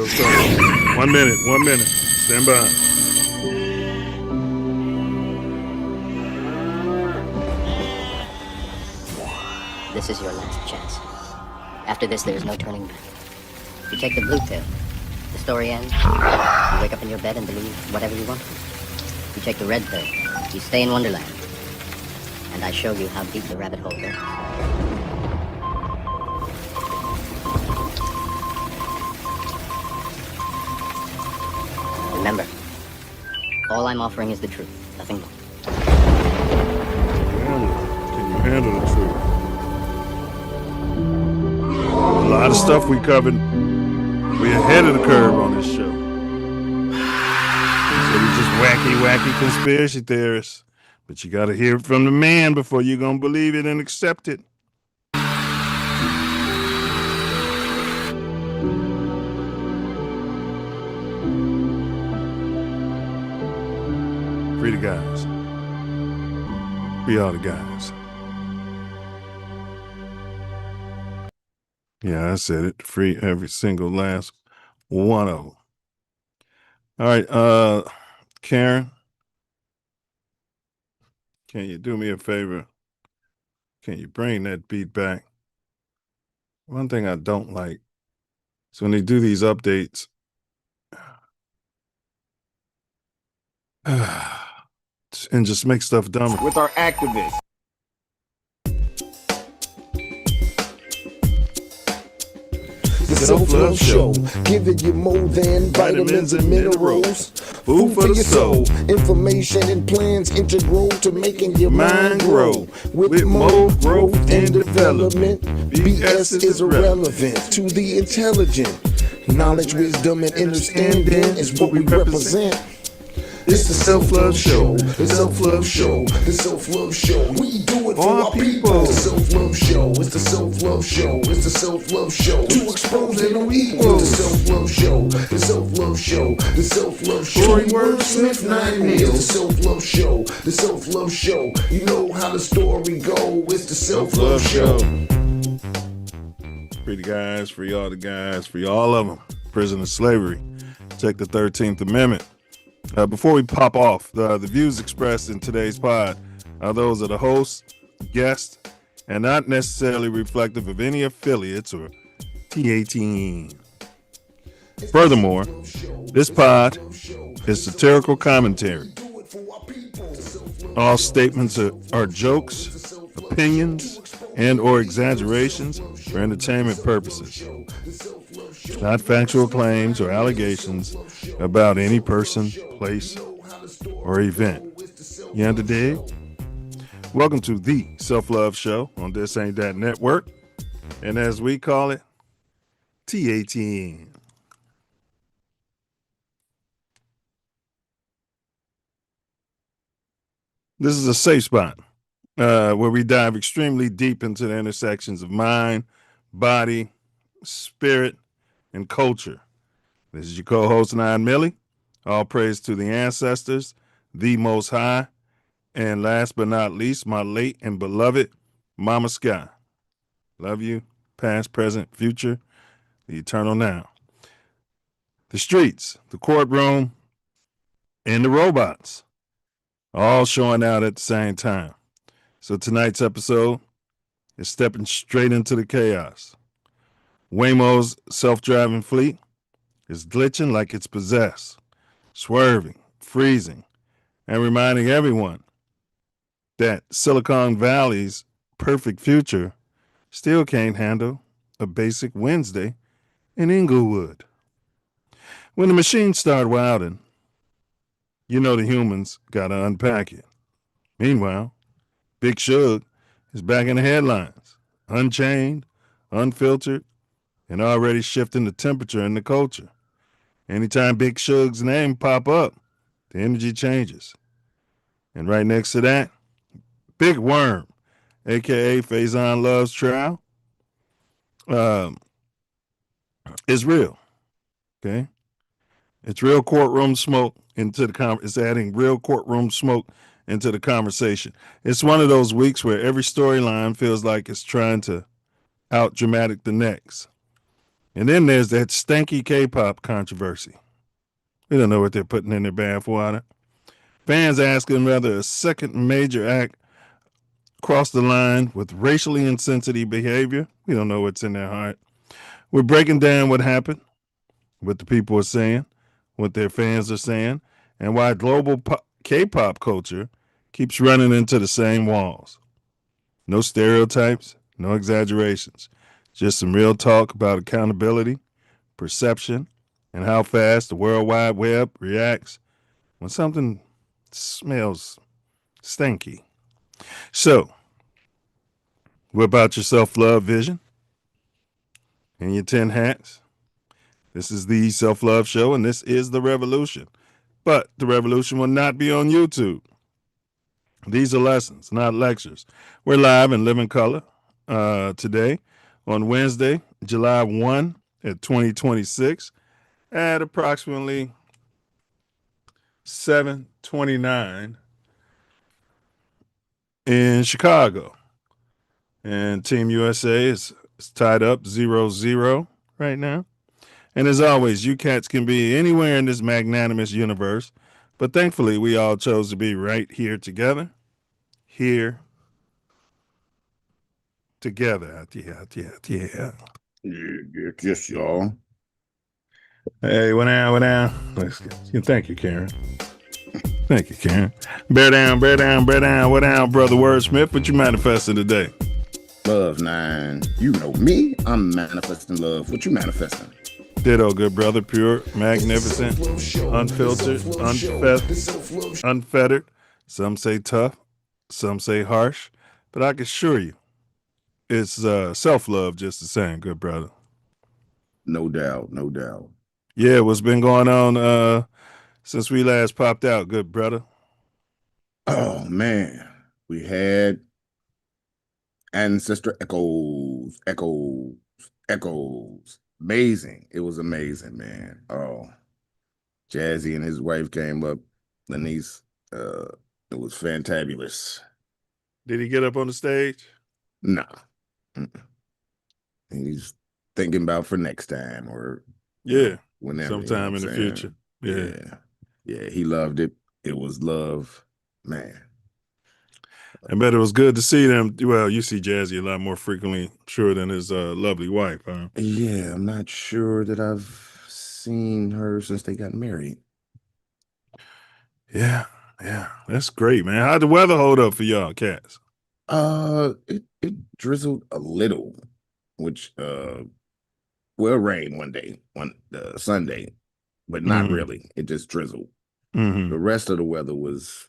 1 minute, 1 minute. Stand by. This is your last chance. After this, there is no turning back. You take the blue pill. The story ends. You wake up in your bed and believe whatever you want. You take the red pill. You stay in Wonderland. And I show you how deep the rabbit hole goes. Remember, all I'm offering is the truth, nothing more. Can you handle the truth? A lot of stuff we covered. We're ahead of the curve on this show. So we just wacky conspiracy theorists. But you got to hear it from the man before you're going to believe it and accept it. Free the guys. Free all the guys. Yeah, I said it. Free every single last one of them. All right, Karen, can you do me a favor? Can you bring that beat back? One thing I don't like is when they do these updates. And just make stuff dumber. With our activists. The Self Love Show, giving you more than vitamins and minerals. Food for the soul. Information and plans integral to making your mind grow. With more growth and development, BS is irrelevant to the intelligent. Knowledge, wisdom, and understanding is what we represent. It's the Self Love Show, the Self Love Show, the Self Love Show. We do it for our people. The Self Love Show, it's the Self Love Show, it's the Self Love Show. To expose ain't no equals. The Self Love Show, the Self Love Show, the Self Love Show. Corey Wordsmith, 9 Meals. The Self Love Show, the Self Love Show. You know how the story go. It's the Self Love Show. Free the guys, free all the guys, free all of them. Prison of slavery. Check the 13th Amendment. Before we pop off, the views expressed in today's pod are those of the host, guest, and not necessarily reflective of any affiliates or TATN. Furthermore, this pod is satirical commentary. All statements are jokes, opinions, and or exaggerations for entertainment purposes. Not factual claims or allegations about any person, place, or event. You understand? Welcome to the Self Love Show on This Ain't That Network, and as we call it, TATN. This is a safe spot where we dive extremely deep into the intersections of mind, body, spirit, and culture. This is your co-host, Nine Millie. All praise to the ancestors, the Most High, and last but not least, my late and beloved Mama Sky. Love you, past, present, future, the eternal now. The streets, the courtroom, and the robots, all showing out at the same time. So tonight's episode is stepping straight into the chaos. Waymo's self-driving fleet is glitching like it's possessed, swerving, freezing, and reminding everyone that Silicon Valley's perfect future still can't handle a basic Wednesday in Inglewood. When the machines start wilding, you know the humans gotta unpack it. Meanwhile, Big Suge is back in the headlines, unchained, unfiltered, and already shifting the temperature in the culture. Anytime Big Suge's name pop up, the energy changes. And right next to that, Big Worm, a.k.a. Faison Love's trial, is real, okay? It's real courtroom smoke into the it's adding real courtroom smoke into the conversation. It's one of those weeks where every storyline feels like it's trying to out-dramatic the next. And then there's that stanky K-pop controversy. We don't know what they're putting in their bathwater. Fans asking whether a second major act crossed the line with racially insensitive behavior. We don't know what's in their heart. We're breaking down what happened, what the people are saying, what their fans are saying, and why global K-pop culture keeps running into the same walls. No stereotypes, no exaggerations, just some real talk about accountability, perception, and how fast the World Wide Web reacts when something smells stinky. So, what about your self-love vision and your 10 hats? This is the Self Love Show, and this is the revolution. But the revolution will not be on YouTube. These are lessons, not lectures. We're live in living color today on Wednesday, July 1 at 2026 at approximately 7:29 in Chicago. And Team USA is tied up 0-0 right now. And as always, you cats can be anywhere in this magnanimous universe, but thankfully we all chose to be right here together. Here together. Yeah. Yes, y'all. Hey, what now? Thank you, Karen. Thank you, Karen. Bear down. What down, brother Wordsmith? What you manifesting today? Love, 9. You know me. I'm manifesting love. What you manifesting? Ditto, good brother. Pure, magnificent, unfiltered, unfettered. Some say tough, some say harsh, but I can assure you, it's self-love just the same, good brother. No doubt. Yeah, what's been going on since we last popped out, good brother? Oh, man. We had ancestor echoes. Amazing. It was amazing, man. Oh, Jazzy and his wife came up. Lanice, it was fantabulous. Did he get up on the stage? Nah. He's thinking about for next time or whenever. Sometime in the future. Yeah, he loved it. It was love, man. I bet it was good to see them. Well, you see Jazzy a lot more frequently, sure, than his lovely wife, huh? Yeah, I'm not sure that I've seen her since they got married. Yeah, that's great, man. How'd the weather hold up for y'all cats? It drizzled a little, which will rain one day, Sunday, but not really. It just drizzled. The rest of the weather was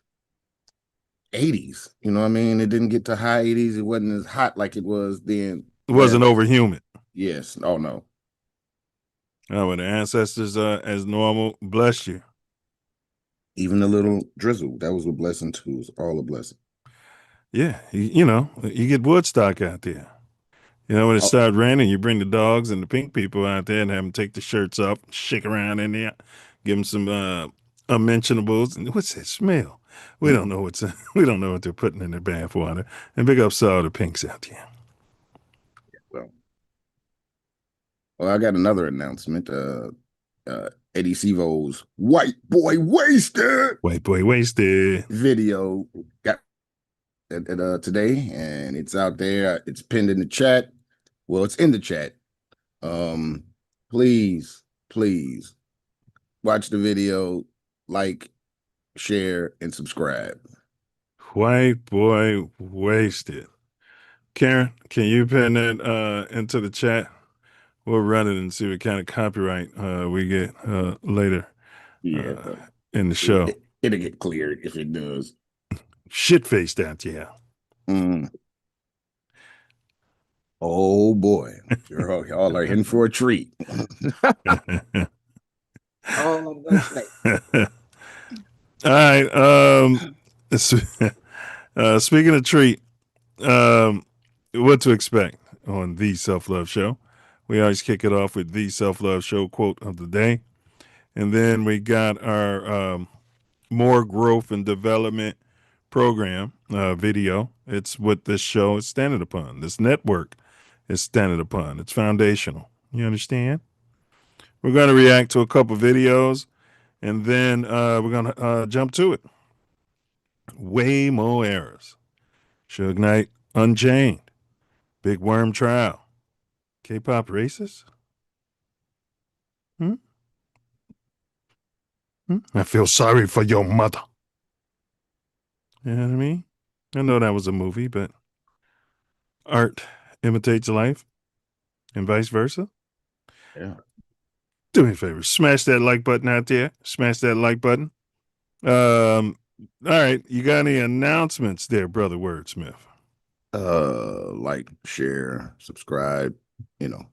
80s. You know what I mean? It didn't get to high 80s. It wasn't as hot like it was then. It wasn't over humid. Yes. Oh no. Oh, well, the ancestors as normal. Bless you. Even a little drizzle. That was a blessing too. It was all a blessing. Yeah, you get Woodstock out there. You know, when it started raining, you bring the dogs and the pink people out there and have them take the shirts off, shake around in there, give them some unmentionables. And what's that smell? We don't know what they're putting in their bath water. And big up to all the pinks out there. Well, I got another announcement. Eddie Sivo's White Boy Wasted video got today, and it's out there. It's pinned in the chat. Well, it's in the chat. Please watch the video, like, share, and subscribe. White Boy Wasted. Karen, can you pin that into the chat? We'll run it and see what kind of copyright we get later in the show. It'll get cleared if it does. Shit-faced out, yeah. Oh, boy. Y'all are in for a treat. All I'm going to say. All right. Speaking of treat, what to expect on the Self Love Show. We always kick it off with the Self Love Show quote of the day. And then we got our more growth and development program video. It's what this show is standing upon. This network is standing upon. It's foundational. You understand? We're going to react to a couple videos, and then we're going to jump to it. Waymo errors. Suge Knight Unchained. Big Worm trial. K-pop racist? Hmm? I feel sorry for your mother. You know what I mean? I know that was a movie, but art imitates life and vice versa. Yeah. Do me a favor, smash that like button out there. Smash that like button. All right, you got any announcements there, brother Wordsmith? Like, share, subscribe, you know,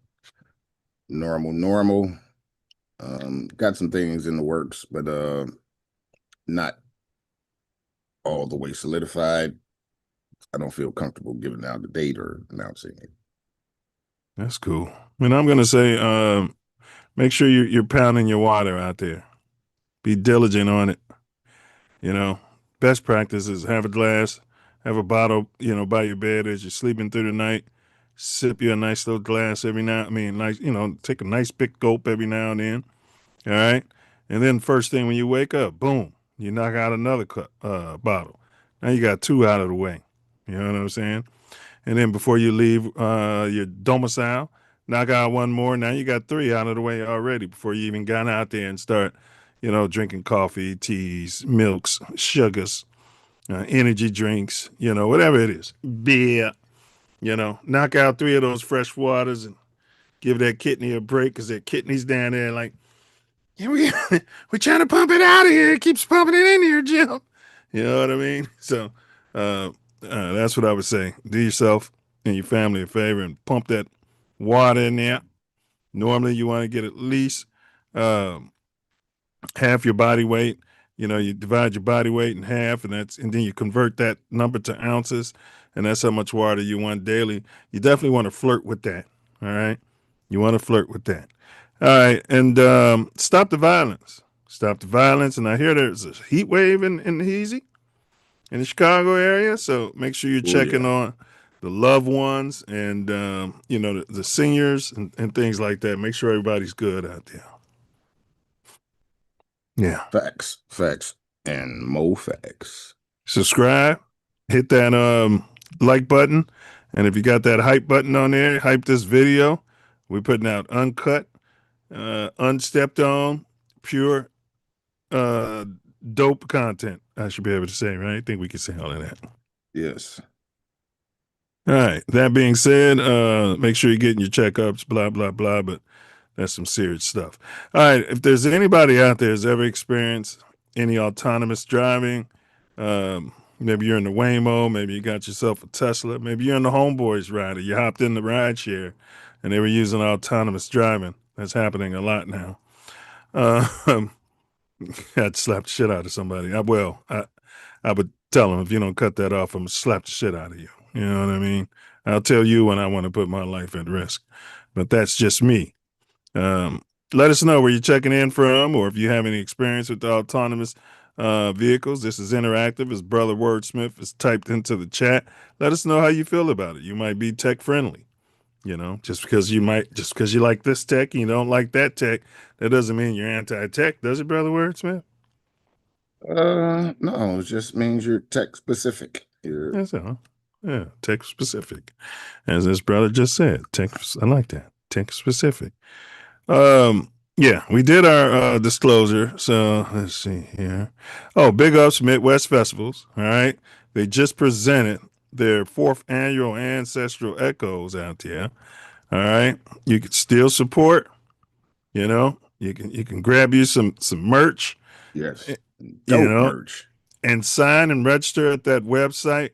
normal. Got some things in the works, but not all the way solidified. I don't feel comfortable giving out the date or announcing it. That's cool. And I'm gonna say, make sure you're pounding your water out there. Be diligent on it. You know, best practice is have a glass, have a bottle, by your bed as you're sleeping through the night. Sip you a nice little glass every now. I mean, nice, take a nice big gulp every now and then. All right, and then first thing when you wake up, boom, you knock out another bottle. Now you got two out of the way. You know what I'm saying? And then before you leave your domicile, knock out one more. Now you got three out of the way already before you even got out there and start, drinking coffee, teas, milks, sugars, energy drinks, whatever it is, beer. Knock out three of those fresh waters and give that kidney a break because that kidney's down there like, yeah, we're trying to pump it out of here. It keeps pumping it in here, Jim. You know what I mean? So that's what I would say. Do yourself and your family a favor and pump that water in there. Normally, you want to get at least um, half your body weight. You divide your body weight in half, and then you convert that number to ounces, and that's how much water you want daily. You definitely want to flirt with that. All right, you want to flirt with that. All right, and stop the violence. Stop the violence. And I hear there's a heat wave in Heezy, in the Chicago area. So make sure you're Oh checking yeah. on the loved ones and the seniors and things like that. Make sure everybody's good out there. Yeah. Facts, and more facts. Subscribe. Hit that like button, and if you got that hype button on there, hype this video. We're putting out uncut, unstepped on, pure uh dope content. I should be able to say, right? I think we can say all of that. Yes. All right. That being said, make sure you're getting your checkups, blah, blah, blah, but that's some serious stuff. All right. If there's anybody out there who's ever experienced any autonomous driving, maybe you're in the Waymo, maybe you got yourself a Tesla, maybe you're in the Homeboys rider, you hopped in the ride share and they were using autonomous driving. That's happening a lot now. I'd slap the shit out of somebody. I would tell them, if you don't cut that off, I'm gonna slap the shit out of you. You know what I mean? I'll tell you when I want to put my life at risk, but that's just me. Let us know where you're checking in from, or if you have any experience with the autonomous vehicles. This is interactive. As Brother Wordsmith is typed into the chat. Let us know how you feel about it. You might be tech friendly. Just because you like this tech and you don't like that tech, that doesn't mean you're anti-tech, does it, Brother Wordsmith? No, it just means you're tech specific. That's all. Yeah, tech specific. As this brother just said, tech, I like that. Tech specific. Yeah, we did our disclosure. So let's see here. Oh, big ups Midwest Festivals. All right. They just presented their fourth annual Ancestral Echoes out there. All right. You can still support, you can grab you some merch. Yes. You Dope know, merch. and sign and register at that website.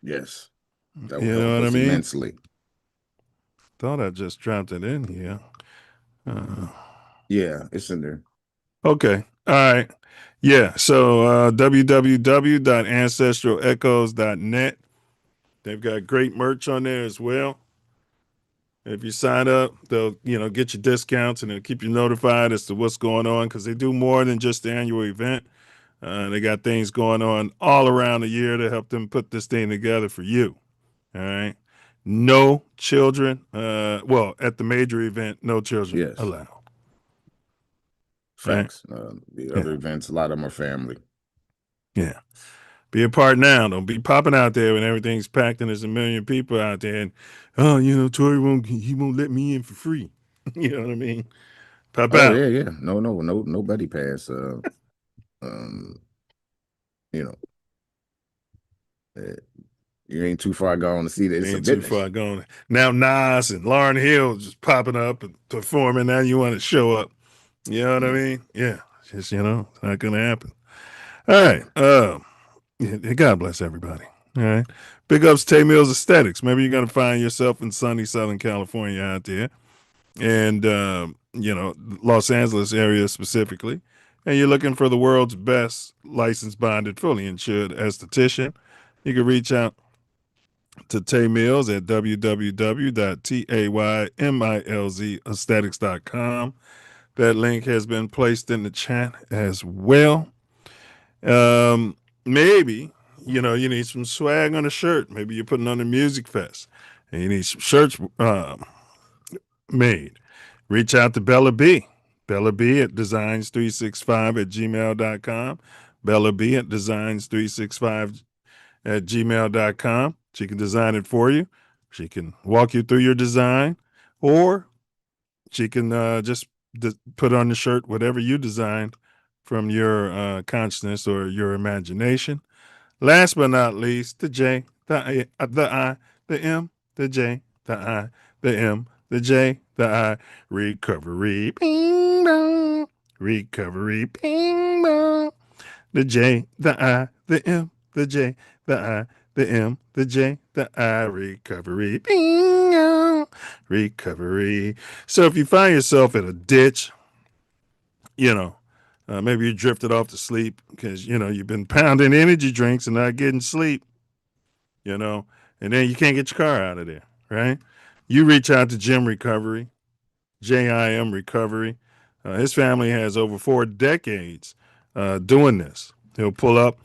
Yes. That will You know help what I us mean? immensely. Thought I just dropped it in here. Yeah, it's in there. Okay. All right. Yeah. So www.ancestralechoes.net. They've got great merch on there as well. If you sign up, they'll get you discounts and they'll keep you notified as to what's going on because they do more than just the annual event. They got things going on all around the year to help them put this thing together for you. All right. No children. Well, at the major event, no children Yes. allowed. Facts. The other events, a lot of them are family. Yeah. Be a part now. Don't be popping out there when everything's packed and there's a million people out there. And, oh, Tory won't let me in for free. You know what I mean? Pop Oh, out. yeah. No buddy pass. You ain't too far gone to see that it's a business. Too far gone. Now Nas and Lauryn Hill just popping up and performing. Now you want to show up. You know what I mean? Yeah. Just, it's not going to happen. All right. God bless everybody. All right. Big ups Tay Mills Aesthetics. Maybe you're going to find yourself in sunny Southern California out there. And, Los Angeles area specifically. And you're looking for the world's best licensed, bonded, fully insured esthetician. You can reach out to Tay Mills at www.taymilzaesthetics.com. That link has been placed in the chat as well. Maybe, you need some swag on a shirt. Maybe you're putting on a music fest and you need some shirts made. Reach out to Bella B. Bella B at designs365@gmail.com. Bella B at designs365@gmail.com. She can design it for you. She can walk you through your design, or she can just put on the shirt whatever you designed from your consciousness or your imagination. Last but not least, the J, the I, the M, the J, the I, the M, the J, the I. Recovery, bing bong. Recovery, bing bong. The J, the I, the M, the J, the I, the M, the J, the I. Recovery, bing bong. Recovery. So if you find yourself in a ditch, maybe you drifted off to sleep because, you've been pounding energy drinks and not getting sleep, and then you can't get your car out of there, right? You reach out to Jim Recovery, JIM Recovery. His family has over 4 decades doing this. He'll pull up.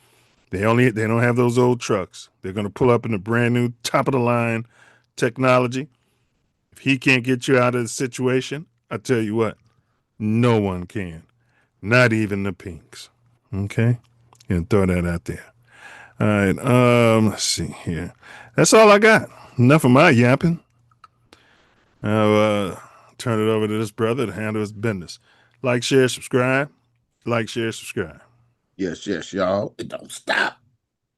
They don't have those old trucks. They're going to pull up in a brand new top of the line technology. If he can't get you out of the situation, I tell you what, no one can. Not even the Pinks. Okay? And throw that out there. All right. Let's see here. That's all I got. Enough of my yapping. I'll turn it over to this brother to handle his business. Like, share, subscribe. Like, share, subscribe. Yes, y'all. It don't stop.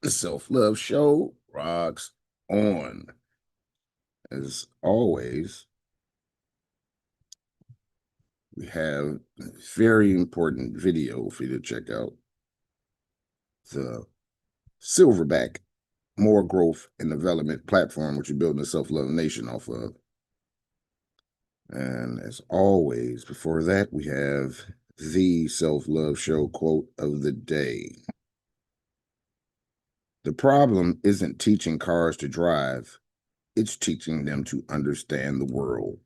The Self Love Show rocks on. As always, we have a very important video for you to check out. The Silverback More Growth and Development platform, which you're building the Self Love Nation off of. And as always, before that, we have the Self Love Show quote of the day. The problem isn't teaching cars to drive, it's teaching them to understand the world.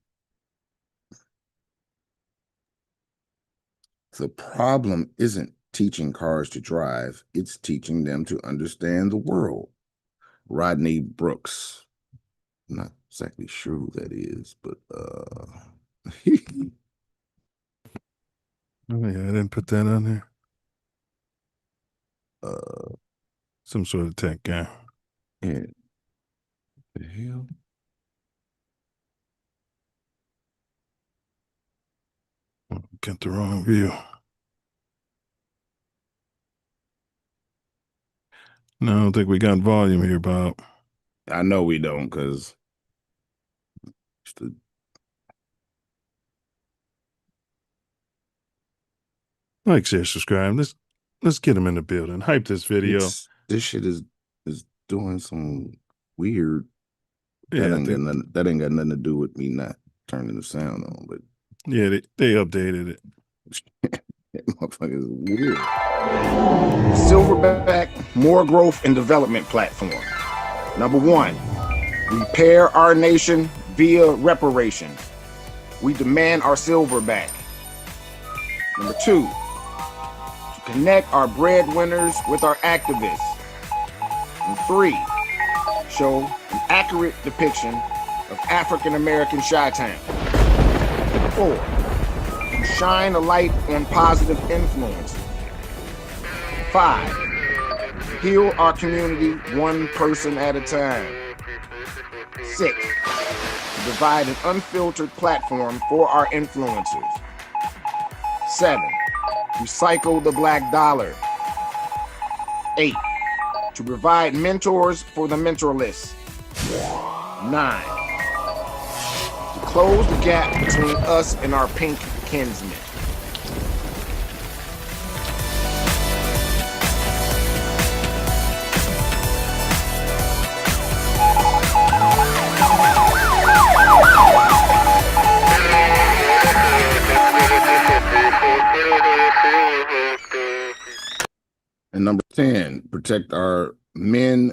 The problem isn't teaching cars to drive, it's teaching them to understand the world. Rodney Brooks. I'm not exactly sure who that is, but Oh, yeah, I didn't put that on there. Some sort of tech guy. Yeah. What the hell? Got the wrong view. No, I don't think we got volume here, Bob. I know we don't, because like, share, subscribe. Let's get him in the building. Hype this video. This shit is doing some weird. Yeah, that ain't got nothing to do with me not turning the sound on, but yeah, they updated it. That motherfucker is weird. Silverback More Growth and Development platform. Number 1, repair our nation via reparations. We demand our silver back. Number 2, to connect our breadwinners with our activists. And 3, show an accurate depiction of African American Chi-Town. 4. To shine a light on positive influence. 5. Heal our community one person at a time. 6. To provide an unfiltered platform for our influencers. 7. Recycle the black dollar. 8. To provide mentors for the mentorless. 9. To close the gap between us and our pink kinsmen. And number 10, protect our men,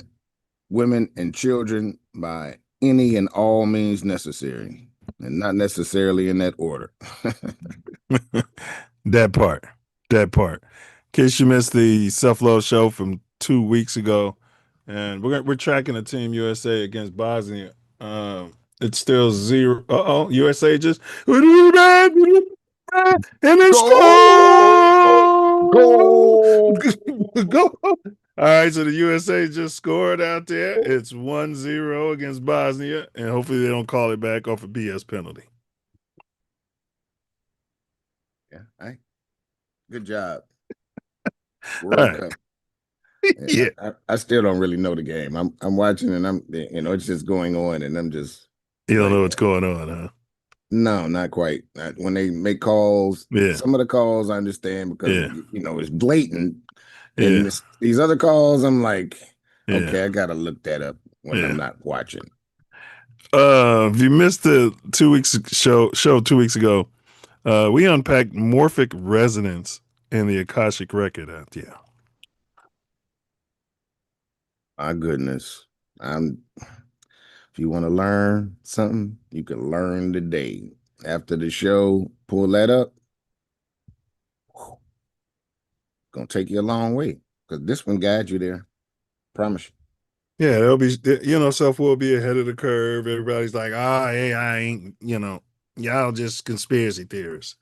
women, and children by any and all means necessary, and not necessarily in that order. That part. In case you missed the Self Luv Show from 2 weeks ago, and we're tracking the Team USA against Bosnia. It's still 0. USA just and it's Go! go. All right, so the USA just scored out there. It's 1-0 against Bosnia, and hopefully they don't call it back off a BS penalty. Yeah, good job. World Cup. Yeah, I still don't really know the game. I'm watching, and it's just going on, and I'm just. You don't know what's going on, huh? No, not quite. When they make calls, some of the calls I understand because it's blatant. And these other calls, I'm like, okay, I gotta look that up when I'm not watching. If you missed the 2 weeks show 2 weeks ago, we unpacked morphic resonance in the Akashic record out there. My goodness. If you want to learn something, you can learn today. After the show, pull that up. Gonna take you a long way, because this one guides you there. Promise you. Yeah, they'll be, Self will be ahead of the curve. Everybody's like, AI ain't, y'all just conspiracy theorists.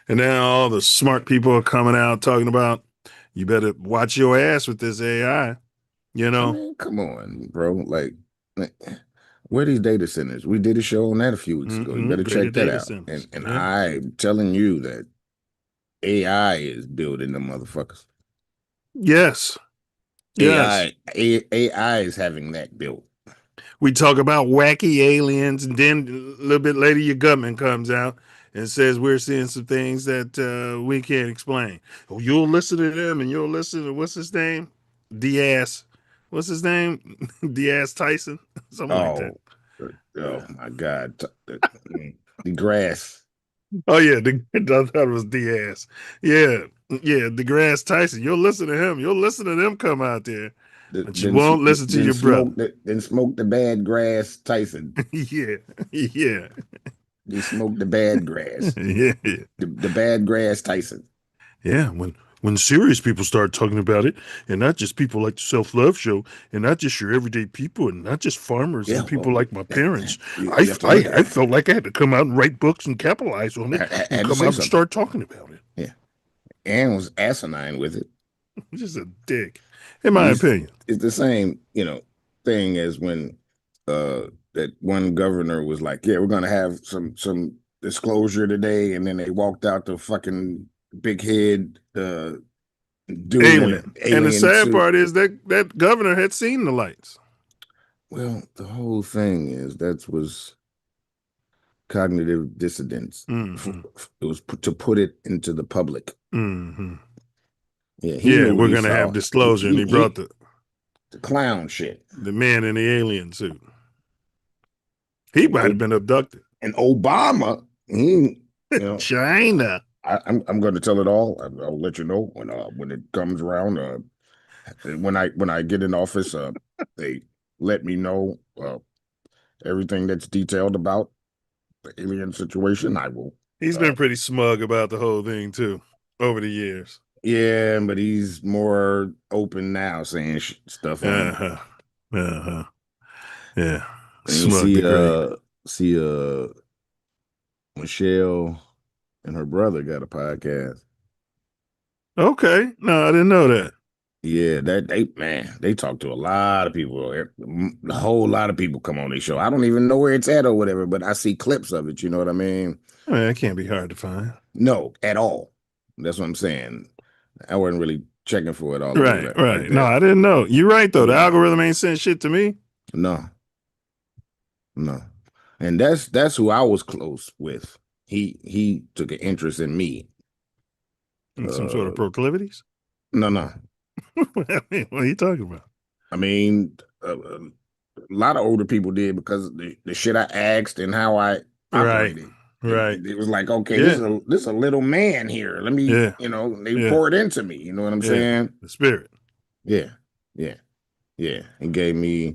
And then all the smart people are coming out talking about, you better watch your ass with this AI, I mean, come on, bro. Like, where are these data centers? We did a show on that a few weeks ago. You better check that out. And I'm telling you that AI is building them motherfuckers. Yes. AI is having that built. We talk about wacky aliens, and then a little bit later, your government comes out and says we're seeing some things that we can't explain. Oh, you'll listen to them, and you'll listen to what's his name, Diaz. What's his name, Diaz Tyson, something like that. Oh my God, the grass. Oh yeah, I thought it was Diaz. Yeah, the grass Tyson. You'll listen to him. You'll listen to them come out there. But you won't listen to your brother. Then smoke the bad grass Tyson. Yeah. You smoke the bad grass. Yeah. The bad grass Tyson. Yeah, when serious people start talking about it, and not just people like the Self Luv Show, and not just your everyday people, and not just farmers and people like my parents, I felt like I had to come out and write books and capitalize on it, and come out and start talking about it. Yeah, and was asinine with it. Just a dick, in my opinion. It's the same, thing as when that one governor was like, "Yeah, we're gonna have some disclosure today," and then they walked out the fucking big head dude alien. And the sad part is that governor had seen the lights. Well, the whole thing is that was cognitive dissonance. Mm-hmm. It was to put it into the public. Mm-hmm. Yeah, we're gonna have disclosure, and he brought the clown shit, the man in the alien suit. He might have been abducted. And Obama, China. I'm going to tell it all. I'll let you know when it comes around. When I get in office, they let me know everything that's detailed about the alien situation. I will. He's been pretty smug about the whole thing too over the years. Yeah, but he's more open now, saying stuff. Yeah. And you see See, Michelle and her brother got a podcast. Okay. No, I didn't know that. Yeah, they talk to a lot of people. A whole lot of people come on their show. I don't even know where it's at or whatever, but I see clips of it. You know what I mean? I mean, that can't be hard to find. No, at all. That's what I'm saying. I wasn't really checking for it all over Right, that like right. No, that. I didn't know. You're right though. The algorithm ain't saying shit to me. No, no. And that's who I was close with. He took an interest in me. Some sort of proclivities. No. What are you talking about? I mean, a lot of older people did because the shit I asked and how I operated. Right. It was like, okay, Yeah. this is a little man here. Let me, Yeah. they Yeah. poured into me. You know what I'm saying? The spirit. Yeah, yeah, yeah. It gave me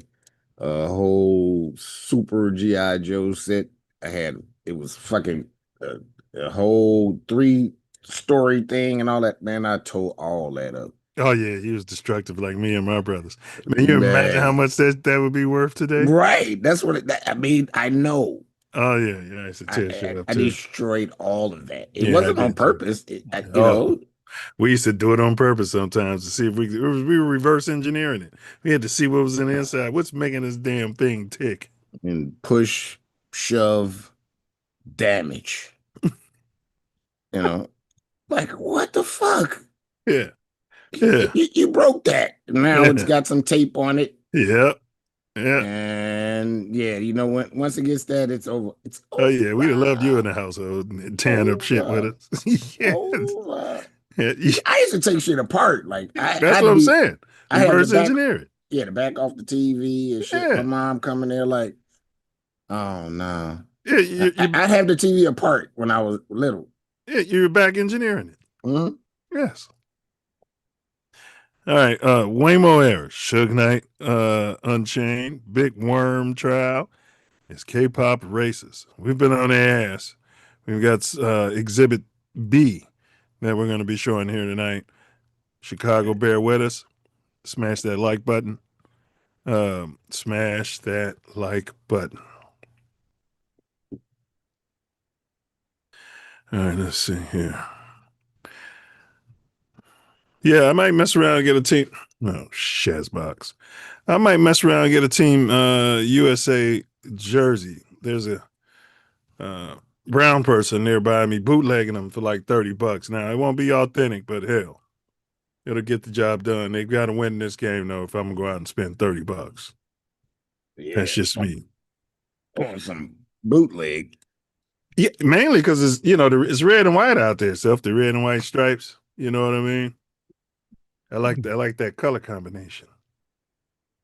a whole super GI Joe set. It was fucking a whole 3-story thing and all that. Man, I tore all that up. Oh yeah, he was destructive like me and my brothers. Man, you imagine how Man. much that would be worth today? Right. That's what I mean. I know. Oh yeah, I used to tear shit up I too. destroyed all of that. It Yeah, I wasn't on did too. purpose. Oh, we used to do it on purpose sometimes to see if we were reverse engineering it. We had to see what was in the inside. What's making this damn thing tick? And push, shove, damage. Like what the fuck? Yeah. Yeah. You broke that. Now it's got some tape on it. Yeah. And yeah, once it gets that, it's over. It's over. Oh yeah, we'd have loved you in the household and tearing up shit with us. Yeah. I used to take shit apart. Like that's what I'm saying. Reverse engineer it. Yeah, to back off the TV and shit. Yeah. My mom coming there like, oh no. Yeah, I had the TV apart when I was little. Yeah, you were back engineering it. Mm-hmm. Yes. All right. Waymo error, Suge Knight, Unchained, Big Worm trial. It's K-pop racist. We've been on their ass. We've got Exhibit B that we're going to be showing here tonight. Chicago, bear with us. Smash that like button. Smash that like button. All right, let's see here. Yeah, I might mess around and get a team. No, Shazbox. I might mess around and get a team USA jersey. There's a brown person nearby me bootlegging them for like $30. Now, it won't be authentic, but hell, it'll get the job done. They've got to win this game, though, if I'm going to go out and spend $30. Yeah. That's just me. On some bootleg. Yeah, mainly because it's red and white out there, Self. The red and white stripes. You know what I mean? I like that color combination.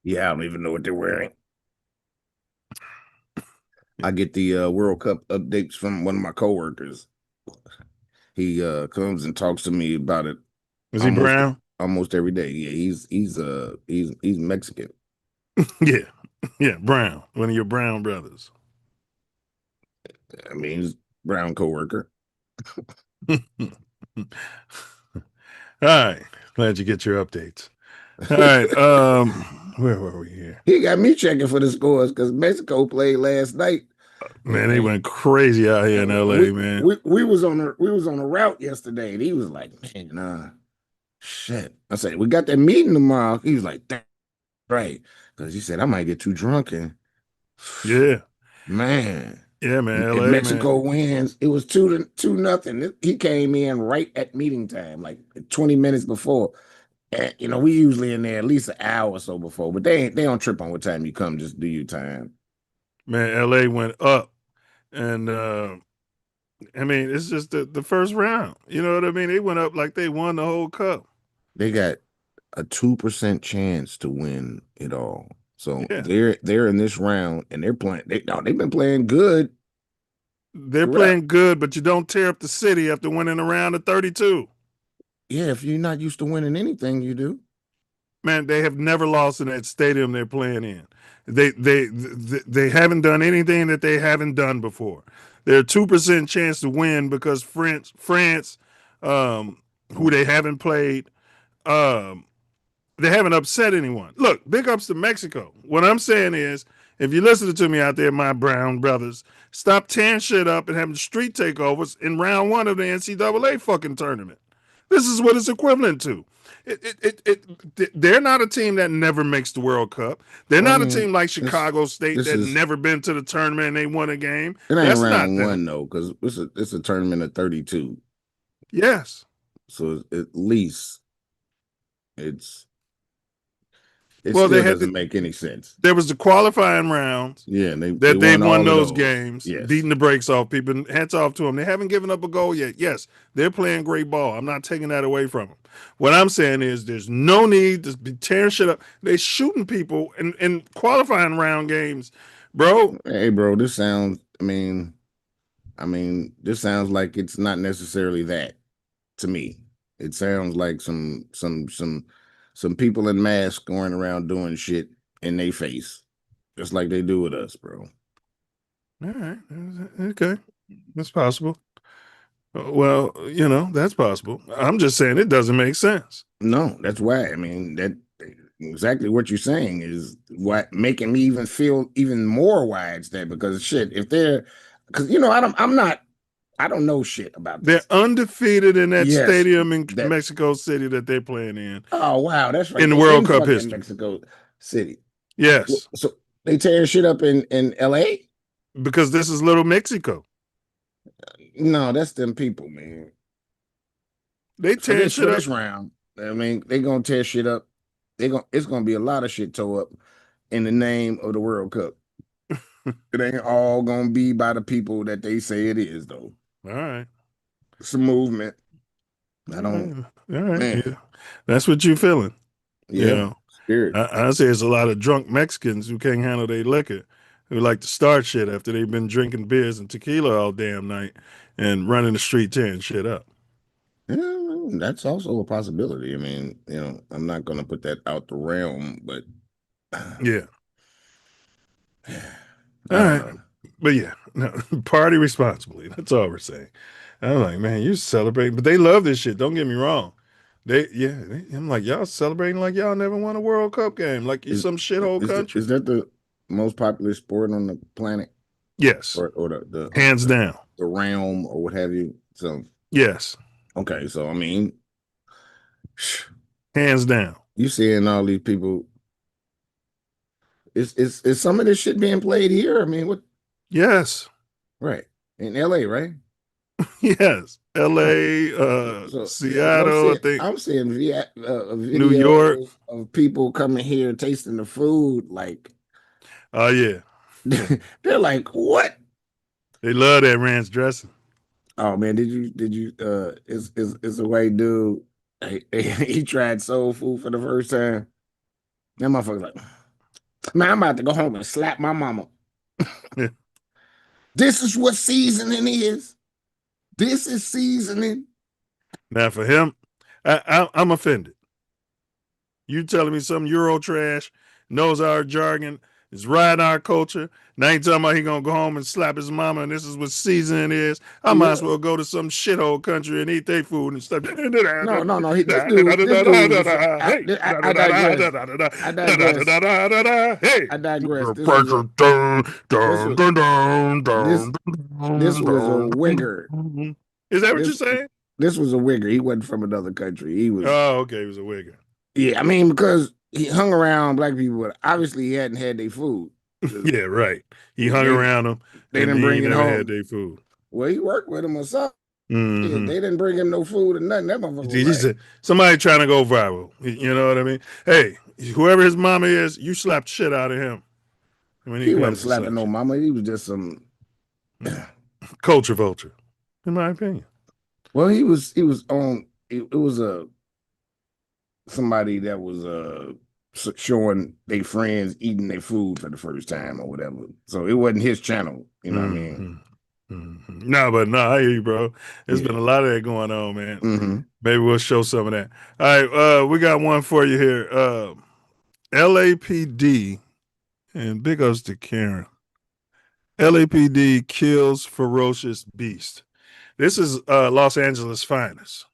Yeah, I don't even know what they're wearing. I get the World Cup updates from one of my coworkers. He comes and talks to me about it. Is he brown? Almost every day. Yeah, he's Mexican. Yeah, brown. One of your brown brothers. I mean, he's brown coworker. All right. Glad you get your updates. All right. Where were we here? He got me checking for the scores because Mexico played last night. Man, they went crazy out here in LA, man. We was on a route yesterday, and he was like, "Man, nah, shit." I said, "We got that meeting tomorrow." He was like, "Right," because he said I might get too drunk and yeah, man. Yeah, man. If LA, Mexico wins, it was 2-0. He came in right at meeting time, like 20 minutes before. And, we usually in there at least an hour or so before, but they don't trip on what time you come. Just do your time. Man, LA went up, and I mean, it's just the first round. You know what I mean? They went up like they won the whole cup. They got a 2% chance to win it all. So they're in this round and they're playing. They've been playing good. They're playing good, but you don't tear up the city after winning a round of 32. Yeah, if you're not used to winning anything, you do. Man, they have never lost in that stadium they're playing in. They haven't done anything that they haven't done before. They're 2% chance to win because France, who they haven't played, they haven't upset anyone. Look, big ups to Mexico. What I'm saying is, If you're listening to me out there, my brown brothers, stop tearing shit up and having street takeovers in round 1 of the NCAA fucking tournament. This is what it's equivalent to. They're not a team that never makes the World Cup. They're not a team like Chicago State that never been to the tournament and they won a game. It ain't That's round not one though, because it's a tournament of 32. Yes. So at least it well, still doesn't make any sense. There was the qualifying rounds. Yeah, and they won those games, yes. Beating the brakes off people. Hats off to them. They haven't given up a goal yet. Yes, they're playing great ball. I'm not taking that away from them. What I'm saying is there's no need to be tearing shit up. They're shooting people in qualifying round games, bro. Hey, bro, this sounds, this sounds like it's not necessarily that to me. It sounds like some people in masks going around doing shit in their face, just like they do with us, bro. All right. Okay. That's possible. Well, that's possible. I'm just saying it doesn't make sense. No, that's why. That exactly what you're saying is what making me even feel even more why it's that, because shit, if they're, because I don't know shit about this. They're undefeated in that stadium in Mexico City that they're playing in. Oh wow, that's right. In the World Cup history, Mexico City. Yes. So they tearing shit up in LA because this is Little Mexico. No, that's them people, man. They tear shit up this round. They gonna tear shit up. It's gonna be a lot of shit tore up in the name of the World Cup. It ain't all gonna be by the people that they say it is, though. All right. It's a movement. All right. Yeah. That's what you're feeling. Yeah. Spirit. I say it's a lot of drunk Mexicans who can't handle their liquor, who like to start shit after they've been drinking beers and tequila all damn night and running the street tearing shit up. Yeah, that's also a possibility. I'm not going to put that out the realm, but yeah. All right. But yeah, no, party responsibly. That's all we're saying. I'm like, man, you celebrating, but they love this shit. Don't get me wrong. I'm like, y'all celebrating like y'all never won a World Cup game, like you some shithole country. Is that the most popular sport on the planet? Yes. Or the hands down. The realm or what have you. So yes. Okay, so hands down. You seeing all these people. Is some of this shit being played here? What? Yes. Right. In LA, right? Yes. LA, Seattle, I think. I'm seeing New York of people coming here tasting the food like. Oh yeah. They're like, what? They love that ranch dressing. Oh man, did you it's a white dude. He tried soul food for the first time. That motherfucker like, man, I'm about to go home and slap my mama. Yeah. This is what seasoning is. This is seasoning. Now for him, I'm offended. You telling me some Euro trash, knows our jargon, is riding our culture. Now you talking about he gonna go home and slap his mama and this is what seasoning is. I might as well go to some shithole country and eat their food and stuff. No. I digress. This was a wigger. Is that what you're saying? This was a wigger. He wasn't from another country. He was. Oh, okay. He was a wigger. Yeah, because he hung around black people, but obviously he hadn't had their food. Yeah, right. He hung around them. They didn't bring it home. Had their food. Well, he worked with them or something. Mm-hmm. Yeah, they didn't bring him no food or nothing. That motherfucker. Somebody trying to go viral. You know what I mean? Hey, whoever his mama is, you slapped shit out of him. He wasn't slapping no mama. He was just some culture vulture, in my opinion. Well, he was on. It was somebody that was showing their friends eating their food for the first time or whatever. So it wasn't his channel. You know what I mean? Mm-hmm. No, I hear you, bro. There's been a lot of that going on, man. Mm-hmm. Maybe we'll show some of that. All right, we got one for you here. LAPD, and big ups to Karen. LAPD kills ferocious beast. This is Los Angeles' finest.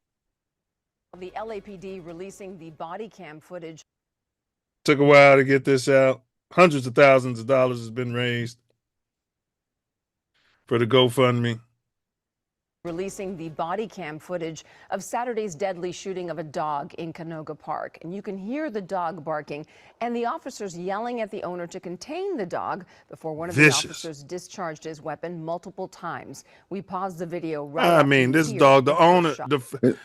The LAPD releasing the body cam footage. Took a while to get this out. Hundreds of thousands of dollars has been raised for the GoFundMe. Releasing the body cam footage of Saturday's deadly shooting of a dog in Canoga Park. And you can hear the dog barking and the officers yelling at the owner to contain the dog before one of the officers discharged his weapon multiple times. We paused the video right I after mean, you this hear dog, the first owner, shot. the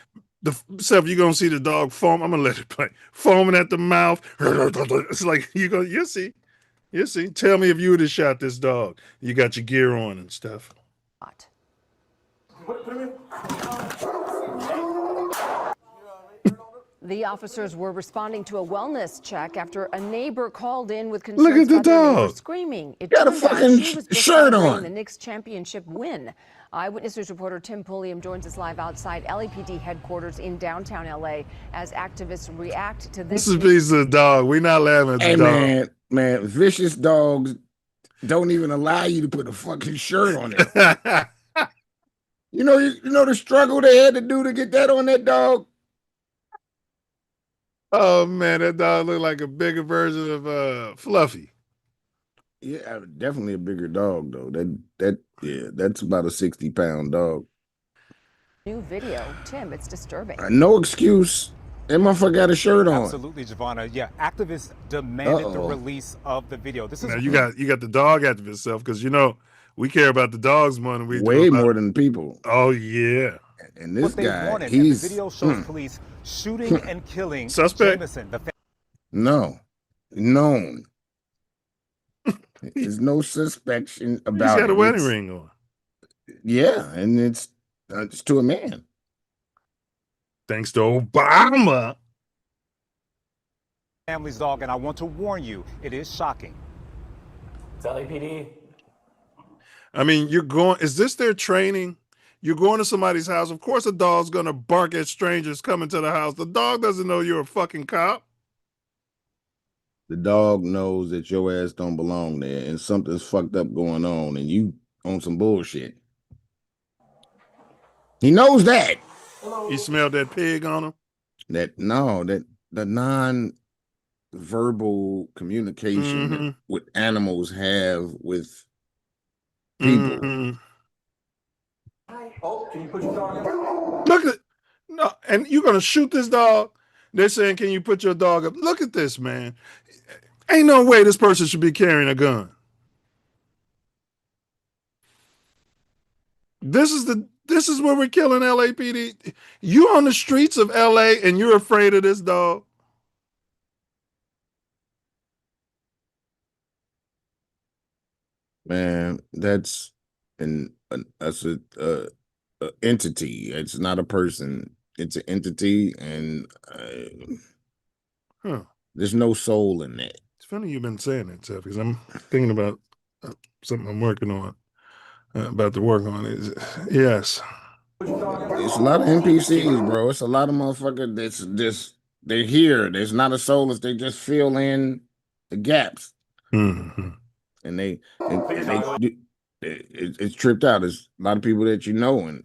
Self, you're gonna see the dog foam. I'm gonna let it play. Foaming at the mouth. It's like you'll see. You'll see. Tell me if you would have shot this dog. You got your gear on and stuff. The officers were responding to a wellness check after a neighbor called in with concerns Look at the about their neighbor dog. screaming. It Got a turned out fucking she was just shirt celebrating on. the Knicks championship win. Eyewitness News reporter Tim Pulliam joins us live outside LAPD headquarters in downtown LA as activists react to this. This is a piece of the dog. We're not laughing at the dog. Hey man, vicious dogs don't even allow you to put a fucking shirt on it. You know the struggle they had to do to get that on that dog. Oh man, that dog looked like a bigger version of Fluffy. Yeah, definitely a bigger dog though. That's about a 60-pound dog. New video, Tim, it's disturbing. No excuse. That motherfucker got a shirt on. Absolutely, Giovanna. Yeah, activists demanded the release of the video. This is now you got the dog activist Self, because we care about the dogs more than we do way about more than people. Oh yeah. And this guy, wanted, he's and the video shows police shooting and killing Suspect. Jameson. known. There's no suspicion about He's got it. a wedding ring on. Yeah, and it's to a man. Thanks to Obama. Family's dog, and I want to warn you, it is shocking. It's LAPD. I mean, is this their training? You're going to somebody's house. Of course, a dog's going to bark at strangers coming to the house. The dog doesn't know you're a fucking cop. The dog knows that your ass don't belong there and something's fucked up going on and you on some bullshit. He knows that. He smelled that pig on him. That the non-verbal communication that what animals have with people. Mm-hmm. Oh, can you put your dog up? Look at no, and you're gonna shoot this dog. They're saying, "Can you put your dog up?" Look at this, man. Ain't no way this person should be carrying a gun. This is where we're killing LAPD. You on the streets of LA and you're afraid of this dog. Man, that's an entity. It's not a person. It's an entity, and there's no soul in that. It's funny you've been saying that, Seth, because I'm thinking about something I'm working on, about to work on. Yes. It's a lot of NPCs, bro. It's a lot of motherfuckers that's just, they're here. There's not a soul if they just fill in the gaps. Mm-hmm. And it's tripped out. There's a lot of people that and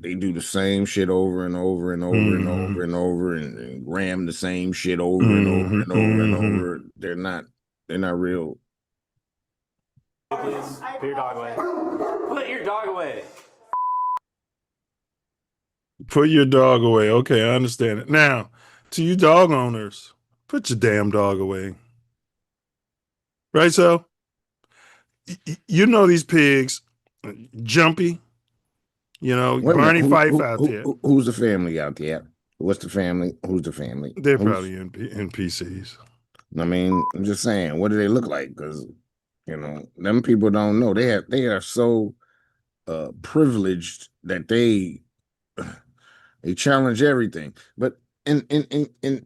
they do the same shit over and over and over and over and over and ram the same shit over and over and over and over. They're not real. Please, put your dog away. Put your dog away. Put your dog away. Okay, I understand it. Now, to you dog owners, put your damn dog away. Right, so? You know these pigs, jumpy. Barney Fife out there. Who's the family out there? What's the family? Who's the family? They're probably NPCs. I mean, I'm just saying, what do they look like? Because, them people don't know. They are so privileged that they challenge everything. But in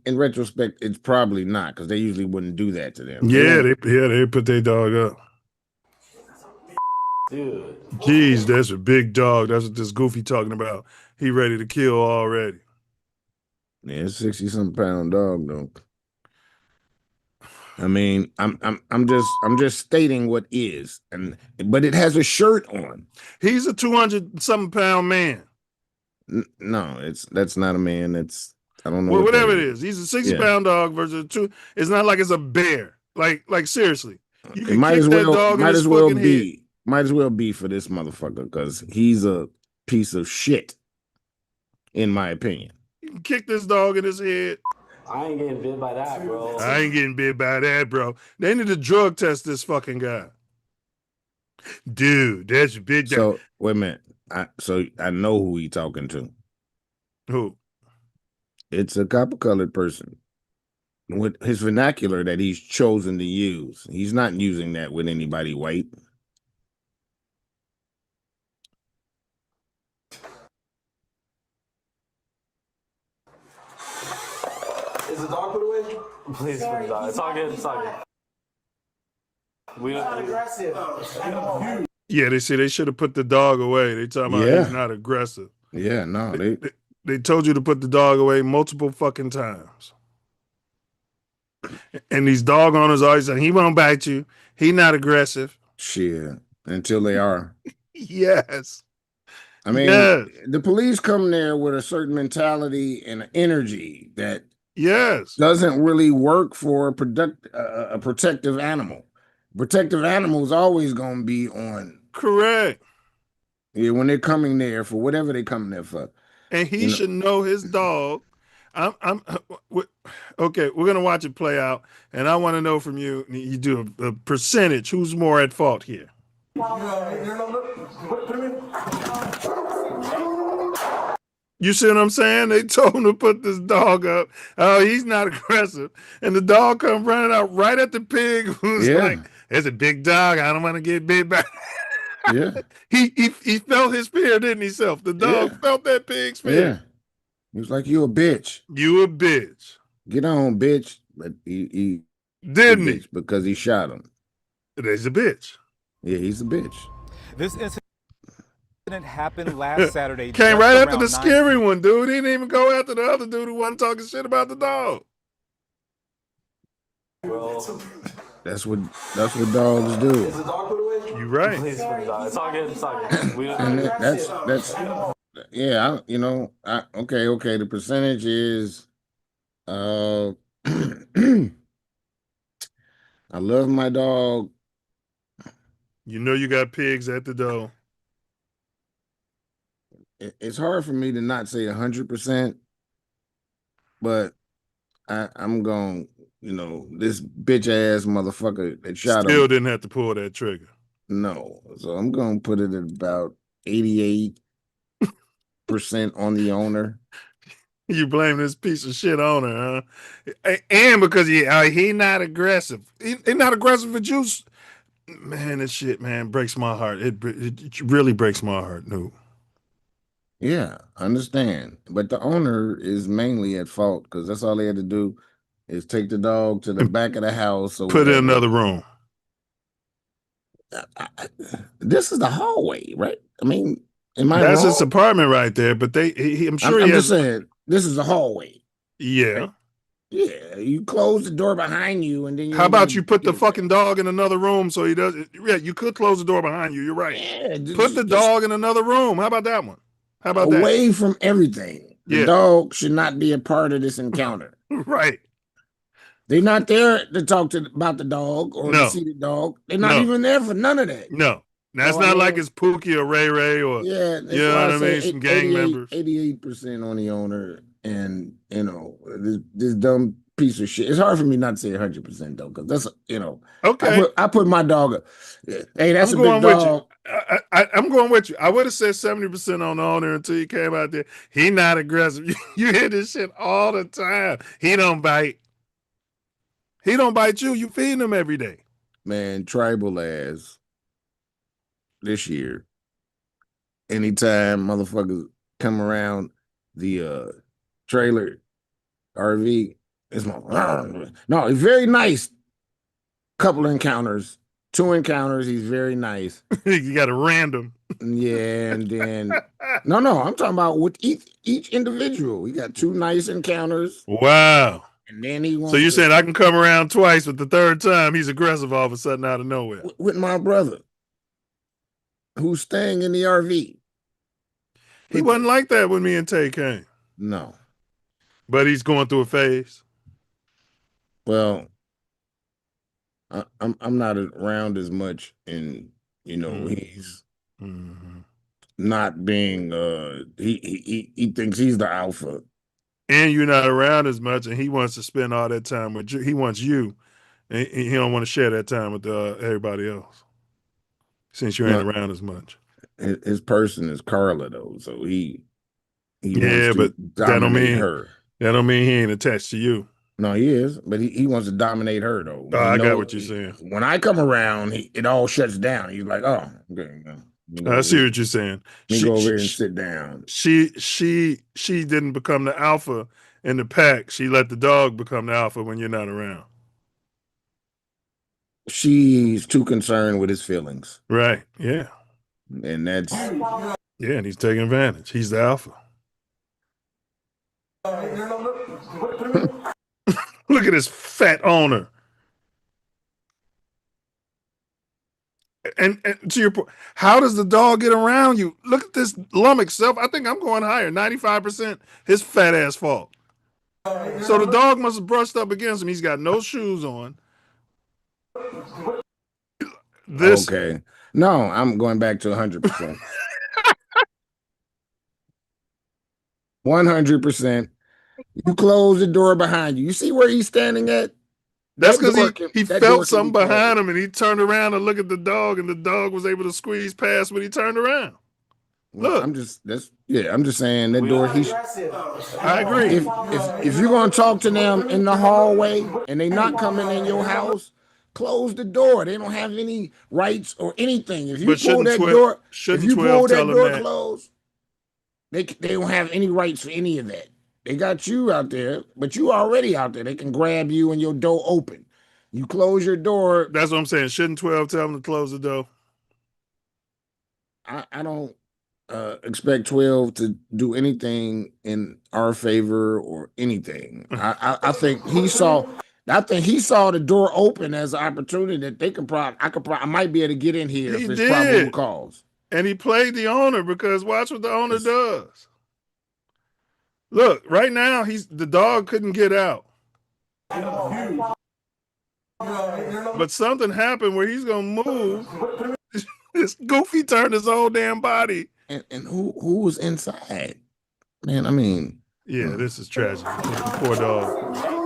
retrospect, it's probably not, because they usually wouldn't do that to them. They put their dog up. Dude. Jeez, that's a big dog. That's what this goofy talking about. He ready to kill already. Yeah, it's 60-something pound dog though. I mean, I'm just stating what is, but it has a shirt on. He's a 200-something pound man. No, that's not a man. I don't know. Well, whatever it is, he's a 60-pound dog versus a 2. It's not like it's a bear. Like seriously, you It could might kick as that well, dog in might his as well fucking head. be for this motherfucker because he's a piece of shit, in my opinion. You can kick this dog in his head. I ain't getting bit by that, bro. I ain't getting bit by that, bro. They need to drug test this fucking guy. Dude, that's a big. So wait a minute. I know who he talking to. Who? It's a copper-colored person with his vernacular that he's chosen to use. He's not using that with anybody white. Is the dog put away? Please put the dog. It's all good. It's all good. We don't. Not aggressive. Yeah, they say they should have put the dog away. They talking about he's not aggressive. Yeah, no, They told you to put the dog away multiple fucking times. And these dog owners always saying he won't bite you. He not aggressive. shit until they are. Yes. I mean, yes. the police come there with a certain mentality and energy that yes doesn't really work for a protective animal. Protective animal is always going to be on. Correct. Yeah, when they're coming there for whatever they're coming there for. And he should know his dog. Okay, we're gonna watch it play out, and I want to know from you. You do a percentage. Who's more at fault here? You see what I'm saying? They told him to put this dog up. Oh, he's not aggressive, and the dog come running out right at the pig, who's like, "It's a big dog. I don't want to get bit by." Yeah, he felt his fear, didn't he? Self. The dog felt that pig's fear. Yeah, he was like, "You a bitch. You a bitch. Get on, bitch." But he didn't he? Because he shot him. He's a bitch. Yeah, he's a bitch. This incident happened last Saturday. Came right after the scary one, dude. He didn't even go after the other dude who wasn't talking shit about the dog. Bro. That's what dogs do. Is the dog put away? You right. Please put the dog. It's all good. It's all good. We don't. And that's yeah. Okay. The percentage is, I love my dog. You know you got pigs at the door. It's hard for me to not say 100%, but I'm going. This bitch ass motherfucker that shot him still didn't have to pull that trigger. No, so I'm gonna put it at about 88% on the owner. You blame this piece of shit owner, huh? And because he not aggressive. He not aggressive for juice. Man, this shit, man, breaks my heart. It really breaks my heart, no. Yeah, I understand. But the owner is mainly at fault because that's all they had to do is take the dog to the back of the house or put it in another room. This is the hallway, right? I mean, am I That's wrong? his apartment right there, but I'm sure I'm just saying, this is the hallway. Yeah. Right? Yeah, you close the door behind you and then how about you put the fucking dog in another room so he doesn't? Yeah, you could close the door behind you. You're right. Yeah, put the dog in another room. How about that one? How about that? Away from everything. The dog should not be a part of this encounter. Right. They're not there to talk about the dog or to see the dog. They're not even there for none of that. No. Now, it's not like it's Pookie or Ray Ray or, you know what I mean, some gang members. 88% on the owner and, this dumb piece of shit. It's hard for me not to say 100% though, because that's, Okay. I put my dog up. Hey, that's a big dog. I'm going with you. I would have said 70% on the owner until you came out there. He not aggressive. You hear this shit all the time. He don't bite. He don't bite you. You feed him every day. Man, tribal ass this year. Anytime motherfuckers come around the trailer RV, it's no, he's very nice. Couple encounters, 2 encounters. He's very nice. You got a random. Yeah, and then no, I'm talking about with each individual. He got 2 nice encounters. Wow. And then he wants. So you said I can come around twice, but the third time he's aggressive all of a sudden out of nowhere. With my brother, who's staying in the RV. He wasn't like that when me and Tay came. No. But he's going through a phase. Well, I'm not around as much, and he's not being he thinks he's the alpha. And you're not around as much, and he wants to spend all that time with you. He wants you, and he don't want to share that time with everybody else. Since you ain't around as much. His person is Carla though, so he wants Yeah, to but dominate her. That don't mean he ain't attached to you. No, he is, but he wants to dominate her though. Oh, I got what you're saying. When I come around, it all shuts down. He's like, "Oh, okay, I see what you're saying. Let me go over here and sit down." She didn't become the alpha in the pack. She let the dog become the alpha when you're not around. She's too concerned with his feelings. Right. Yeah. And that's and he's taking advantage. He's the alpha. Look at this fat owner. And to your point, how does the dog get around you? Look at this lummox self. I think I'm going higher. 95% his fat ass fault. So the dog must have brushed up against him. He's got no shoes on. Okay. No, I'm going back to 100%. 100%. You close the door behind you. You see where he's standing at? That's because he felt something behind him, and he turned around and looked at the dog, and the dog was able to squeeze past when he turned around. Look, I'm just saying that door. I agree. If you're gonna talk to them in the hallway and they not coming in your house, close the door. They don't have any rights or anything. If you pull that door, closed, they don't have any rights for any of that. They got you out there, but you already out there. They can grab you and your door open. You close your door. That's what I'm saying. Shouldn't 12 tell them to close the door? I don't expect 12 to do anything in our favor or anything. I think he saw the door open as an opportunity that they could I might be able to get in here if it's probable cause. And he played the owner because watch what the owner does. Look, right now the dog couldn't get out. But something happened where he's gonna move. This Goofy turned his whole damn body. And who was inside? Man, I mean, this is tragic. Poor dog.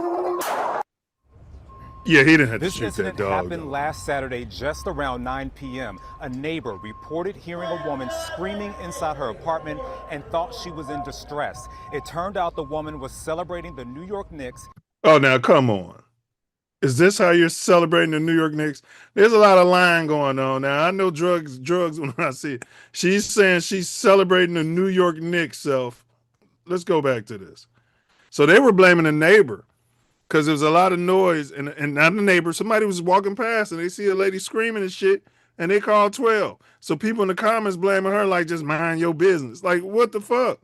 Yeah, he didn't have to shoot that dog. This incident happened last Saturday just around 9 p.m. A neighbor reported hearing a woman screaming inside her apartment and thought she was in distress. It turned out the woman was celebrating the New York Knicks. Oh, now come on. Is this how you're celebrating the New York Knicks? There's a lot of lying going on. Now, I know drugs when I see it. She's saying she's celebrating the New York Knicks self. Let's go back to this. So they were blaming the neighbor because there was a lot of noise and not the neighbor. Somebody was walking past and they see a lady screaming and shit and they called 12. So people in the comments blaming her like, just mind your business. Like, what the fuck?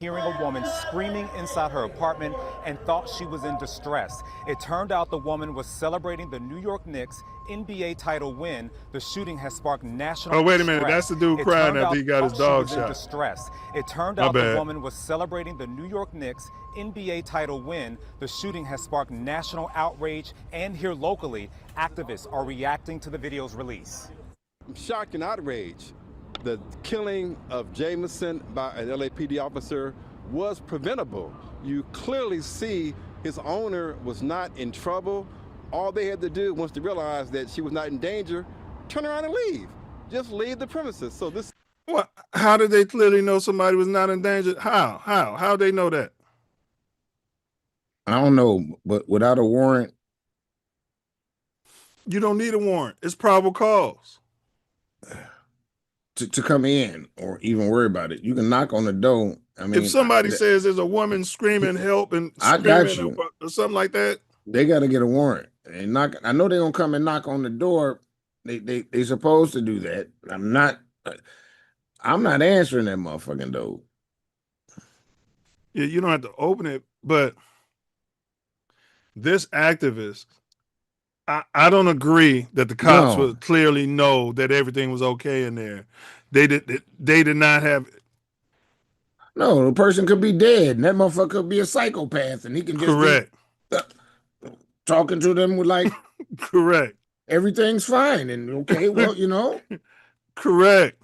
Hearing a woman screaming inside her apartment and thought she was in distress. It turned out the woman was celebrating the New York Knicks NBA title win. The shooting has sparked national Oh, wait a minute. That's the dude crying after he got his dog shot. Distress. It turned out the woman was celebrating the New York Knicks NBA title win. The shooting has sparked national outrage, and here locally, activists are reacting to the video's release. I'm shocked and outraged. The killing of Jameson by an LAPD officer was preventable. You clearly see his owner was not in trouble. All they had to do was to realize that she was not in danger, turn around and leave. Just leave the premises. So this. Well, how did they clearly know somebody was not in danger? How they know that? I don't know, but without a warrant. You don't need a warrant. It's probable cause. To come in or even worry about it. You can knock on the door. I mean, if somebody says there's a woman screaming help and I got you or something like that, they got to get a warrant. And I know they're gonna come and knock on the door. They supposed to do that. I'm not answering that motherfucking door. Yeah, you don't have to open it, but this activist, I don't agree that the cops would clearly know that everything was okay in there. They did not have. No, the person could be dead, and that motherfucker could be a psychopath, and he can just correct. Talking to them with like Correct. Everything's fine. And okay, well, you know. Correct.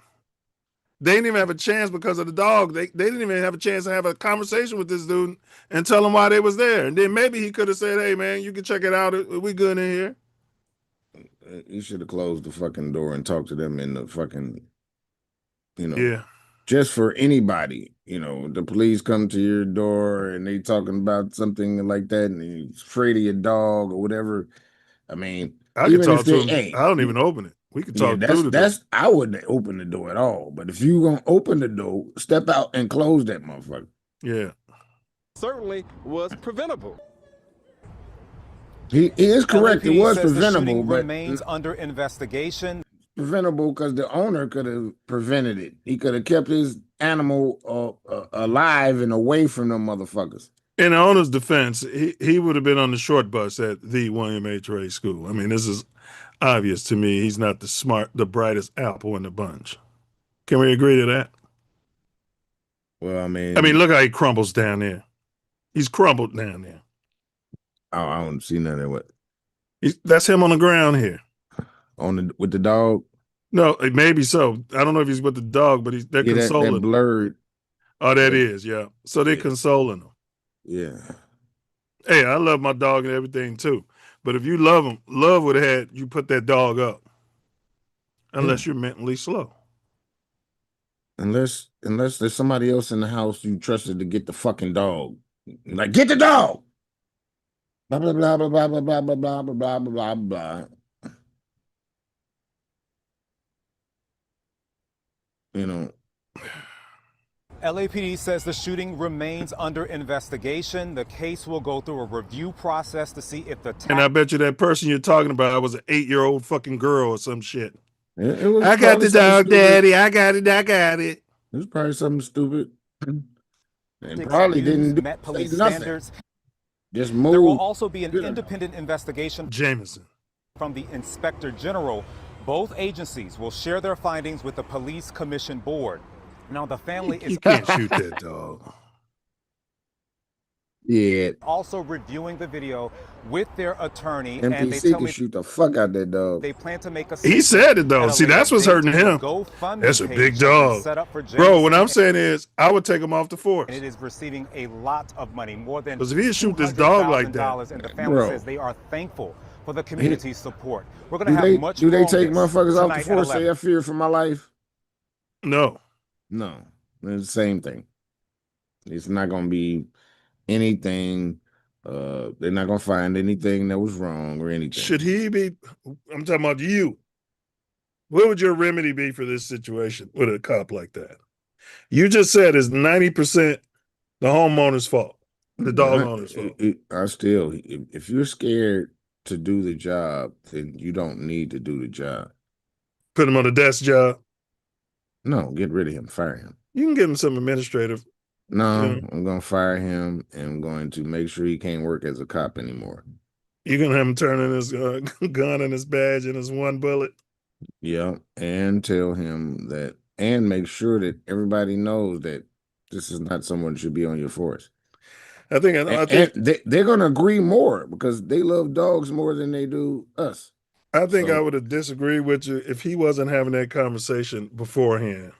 They didn't even have a chance because of the dog. They didn't even have a chance to have a conversation with this dude and tell him why they was there. And then maybe he could have said, "Hey, man, you can check it out. We good in here." You should have closed the fucking door and talked to them in the fucking, you know, Yeah. just for anybody. You know, the police come to your door and they talking about something like that and he's afraid of your dog or whatever. I mean, I could even if talk to they him. ain't, I don't even open it. We could yeah, talk through the door. that's I wouldn't open the door at all. But if you gonna open the door, step out and close that motherfucker. Yeah. Certainly was preventable. He is correct. It LAPD was says the preventable, shooting but remains under investigation. preventable because the owner could have prevented it. He could have kept his animal alive and away from them motherfuckers. In the owner's defense, he would have been on the short bus at the William H. Ray School. I mean, this is obvious to me. He's not the brightest apple in the bunch. Can we agree to that? Well, I mean, look how he crumbles down there. He's crumbled down there. I don't see none of what That's him on the ground here. With the dog. No, maybe so. I don't know if he's with the dog, but they're consoling that blurred. him. Oh, that is, yeah. So they're consoling him. Yeah. Hey, I love my dog and everything too. But if you love him, love would have had you put that dog up. Unless you're mentally slow. Unless there's somebody else in the house you trusted to get the fucking dog. Like, get the dog. Blah blah blah blah blah blah blah blah blah blah blah blah. You know. LAPD says the shooting remains under investigation. The case will go through a review process to see if the And I bet you that person you're talking about was an 8-year-old fucking girl or some shit. It was I got the dog, stupid. Daddy. I got it. I got it. It was probably something stupid. And probably didn't met police nothing. standards. Just moved. There will also be an independent investigation Jameson from the Inspector General. Both agencies will share their findings with the Police Commission Board. Now, the family is you can't shoot that dog. Yeah. Also reviewing the video with their attorney, MPC and they tell can me shoot the fuck out that dog. they plan to make a. He said it though. See, that's what's hurting him. That's a big dog, bro. What I'm saying is, I would take him off the force. And it is receiving a lot of money, more than because if he shoot this dog like that, and the family says they are thankful for the community's support. We're going to have much. Do they take motherfuckers off the force? Say I fear for my life. No, it's the same thing. It's not going to be anything. They're not going to find anything that was wrong or anything. Should he be? I'm talking about you. What would your remedy be for this situation with a cop like that? You just said it's 90% the homeowner's fault, the dog owner's fault. If you're scared to do the job, then you don't need to do the job. Put him on a desk job? No, get rid of him, fire him. You can give him some administrative. No, I'm going to fire him and I'm going to make sure he can't work as a cop anymore. You're going to have him turn in his gun and his badge and his one bullet? Yeah, and tell him that, and make sure that everybody knows that this is not someone who should be on your force. I think they're going to agree more because they love dogs more than they do us. I think I would have disagreed with you if he wasn't having that conversation beforehand.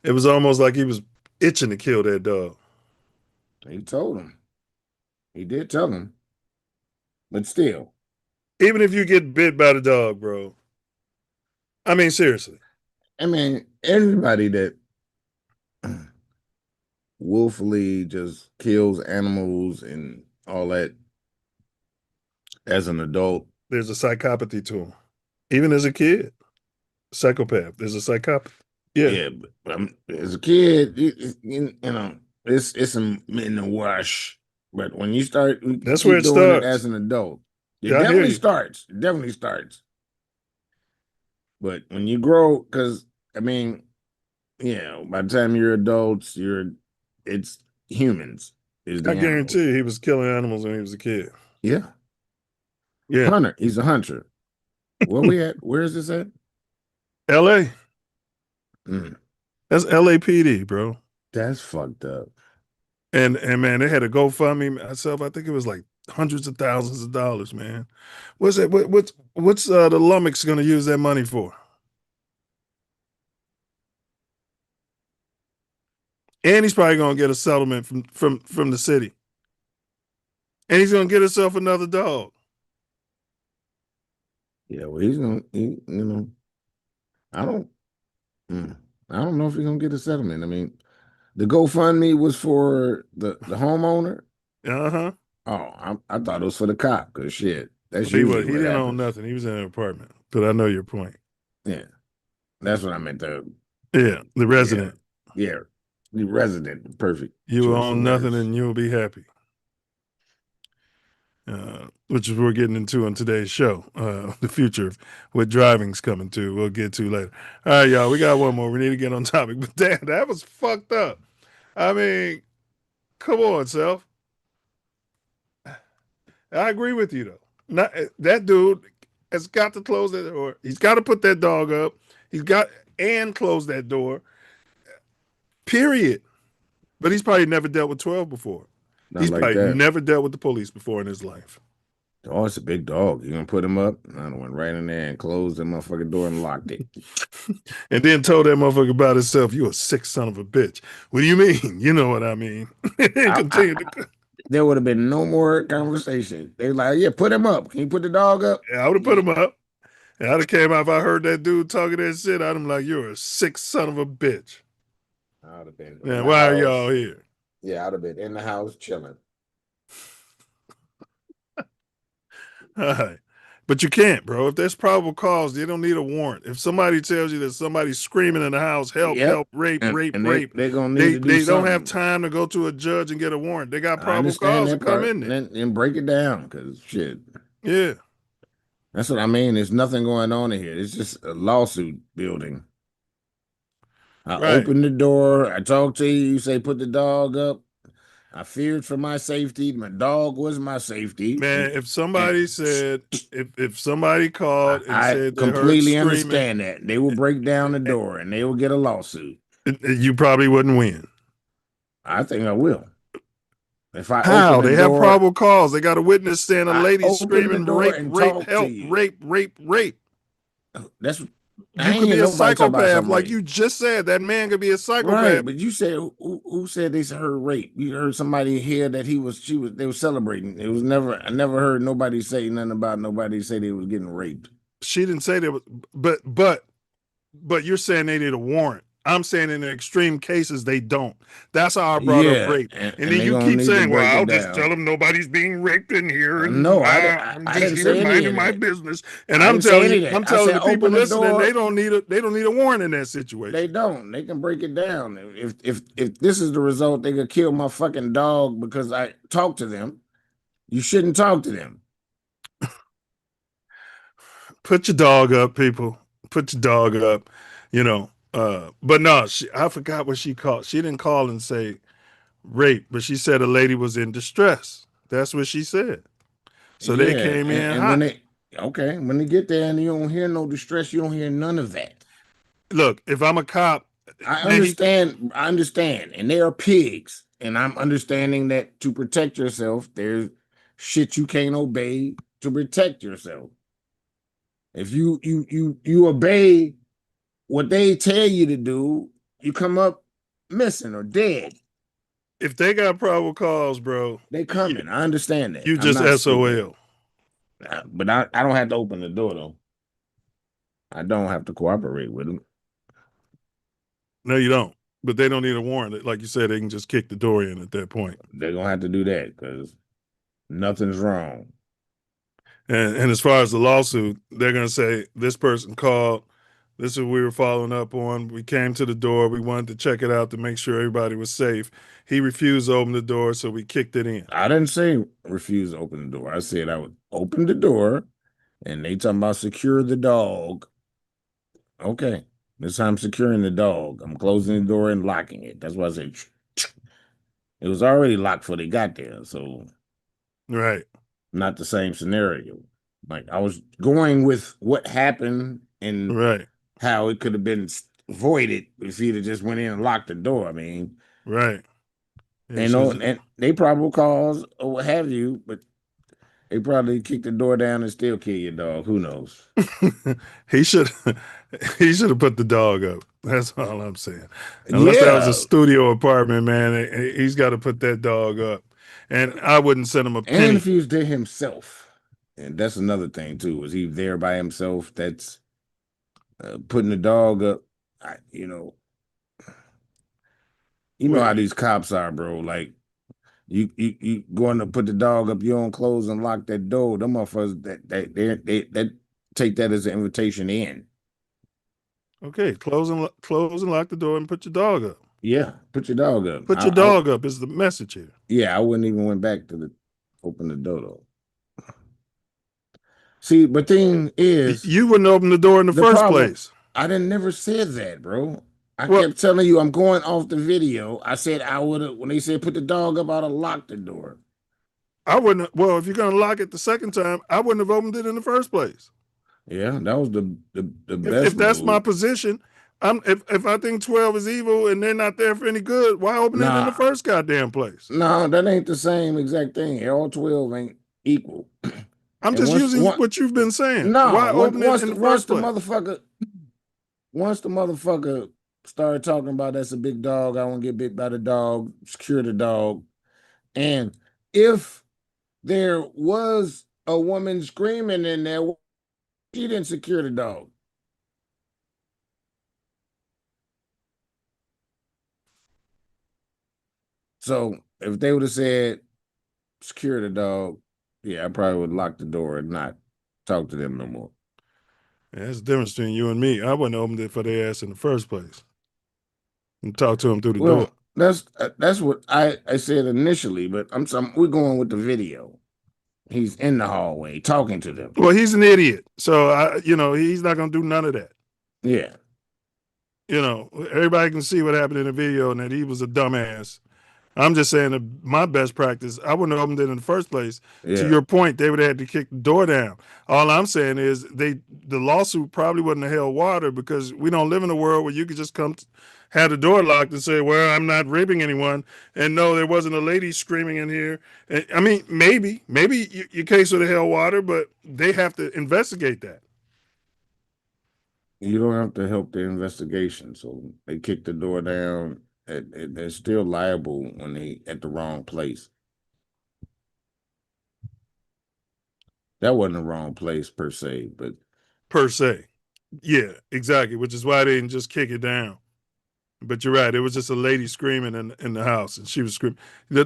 It was almost like he was itching to kill that dog. He told him. He did tell him. But still. Even if you get bit by the dog, bro. I mean, seriously. I mean, everybody that willfully just kills animals and all that as an adult. There's a psychopathy to him. Even as a kid. Psychopath. There's a psychopathy. Yeah. But as a kid, you know, it's in the wash. But when you start, that's where it starts. As an adult, it Yeah, definitely starts. It definitely starts. But when you grow, because I mean, by the time you're adults, it's humans. I guarantee you, he was killing animals when he was a kid. Yeah. Yeah. Hunter. He's a hunter. Where we at? Where is this at? L.A. That's LAPD, bro. That's fucked up. And man, they had a GoFundMe myself. I think it was like hundreds of thousands of dollars, man. What's that? What's the Lummox going to use that money for? And he's probably going to get a settlement from the city, and he's going to get himself another dog. Yeah, well, he's gonna, I don't know if he's gonna get a settlement. I mean, the GoFundMe was for the homeowner. Uh-huh. Oh, I thought it was for the cop, because shit, that's He usually he what didn't happens. own nothing. He was in an apartment. But I know your point. Yeah, that's what I meant. The resident. Yeah, the resident. Perfect. You own nothing and you'll be happy. Which is what we're getting into on today's show. The future of what driving's coming to. We'll get to later. All right, y'all. We got one more. We need to get on topic. But damn, that was fucked up. I mean, come on, Self. I agree with you though. Not that dude has got to close that door. He's got to put that dog up. He's got and close that door. Period. But he's probably never dealt with 12 before. He's like probably that. never dealt with the police before in his life. Oh, it's a big dog. You're gonna put him up? I went right in there and closed the motherfucking door and locked it. And then told that motherfucker about himself, you a sick son of a bitch. What do you mean? You know what I mean. There would have been no more conversation. They were like, yeah, put him up. Can you put the dog up? Yeah, I would have put him up. And I'd have came out if I heard that dude talking that shit. I'd have been like, you're a sick son of a bitch. I would have been. Man, why are y'all here? Yeah, I'd have been in the house chilling. All right. But you can't, bro. If there's probable cause, they don't need a warrant. If somebody tells you that somebody's screaming in the house, help, rape, rape, they're gonna need to do they something. don't have time to go to a judge and get a warrant. They got probable cause to come in there and break it down, because shit. Yeah. That's what I mean. There's nothing going on in here. It's just a lawsuit building. I opened the door. I talked to you. You say put the dog up. I feared for my safety. My dog was my safety. Man, if somebody said, if somebody called and I said they completely heard understand that. They will break down the door and they will get a lawsuit. You probably wouldn't win. I think I will. If I How? open the They have door, probable cause. They got a witness saying a lady open screaming, the door rape, and rape, talk to help, you. rape. That's You could be a psychopath, like you just said. That man could be a psychopath. Right, but you said who said they heard rape? You heard somebody here that they were celebrating. It was never. I never heard nobody say nothing about nobody say they was getting raped. She didn't say that, but you're saying they need a warrant. I'm saying in the extreme cases they don't. That's how I brought up rape. And then you keep saying, "Well, I'll just tell them nobody's being raped in here." And no, I'm I just didn't here say minding my business. And I'm telling you, the people listening, they don't need a warrant in that situation. They don't. They can break it down. If this is the result, they could kill my fucking dog because I talked to them. You shouldn't talk to them. Put your dog up, people. Put your dog up. But no, I forgot what she called. She didn't call and say rape, but she said a lady was in distress. That's what she said. So they came in hot. When they get there and you don't hear no distress, you don't hear none of that. Look, if I'm a cop, I understand, and they are pigs, and I'm understanding that to protect yourself, there's shit you can't obey to protect yourself. If you obey what they tell you to do, you come up missing or dead. If they got probable cause, bro, they coming. I understand that. You just SOL. But I don't have to open the door though. I don't have to cooperate with them. No, you don't. But they don't need a warrant. Like you said, they can just kick the door in at that point. They're gonna have to do that because nothing's wrong. And as far as the lawsuit, they're gonna say this person called. This is what we were following up on. We came to the door. We wanted to check it out to make sure everybody was safe. He refused to open the door, so we kicked it in. I didn't say refuse to open the door. I said I would open the door, and they talking about secure the dog. Okay, this time I'm securing the dog. I'm closing the door and locking it. That's why I said it was already locked before they got there. So, right, not the same scenario. Like I was going with what happened and right. How it could have been voided if he'd have just went in and locked the door. I mean, right. And they probable cause or what have you, but They probably kick the door down and still kill your dog. Who knows? he should have put the dog up. That's all I'm saying. Unless that was Yeah, a studio apartment, man, he's got to put that dog up. And I wouldn't send him a and penny. if he was there himself, and that's another thing too. Was he there by himself? That's putting the dog up. You know Wait, how these cops are, bro. Like you going to put the dog up your own clothes and lock that door. Them motherfuckers that take that as an invitation in. okay, close and lock the door and put your dog up. Yeah, put your dog up. Put your dog up is the message here. Yeah, I wouldn't even went back to open the door though. See, but thing is, You wouldn't open the door in the first place. I didn't never said that, bro. I Well, kept telling you I'm going off the video. I said I would have when they said put the dog up, I'd have locked the door. I wouldn't. Well, if you're gonna lock it the second time, I wouldn't have opened it in the first place. Yeah, that was the best. If that's move. my position, if I think 12 is evil and they're not there for any good, why open it in the first goddamn place? No, that ain't the same exact thing. All 12 ain't equal. I'm just using what you've been saying. No, why open it in the first place? Once the motherfucker started talking about that's a big dog, I want to get bit by the dog, secure the dog. And if there was a woman screaming in there, she didn't secure the dog. So if they would have said secure the dog, yeah, I probably would lock the door and not talk to them no more. Yeah, that's the difference between you and me. I wouldn't have opened it for their ass in the first place and talk to them through the door. That's what I said initially, but we're going with the video. He's in the hallway talking to them. Well, he's an idiot, so he's not gonna do none of that. Yeah, everybody can see what happened in the video and that he was a dumbass. I'm just saying that my best practice, I wouldn't have opened it in the first place. Yeah. To your point, they would have had to kick the door down. All I'm saying is the lawsuit probably wouldn't have held water because we don't live in a world where you could just come have the door locked and say, well, I'm not raping anyone. And no, there wasn't a lady screaming in here. I mean, maybe your case would have held water, but they have to investigate that. You don't have to help the investigation. So they kick the door down. They're still liable when they at the wrong place. That wasn't the wrong place per se, but yeah, exactly. Which is why they didn't just kick it down. But you're right. It was just a lady screaming in the house, and she was screaming.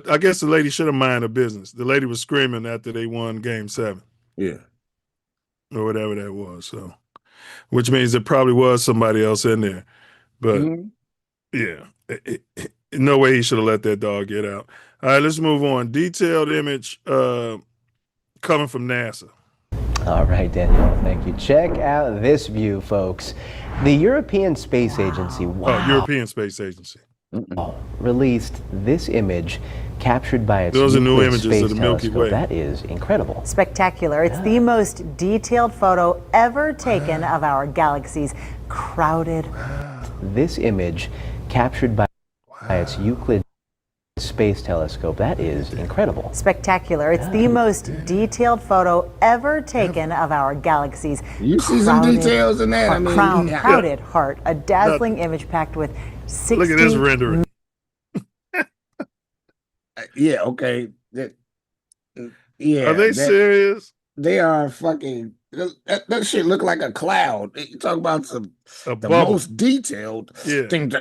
I guess the lady should have minded her business. The lady was screaming after they won Game 7. Yeah, or whatever that was. So, which means there probably was somebody else in there, but yeah. No way he should have let that dog get out. All right, let's move on. Detailed image coming from NASA. All right, Daniel, thank you. Check out this view, folks. The European Space Agency, European Space Agency, released this image captured by its Those are new images space of the Milky telescope. Way. That is incredible. Spectacular. It's the most detailed photo ever taken of our galaxy's crowded. This image captured by its Euclid Space Telescope. That is incredible. Spectacular. It's the most detailed photo ever taken of our galaxy's You see some details in that. crowded heart. A dazzling image packed with 60. Look at this rendering. Yeah, okay. Yeah. Are they serious? They are fucking. That shit look like a cloud. You talk about the bubble. most detailed thing.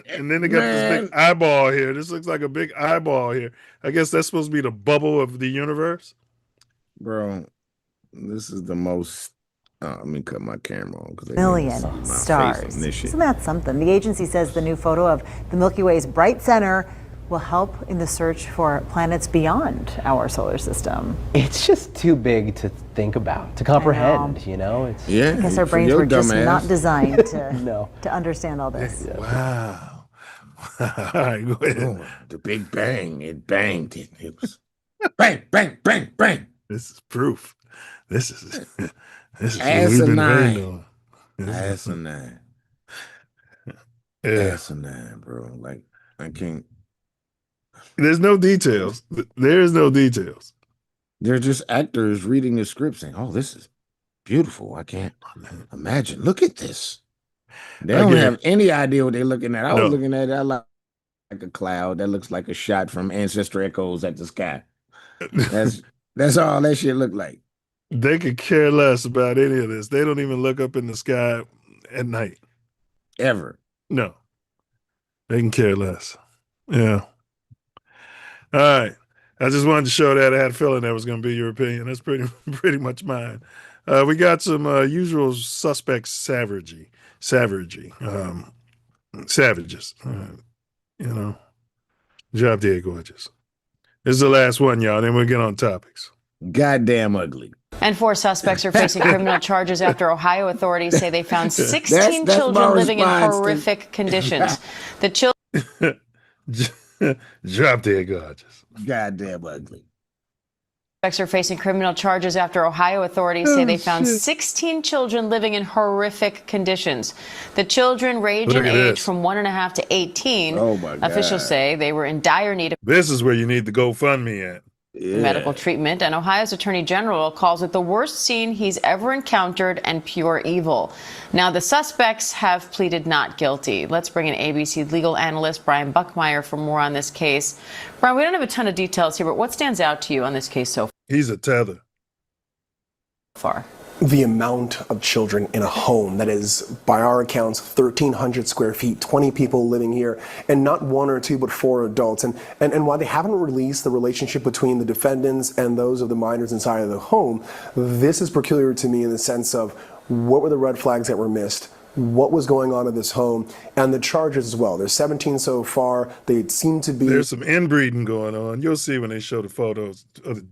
And then they got this big eyeball here. This looks like a big eyeball here. I guess that's supposed to be the bubble of the universe. Bro, this is the most. Let me cut my camera on because million stars. Isn't that something? The agency says the new photo of the Milky Way's bright center will help in the search for planets beyond our solar system. It's just too big to think about, to comprehend, It's, yeah, I guess our brains were just not designed to, to understand all this. Wow. All right, go ahead. Oh, the Big Bang, it banged it. It was bang, bang, bang, bang. This is proof. This is what we've been waiting on. Asinine. Yeah. Asinine, bro. Like, I can't. There's no details. There's no details. They're just actors reading the script saying, "Oh, this is beautiful. I can't imagine. Look at this." They don't have any idea what they're looking at. I was looking at it like a cloud that looks like a shot from Ancestor Echoes at the sky. That's all that shit looked like. They could care less about any of this. They don't even look up in the sky at night. Ever. No. They can care less. Yeah. All right. I just wanted to show that. I had a feeling that was going to be your opinion. That's pretty much mine. We got some usual suspects savages. Drop dead gorgeous. This is the last one, y'all. Then we'll get on topics. Goddamn ugly. And 4 suspects are facing criminal charges after Ohio authorities say they found 16 children living in horrific conditions. The children drop dead gorgeous. Goddamn ugly. Suspects are facing criminal charges after Ohio authorities say they found 16 children living in horrific conditions. The children range in age from 1.5 to 18. Oh my God. Officials say they were in dire need of This is where you need the GoFundMe at. medical treatment, and Ohio's Attorney General calls it the worst scene he's ever encountered and pure evil. Now, the suspects have pleaded not guilty. Let's bring in ABC legal analyst Brian Buckmeyer for more on this case. Brian, we don't have a ton of details here, but what stands out to you on this case so He's a tether. far? The amount of children in a home that is, by our accounts, 1,300 square feet, 20 people living here, and not 1 or 2, but 4 adults. And while they haven't released the relationship between the defendants and those of the minors inside of the home, this is peculiar to me in the sense of what were the red flags that were missed, what was going on in this home, and the charges as well. There's 17 so far. They seem to be... There's some inbreeding going on. You'll see when they show the photos of the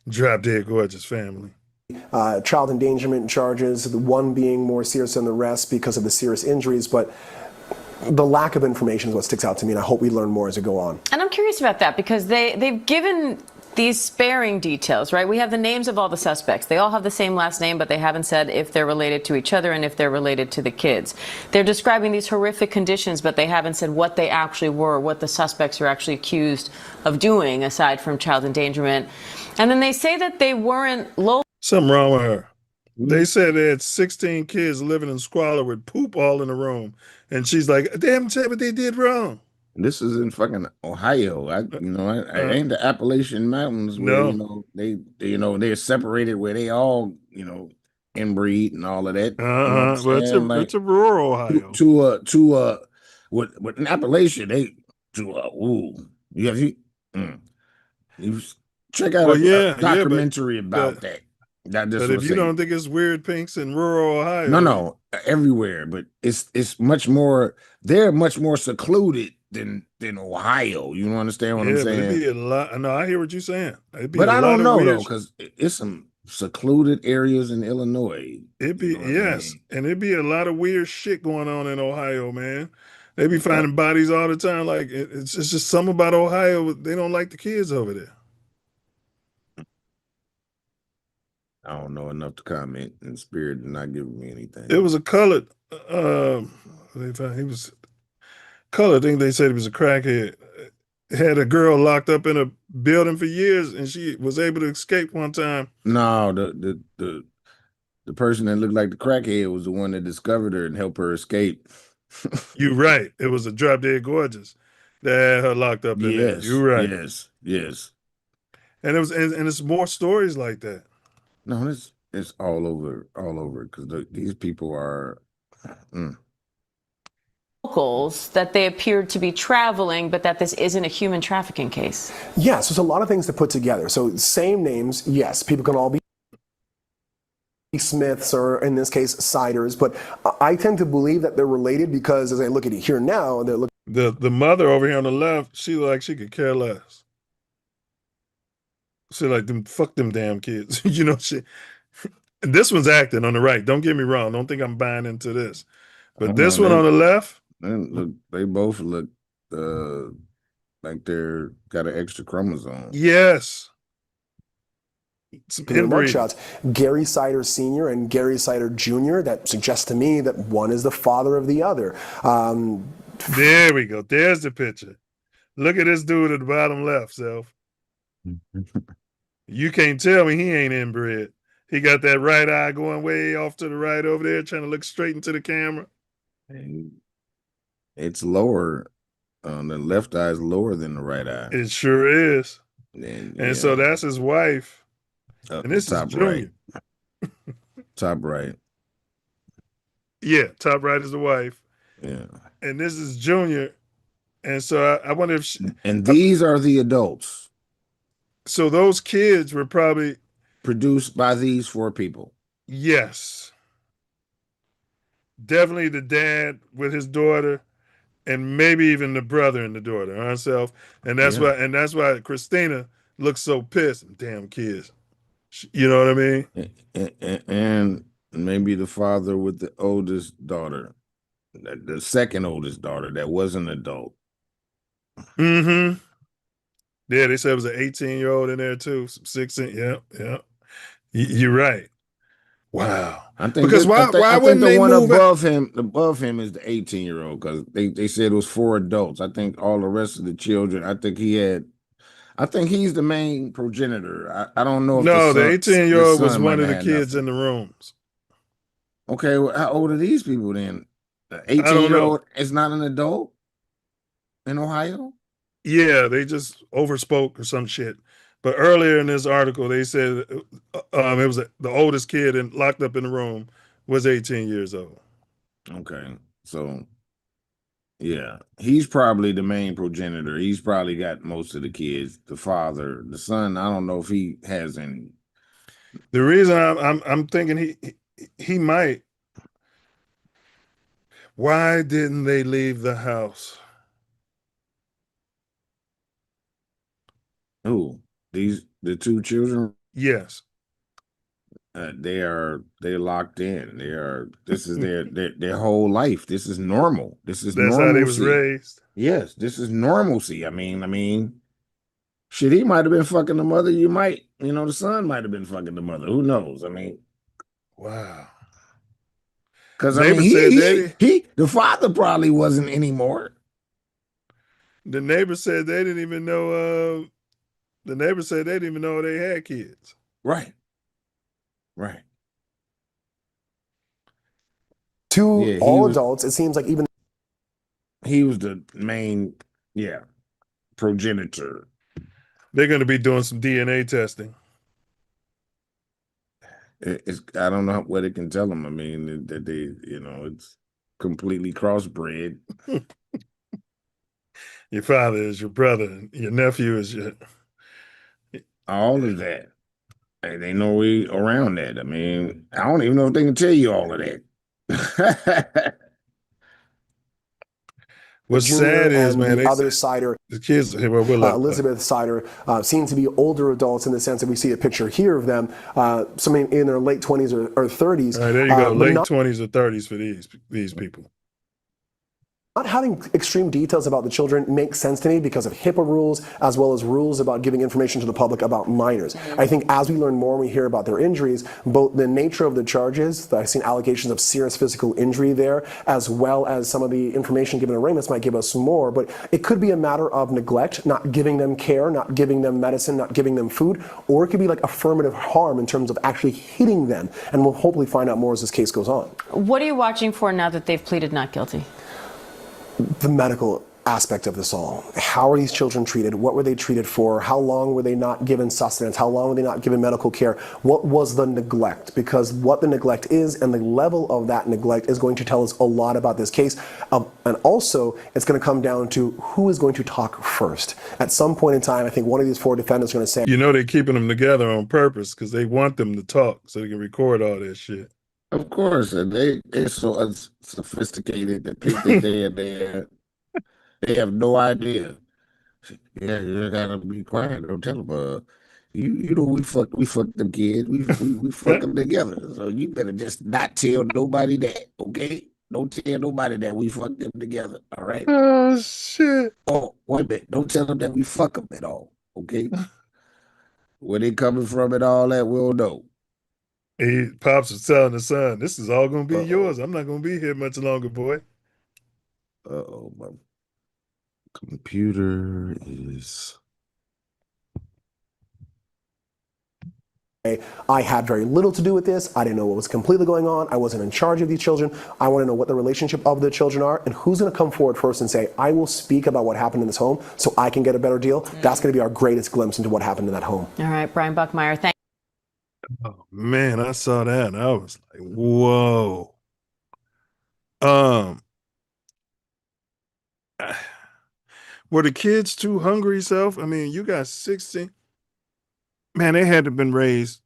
drop dead gorgeous family. Child endangerment charges, the one being more serious than the rest because of the serious injuries, but the lack of information is what sticks out to me, and I hope we learn more as we go on. And I'm curious about that because they've given these sparing details, right? We have the names of all the suspects. They all have the same last name, but they haven't said if they're related to each other and if they're related to the kids. They're describing these horrific conditions, but they haven't said what they actually were, what the suspects are actually accused of doing, aside from child endangerment. And then they say that they weren't low. Something wrong with her. They said they had 16 kids living in squalor with poop all in the room. And she's like, they haven't said what they did wrong. This is in fucking Ohio. I ain't the Appalachian Mountains where they're separated where they all inbreed and all of that. Well, it's a rural Ohio. With an Appalachian, you check out a documentary about that. But if you don't think it's weird, Pinks, in rural Ohio. No, everywhere. But it's much more. They're much more secluded than Ohio. You don't understand what I'm saying? But it'd be a lot. No, I hear what you're saying. But I don't know though, because it's some secluded areas in Illinois. It'd be and it'd be a lot of weird shit going on in Ohio, man. They be finding bodies all the time. Like it's just something about Ohio. They don't like the kids over there. I don't know enough to comment, and Spirit did not give me anything. It was a colored. They found he was colored. I think they said he was a crackhead. Had a girl locked up in a building for years, and she was able to escape one time. No, the person that looked like the crackhead was the one that discovered her and helped her escape. You're right. It was a drop dead gorgeous that had her locked up in there. You're right. Yes. And it's more stories like that. No, it's all over because these people are locals that they appeared to be traveling, but that this isn't a human trafficking case. Yes, there's a lot of things to put together. So same names, yes, people can all be Smiths or in this case Siders, but I tend to believe that they're related because as I look at it here now, they're looking. The mother over here on the left, she could care less. She like fuck them damn kids. This one's acting on the right. Don't get me wrong. Don't think I'm buying into this. But this one on the left. They both look like they're got an extra chromosome. Yes. Shots. Gary Sider Sr. and Gary Sider Jr. That suggests to me that one is the father of the other. There we go. There's the picture. Look at this dude at the bottom left, Self. You can't tell me he ain't inbred. He got that right eye going way off to the right over there, trying to look straight into the camera. It's lower. The left eye is lower than the right eye. It sure is. And so that's his wife. And this is Junior. Right. Top right. Yeah, top right is the wife. Yeah. And this is Junior. And so I wonder if and these are the adults. So those kids were probably produced by these 4 people. Yes. Definitely the dad with his daughter, and maybe even the brother and the daughter herself. And that's why Christina looks so pissed. Damn kids. You know what I mean? And maybe the father with the oldest daughter, the second oldest daughter that was an adult. Mm-hmm. Yeah, they said it was an 18-year-old in there too. Some 16. Yeah. You're right. Wow. I think because why wouldn't the they one move above him is the 18-year-old, because they said it was 4 adults. I think all the rest of the children, I think he's the main progenitor. I don't know if the 18-year-old was one of the kids in the rooms. Okay, well, how old are these people then? The 18-year-old is not an adult in Ohio? Yeah, they just overspoke or some shit. But earlier in this article, they said it was the oldest kid locked up in the room was 18 years old. Okay, so yeah, he's probably the main progenitor. He's probably got most of the kids. The father, the son, I don't know if he has any. The reason I'm thinking he might. Why didn't they leave the house? Who? The 2 children? Yes. They're locked in. This is their whole life. This is normal. This is That's normalcy. how they was raised. Yes, this is normalcy. I mean, shit, he might have been fucking the mother. The son might have been fucking the mother. Who knows? I mean, wow. Because the father probably wasn't anymore. The neighbor said they didn't even know. The neighbor said they didn't even know they had kids. Right. To all adults, it seems like even he was the main, progenitor. They're going to be doing some DNA testing. I don't know what it can tell them. I mean, that they, it's completely crossbred. Your father is your brother. Your nephew is your... All of that. They know we around that. I mean, I don't even know if they can tell you all of that. What's sad is, man, the other Sider, the kids, Elizabeth Sider, seem to be older adults in the sense that we see a picture here of them, some in their late 20s or 30s. All right, there you go, late 20s or 30s for these people. Not having extreme details about the children makes sense to me because of HIPAA rules, as well as rules about giving information to the public about minors. I think as we learn more and we hear about their injuries, both the nature of the charges, I've seen allegations of serious physical injury there, as well as some of the information given to Ramus might give us more, but it could be a matter of neglect, not giving them care, not giving them medicine, not giving them food, or it could be like affirmative harm in terms of actually hitting them, and we'll hopefully find out more as this case goes on. What are you watching for now that they've pleaded not guilty? The medical aspect of this all. How are these children treated? What were they treated for? How long were they not given sustenance? How long were they not given medical care? What was the neglect? Because what the neglect is and the level of that neglect is going to tell us a lot about this case. And also, it's going to come down to who is going to talk first. At some point in time, I think one of these 4 defendants is going to say, they're keeping them together on purpose because they want them to talk so they can record all that shit. Of course, they're so sophisticated that they think they have no idea. Yeah, you gotta be quiet. Don't tell them. We fucked them kids. We fucked them together. So you better just not tell nobody that, okay? Don't tell nobody that we fucked them together. All right? Oh shit! Oh, wait a minute. Don't tell them that we fuck them at all, okay? Where they coming from and all that, we'll know. Pops was telling the son, "This is all gonna be yours. I'm not gonna be here much longer, boy." Computer is. I had very little to do with this. I didn't know what was completely going on. I wasn't in charge of these children. I want to know what the relationship of the children are and who's going to come forward first and say, I will speak about what happened in this home so I can get a better deal. That's going to be our greatest glimpse into what happened in that home. All right, Brian Buckmeyer, thank Oh man, I saw that and I was like, whoa. Um, were the kids too hungry, Self? I mean, you got 60. Man, they had to have been raised.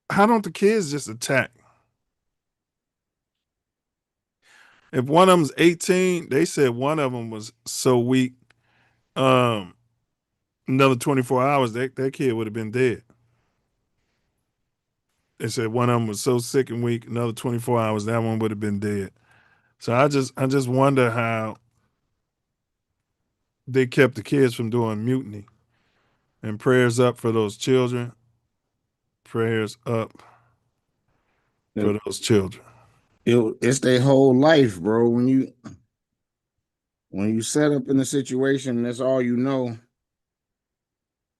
How don't the kids just attack? If one of them's 18, they said one of them was so weak, another 24 hours, that kid would have been dead. They said one of them was so sick and weak, another 24 hours, that one would have been dead. So I just wonder how they kept the kids from doing mutiny. And prayers up for those children. Prayers up for those children. It's their whole life, bro. When you set up in a situation, that's all you know.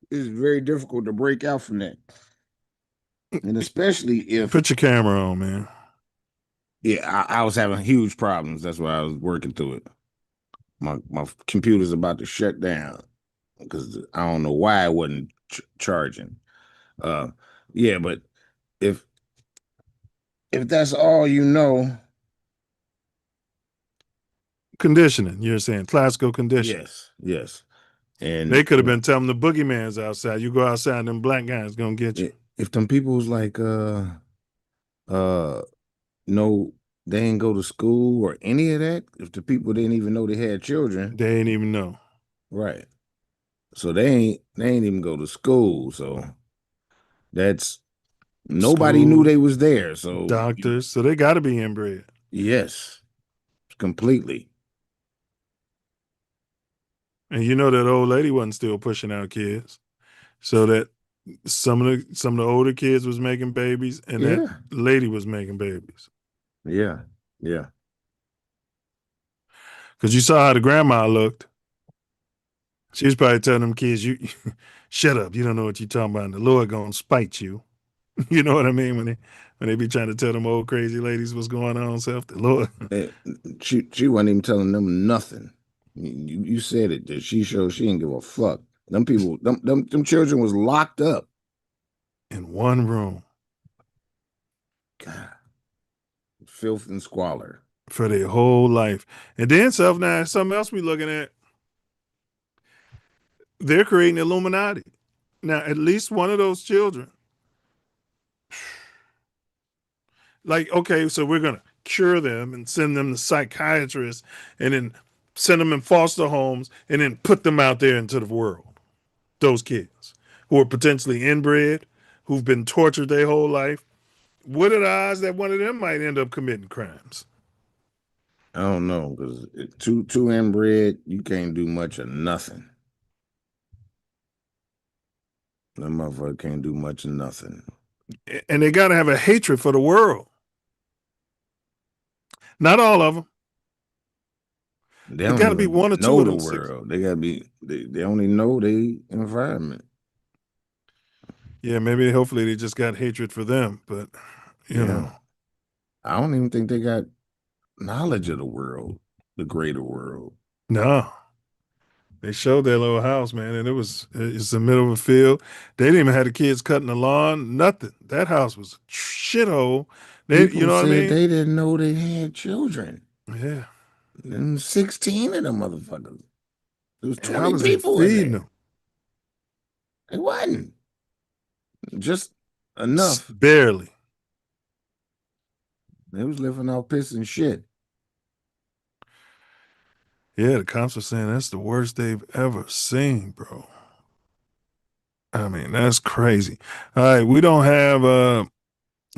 It's very difficult to break out from that. And especially if put your camera on, man. Yeah, I was having huge problems. That's why I was working through it. My computer's about to shut down because I don't know why it wasn't charging. Yeah, but if that's all you know, conditioning, you're saying classical conditioning. Yes. And they could have been telling the boogeyman's outside. You go outside, them black guys gonna get you. If them people was like, no, they ain't go to school or any of that. If the people didn't even know they had children, they ain't even know. Right. So they ain't even go to school. So that's nobody knew they was there. So doctors, so they got to be inbred. Yes, completely. And you know that old lady wasn't still pushing out kids, so that some of the older kids was making babies, and that lady was making babies. Yeah. Because you saw how the grandma looked. She was probably telling them kids, "You shut up. You don't know what you're talking about. And the Lord gonna spite you." You know what I mean? When they be trying to tell them old crazy ladies what's going on, Self, the Lord. She wasn't even telling them nothing. You said it. That she showed she didn't give a fuck. Them people, them children was locked up in one room. God, filth and squalor for their whole life. And then Self, now something else we looking at. They're creating Illuminati. Now, at least one of those children. Like, okay, so we're going to cure them and send them to psychiatrists and then send them in foster homes and then put them out there into the world. Those kids who are potentially inbred, who've been tortured their whole life. What are the odds that one of them might end up committing crimes? I don't know, because too inbred, you can't do much of nothing. That motherfucker can't do much of nothing. And they got to have a hatred for the world. Not all of them. They got to be one or two of them. World. They got to be. They only know their environment. Yeah, maybe hopefully they just got hatred for them, but you know, I don't even think they got knowledge of the world, the greater world. No. They showed their little house, man, and it's the middle of a field. They didn't even have the kids cutting the lawn, nothing. That house was a shithole. People you know what I mean? They didn't know they had children. Yeah. And 16 of them motherfuckers. There was 20 how was people they in feeding there. them? It wasn't. Just enough. Barely. They was living off piss and shit. Yeah, the cops were saying that's the worst they've ever seen, bro. I mean, that's crazy. All right, we don't have a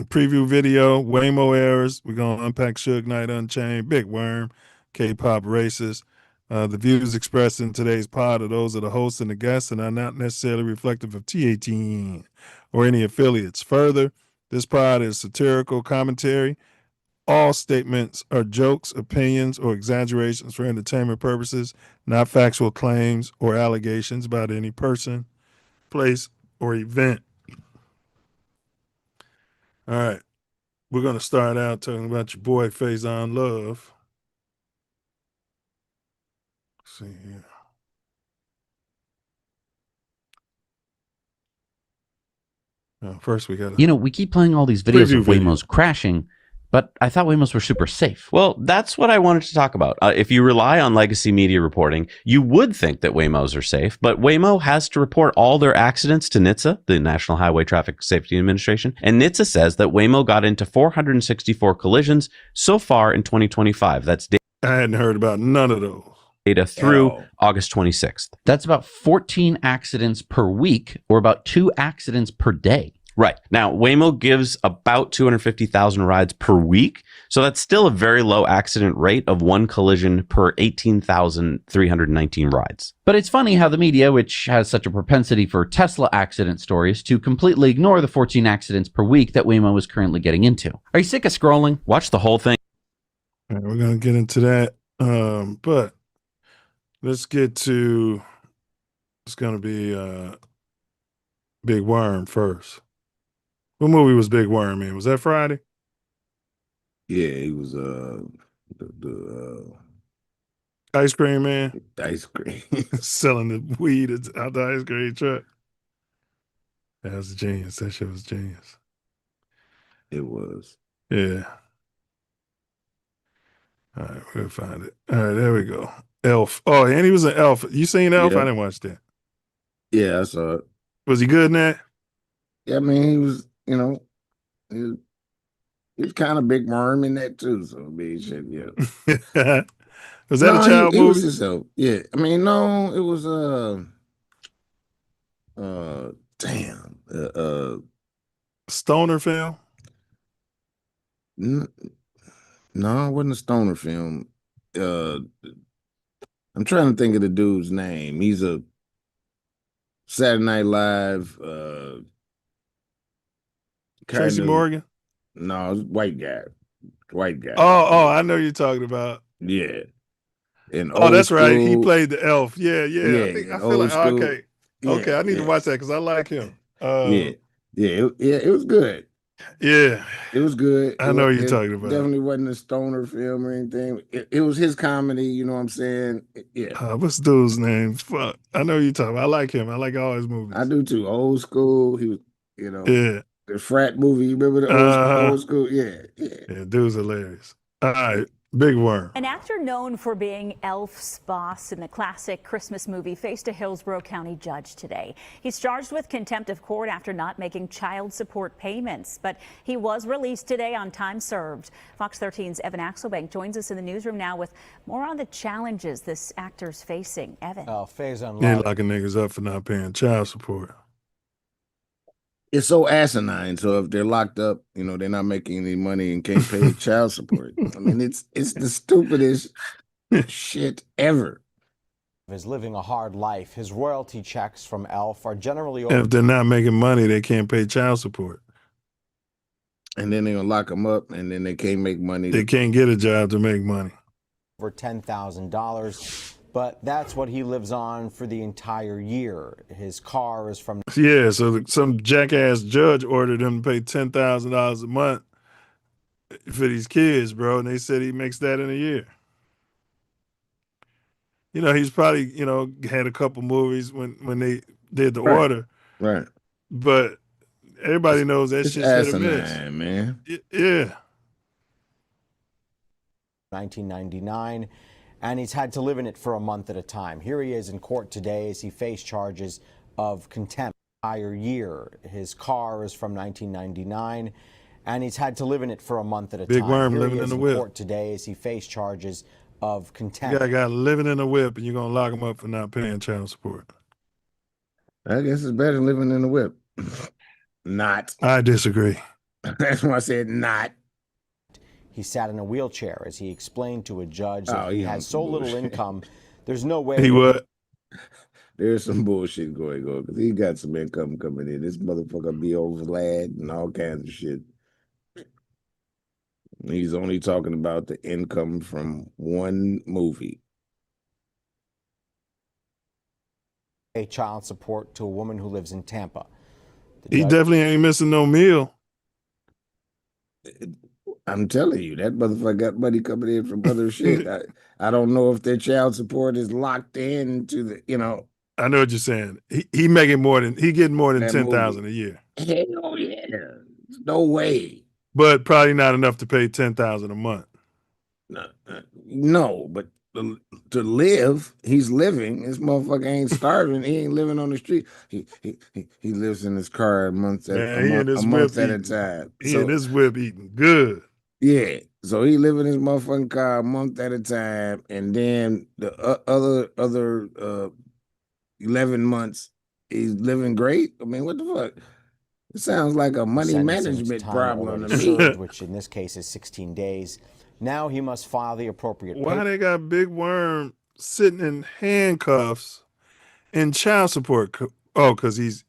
preview video. Waymo errors. We're going to unpack Suge Knight, Unchained, Big Worm, K-pop racist. The views expressed in today's pod are those of the host and the guests and are not necessarily reflective of TATN or any affiliates. Further, this pod is satirical commentary all statements are jokes, opinions, or exaggerations for entertainment purposes, not factual claims or allegations about any person, place, or event. All right. We're going to start out talking about your boy, Faison Love. Let's see here. First, we got we keep playing all these videos of Waymos crashing, but I thought Waymos were super safe. Well, that's what I wanted to talk about. If you rely on legacy media reporting, you would think that Waymos are safe, but Waymo has to report all their accidents to NHTSA, the National Highway Traffic Safety Administration, and NHTSA says that Waymo got into 464 collisions so far in 2025. That's I hadn't heard about none of those. Data through August 26th. That's about 14 accidents per week, or about 2 accidents per day. Right. Now, Waymo gives about 250,000 rides per week, so that's still a very low accident rate of 1 collision per 18,319 rides. But it's funny how the media, which has such a propensity for Tesla accident stories, to completely ignore the 14 accidents per week that Waymo is currently getting into. Are you sick of scrolling? Watch the whole thing. All right, we're going to get into that, but let's get to, it's going to be Big Worm first. What movie was Big Worm in? Was that Friday? Yeah, he was the Ice Cream Man. Ice cream. Selling the weed out the ice cream truck. That was genius. That shit was genius. It was. Yeah. All right, we'll find it. All right, there we go. Elf. Oh, and he was an elf. You seen Elf? Yeah. I didn't watch that. Yeah, I saw it. Was he good in that? Yeah, I mean, he was, he was kind of Big Worm in that too. So, shit, yeah. Was that a child he movie? was himself. Yeah, I mean, no, it was Stoner film? No, it wasn't a stoner film. I'm trying to think of the dude's name. He's a Saturday Night Live. Tracy Morgan? No, it's white guy. White guy. Oh, I know you're talking about. Yeah. And that's right. He school. played the elf. Yeah. I feel like school. okay. Yeah, Okay, I need to watch that because I like him. It was good. Yeah, it was good. I know what you're talking about. Definitely wasn't a stoner film or anything. It was his comedy. You know what I'm saying? Yeah. What's dude's name? Fuck, I know you're talking about. I like him. I like all his movies. I do too. Old school. He was, Yeah. the frat movie. You remember the old school? Yeah. Yeah, dude's hilarious. All right, Big Worm. An actor known for being Elf's boss in the classic Christmas movie faced a Hillsborough County judge today. He's charged with contempt of court after not making child support payments, but he was released today on time served. Fox 13's Evan Axelbank joins us in the newsroom now with more on the challenges this actor's facing. Evan. Faison Love. Locking niggas up for not paying child support. It's so asinine. So if they're locked up, they're not making any money and can't pay child support. I mean, it's the stupidest shit ever. Is living a hard life. His royalty checks from Elf are generally And if they're not making money, they can't pay child support. And then they're gonna lock them up, and then they can't make money. They can't get a job to make money. over $10,000. But that's what he lives on for the entire year. His car is from... Yeah, so some jackass judge ordered him to pay $10,000 a month for these kids, bro, and they said he makes that in a year. He's probably, had a couple movies when they did the order. Right. But everybody knows that shit's hit or miss. Man. Yeah. 1999, and he's had to live in it for a month at a time. Here he is in court today as he faced charges of contempt. Entire year. His car is from 1999, and he's had to live in it for a month at a time. Big Worm Here living he in is the whip. Court today as he faced charges of contempt. You got a guy living in a whip, and you're going to lock him up for not paying child support. I guess it's better than living in a whip. Not. I disagree. That's why I said not. He sat in a wheelchair as he explained to a judge that he has so little bullshit. income, there's no way... He would. There's some bullshit going on because he got some income coming in. This motherfucker be overlad and all kinds of shit. He's only talking about the income from one movie. Pay child support to a woman who lives in Tampa. He definitely ain't missing no meal. I'm telling you, that motherfucker got money coming in from other shit. I don't know if their child support is locked into the, I know what you're saying. He getting more than that 10,000 movie. a year. Hell yeah. No way. But probably not enough to pay 10,000 a month. No, but to live, he's living. This motherfucker ain't starving. He ain't living on the street. He lives in his car a month at a time. He in his whip eating good. Yeah, so he live in his motherfucking car a month at a time, and then the other 11 months he's living great. I mean, what the fuck? It sounds like a money management problem to me. Served, which in this case is 16 days. Now he must file the appropriate Why they got Big Worm sitting in handcuffs in child support? Oh, because he's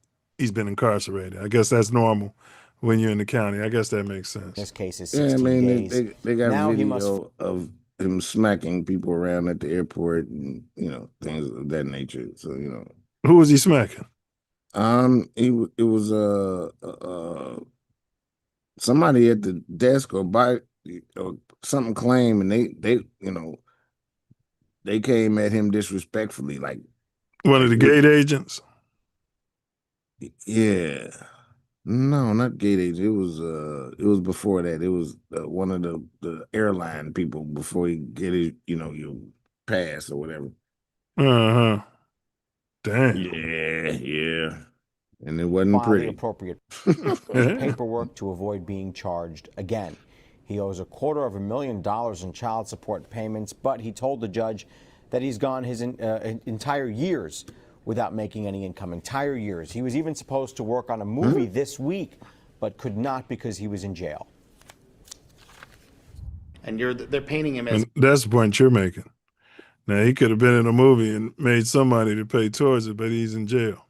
been incarcerated. I guess that's normal when you're in the county. I guess that makes sense. This case is 16 days. They got now video of him smacking people around at the airport and things of that nature. So who was he smacking? It was somebody at the desk or something claimed, and they came at him disrespectfully, like one of the gate agents. Yeah, no, not gate agent. It was before that. It was one of the airline people before he get his your pass or whatever. Damn. Yeah. And it wasn't file pretty. the appropriate paperwork to avoid being charged again. He owes $250,000 in child support payments, but he told the judge that he's gone his entire years without making any income. Entire years. He was even supposed to work on a movie this week, but could not because he was in jail. And they're painting him as. And that's the point you're making. Now, he could have been in a movie and made some money to pay towards it, but he's in jail.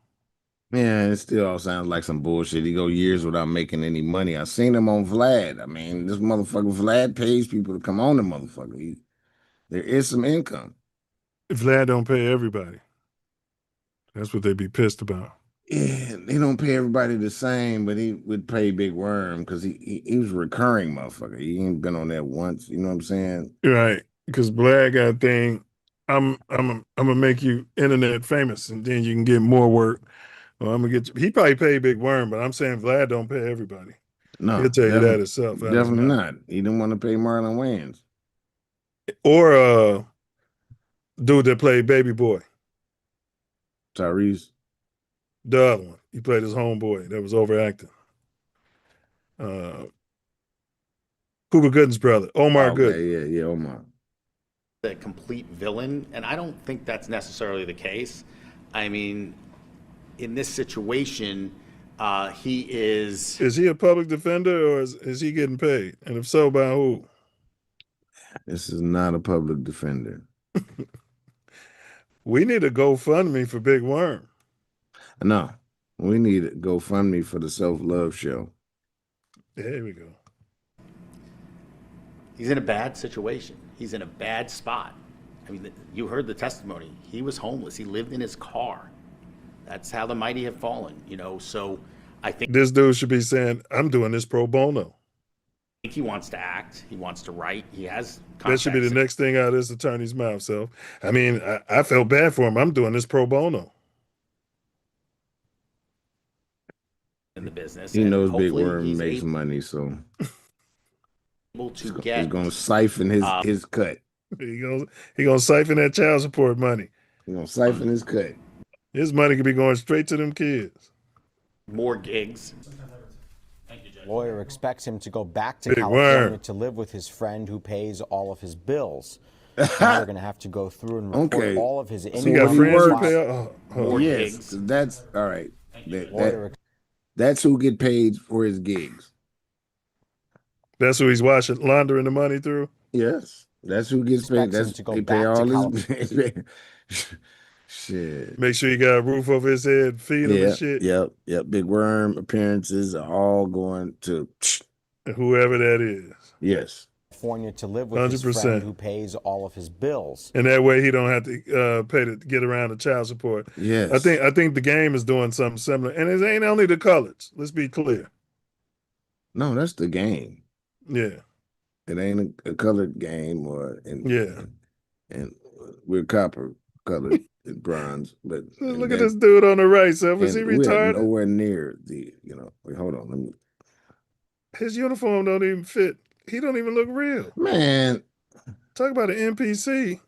Yeah, it still all sounds like some bullshit. He go years without making any money. I seen him on Vlad. I mean, this motherfucker Vlad pays people to come on the motherfucker. There is some income. Vlad don't pay everybody. That's what they be pissed about. Yeah, they don't pay everybody the same, but he would pay Big Worm because he was a recurring motherfucker. He ain't been on that once. You know what I'm saying? Right, because Vlad got a thing. I'm gonna make you internet famous, and then you can get more work. Well, I'm gonna get you. He probably paid Big Worm, but I'm saying Vlad don't pay everybody. No, he'll tell you that himself. Definitely not. He didn't want to pay Marlon Wayans or dude that played Baby Boy, Tyrese. The other one, he played his homeboy that was overacting. Cuba Gooden's brother, Omar Gooden. Yeah, Omar. The complete villain, and I don't think that's necessarily the case. I mean, in this situation, he is. Is he a public defender or is he getting paid? And if so, by who? This is not a public defender. We need a GoFundMe for Big Worm. No, we need a GoFundMe for the Self Luv Show. There we go. He's in a bad situation. He's in a bad spot. I mean, you heard the testimony. He was homeless. He lived in his car. That's how the mighty have fallen, So I think this dude should be saying, I'm doing this pro bono. I think he wants to act. He wants to write. He has that should be the next thing out of this attorney's mouth. So, I mean, I felt bad for him. I'm doing this pro bono. In the business. He knows Big Worm makes money, so he's going to siphon his cut. He gonna siphon that child support money. He's going to siphon his cut. His money could be going straight to them kids. More gigs. Lawyer expects him to go back to Big California Worm. to live with his friend who pays all of his bills. Now they're going to have to go through and report all of his income. So you got friends to pay? Oh, yes, that's all right. That's who get paid for his gigs. That's who he's laundering the money through? Yes. That's who gets paid. They pay all his shit. Make sure you got a roof over his head, feed him and shit. Yep. Big Worm appearances are all going to whoever that is. Yes. California to live with his 100%. friend who pays all of his bills. And that way he don't have to pay to get around the child support. Yes. I think the game is doing something similar. And it ain't only the coloreds. Let's be clear. No, that's the game. Yeah. It ain't a colored game Yeah. And we're copper colored and bronze. But Look at this dude on the right, Self. Is he we're retarded? nowhere near the, wait, hold on. Let me. His uniform don't even fit. He don't even look real. Man. Talk about an NPC.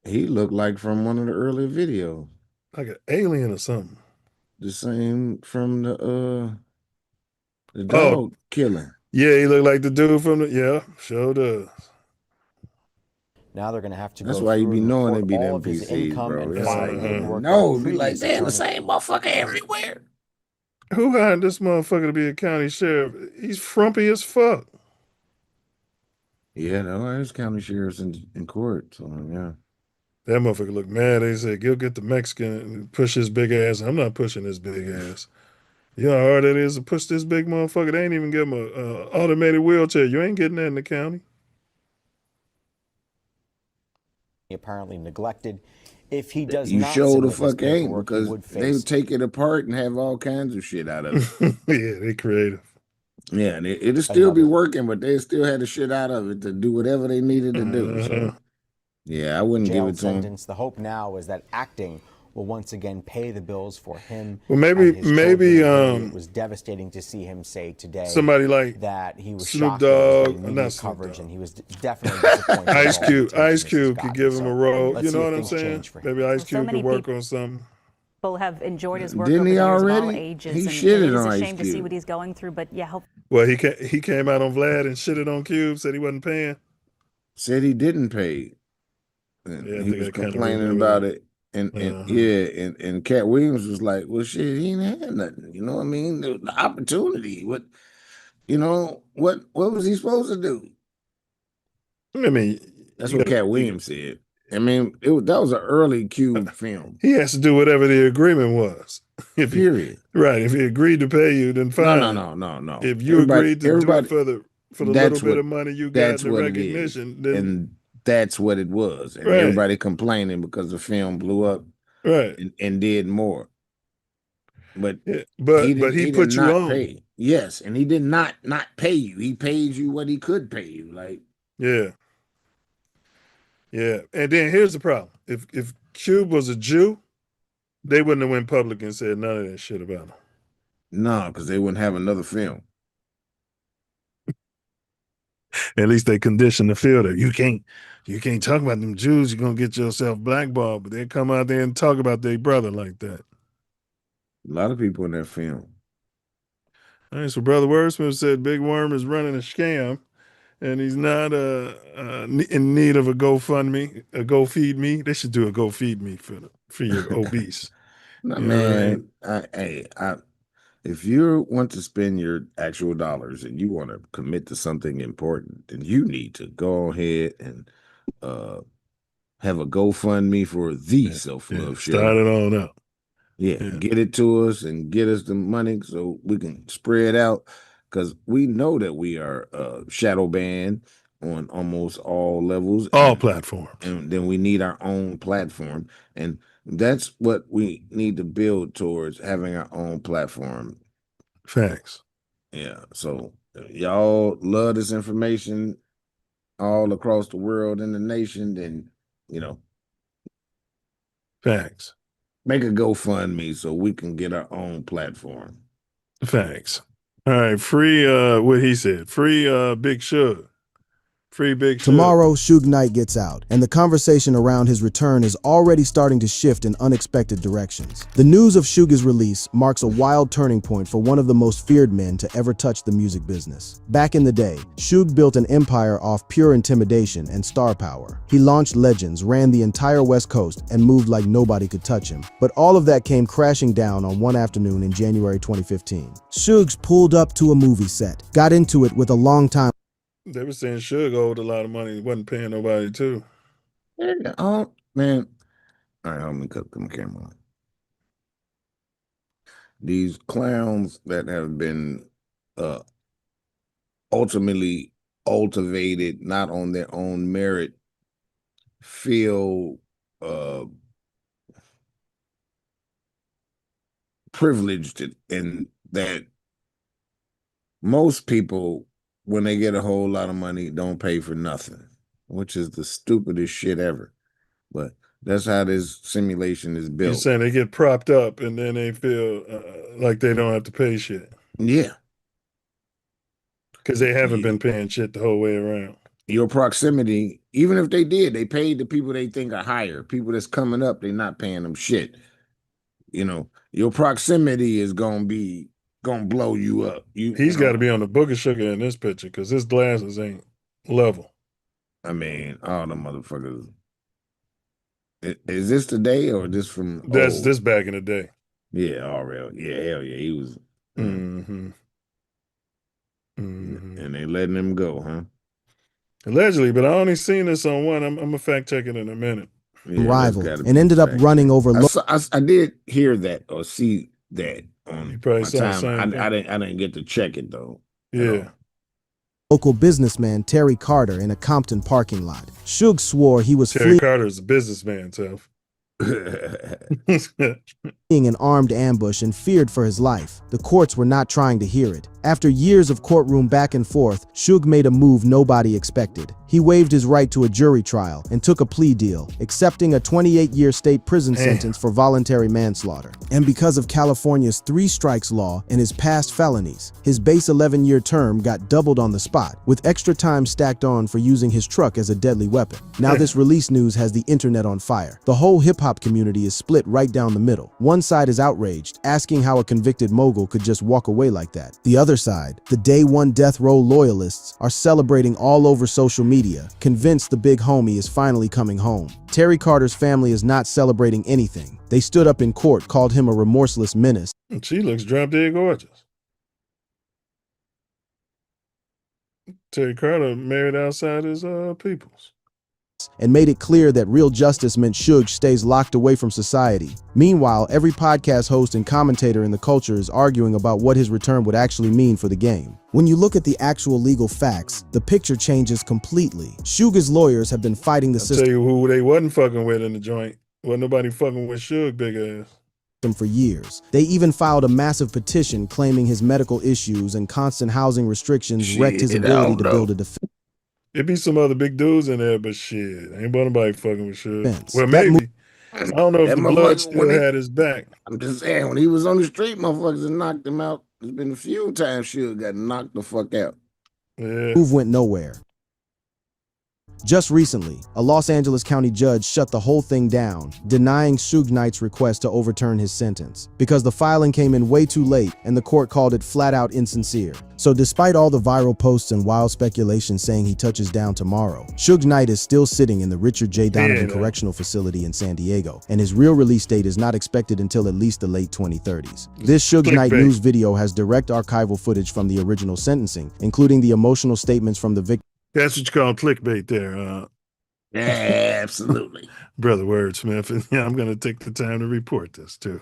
He looked like from one of the early videos. Like an alien or something. The same from the dog killing. Yeah, he looked like the dude from sure does. Now they're going to have to That's go why you through be and knowing report it be all them of his PCs, income bro. and It's file like, paperwork no, that be like, previous damn, the attorney- same motherfucker everywhere. Who hired this motherfucker to be a county sheriff? He's frumpy as fuck. Yeah, no, there's county sheriffs in court. So yeah. That motherfucker looked mad. They said, go get the Mexican and push his big ass. I'm not pushing this big ass. You know how hard it is to push this big motherfucker? They ain't even give him a automated wheelchair. You ain't getting that in the county. apparently neglected. If he does You not show the submit this fuck ain't, paperwork, he because would they face would take it apart and have all kinds of shit out of it. Yeah, they creative. Yeah, and it'll still be working, but they still had the shit out of it to do whatever they needed to do. So yeah, I wouldn't give jail it to him. sentence. The hope now is that acting will once again pay the bills for him. Well, maybe and his children. It was devastating to see him say today somebody like that he was Snoop shocked that he was Dogg, getting media not Snoop coverage, Dogg. and he was definitely disappointed. Ice Cube could give him a role. let's You see know if what I'm things saying? change for him. Maybe Ice so Cube many could work on something. People have enjoyed his work Didn't over he the years of all already? ages, He and shitted it is on a Ice shame to see Cube. what he's going through. But yeah, hope Well, he came out on Vlad and shitted on Cube, said he wasn't paying. Said he didn't pay. And Yeah, I he think was I kinda complaining remember about that. it. And Cat Williams was like, well, shit, he ain't had nothing. You know what I mean? The opportunity. What was he supposed to do? I mean, That's what Cat Williams said. I mean, that was an early Cube film. He has to do whatever the agreement was. Period. If he agreed to pay you, then fine. No. If you agreed to do it for the little bit what- of money you got that's in the what recognition, it is. then And that's what it was. And Right. everybody complaining because the film blew up right. and did more. But But he he did put you not on. pay. Yes, and he did not pay you. He paid you what he could pay you. Like, Yeah. Yeah. And then here's the problem. If Cube was a Jew, they wouldn't have went public and said none of that shit about him. no, because they wouldn't have another film. At least they condition the fielder. You can't talk about them Jews, you're gonna get yourself blackballed, but they come out there and talk about their brother like that. A lot of people in that film. All right, so Brother Wordsmith said Big Worm is running a scam, and he's not in need of a GoFundMe, a Go Feed Me. They should do a Go Feed Me for your obese. No, You know man, what if you want to spend your actual dollars and you want to commit to something important, then you need to go ahead and have a GoFundMe for the Self Luv Show. Start it on up. Yeah, get it to us and get us the money so we can spread out, because we know that we are shadow banned on almost all levels, all platforms, and then we need our own platform, and that's what we need to build towards, having our own platform. Facts. Yeah, so y'all love this information all across the world and the nation, then Facts. make a GoFundMe so we can get our own platform. Facts. All right, free what he said. Free Big Suge. Free Big Suge. Tomorrow, Suge Knight gets out, and the conversation around his return is already starting to shift in unexpected directions. The news of Suge's release marks a wild turning point for one of the most feared men to ever touch the music business. Back in the day, Suge built an empire off pure intimidation and star power. He launched legends, ran the entire West Coast, and moved like nobody could touch him. But all of that came crashing down on one afternoon in January 2015. Suge pulled up to a movie set, got into it with a longtime. They were saying Suge owed a lot of money. He wasn't paying nobody, too. Yeah, oh, man. All right, let me cut the camera on. These clowns that have been ultimately cultivated not on their own merit feel privileged in that most people, when they get a whole lot of money, don't pay for nothing, which is the stupidest shit ever. But that's how this simulation is You're built. saying they get propped up and then they feel like they don't have to pay shit. Yeah. Because they haven't been paying shit the whole way around. Your proximity, even if they did, they paid the people they think are higher. People that's coming up, they're not paying them shit. You know, your proximity is gonna blow you up. He's got to be on the booger sugar in this picture because his glasses ain't level. I mean, all the motherfuckers. Is this today or this from That's old? this back in the day. Yeah, all real. Yeah, hell yeah. He was. Mm-hmm. And they letting him go, huh? Allegedly, but I only seen this on one. I'm gonna fact check it in a minute. Yeah, rival and ended up running over. I did hear that or see that on probably my saw the time. same thing. I didn't get to check it though. Yeah. Local businessman Terry Carter in a Compton parking lot. Suge swore he was Terry Carter is a businessman, Self. fleeing an armed ambush and feared for his life. The courts were not trying to hear it. After years of courtroom back and forth, Suge made a move nobody expected. He waived his right to a jury trial and took a plea deal, accepting a 28-year state prison sentence for voluntary manslaughter. And because of California's 3 strikes law and his past felonies, his base 11-year term got doubled on the spot, with extra time stacked on for using his truck as a deadly weapon. Now this release news has the internet on fire. The whole hip-hop community is split right down the middle. One side is outraged, asking how a convicted mogul could just walk away like that. The other side, the Day One death row loyalists, are celebrating all over social media, convinced the big homie is finally coming home. Terry Carter's family is not celebrating anything. They stood up in court, called him a remorseless menace. She looks drop dead gorgeous. Terry Carter married outside his peoples. And made it clear that real justice meant Suge stays locked away from society. Meanwhile, every podcast host and commentator in the culture is arguing about what his return would actually mean for the game. When you look at the actual legal facts, the picture changes completely. Suge's lawyers have been fighting the system. Tell you who they wasn't fucking with in the joint. Wasn't nobody fucking with Suge, big ass. For years. They even filed a massive petition claiming his medical issues and constant housing restrictions wrecked his ability to build a defense. It be some other big dudes in there, but shit, ain't nobody fucking with Suge. Well, maybe. I don't know if the blood still had his back. I'm just saying, when he was on the street, motherfuckers knocked him out. There's been a few times Suge got knocked the fuck out. Yeah. Move went nowhere. Just recently, a Los Angeles County judge shut the whole thing down, denying Suge Knight's request to overturn his sentence, because the filing came in way too late and the court called it flat out insincere. So despite all the viral posts and wild speculation saying he touches down tomorrow, Suge Knight is still sitting in the Richard J. Donovan Correctional Facility in San Diego, and his real release date is not expected until at least the late 2030s. This Suge Knight news video has direct archival footage from the original sentencing, including the emotional statements from the victim. That's what you call clickbait there. Yeah, absolutely. Brother Wordsmith. And yeah, I'm going to take the time to report this too.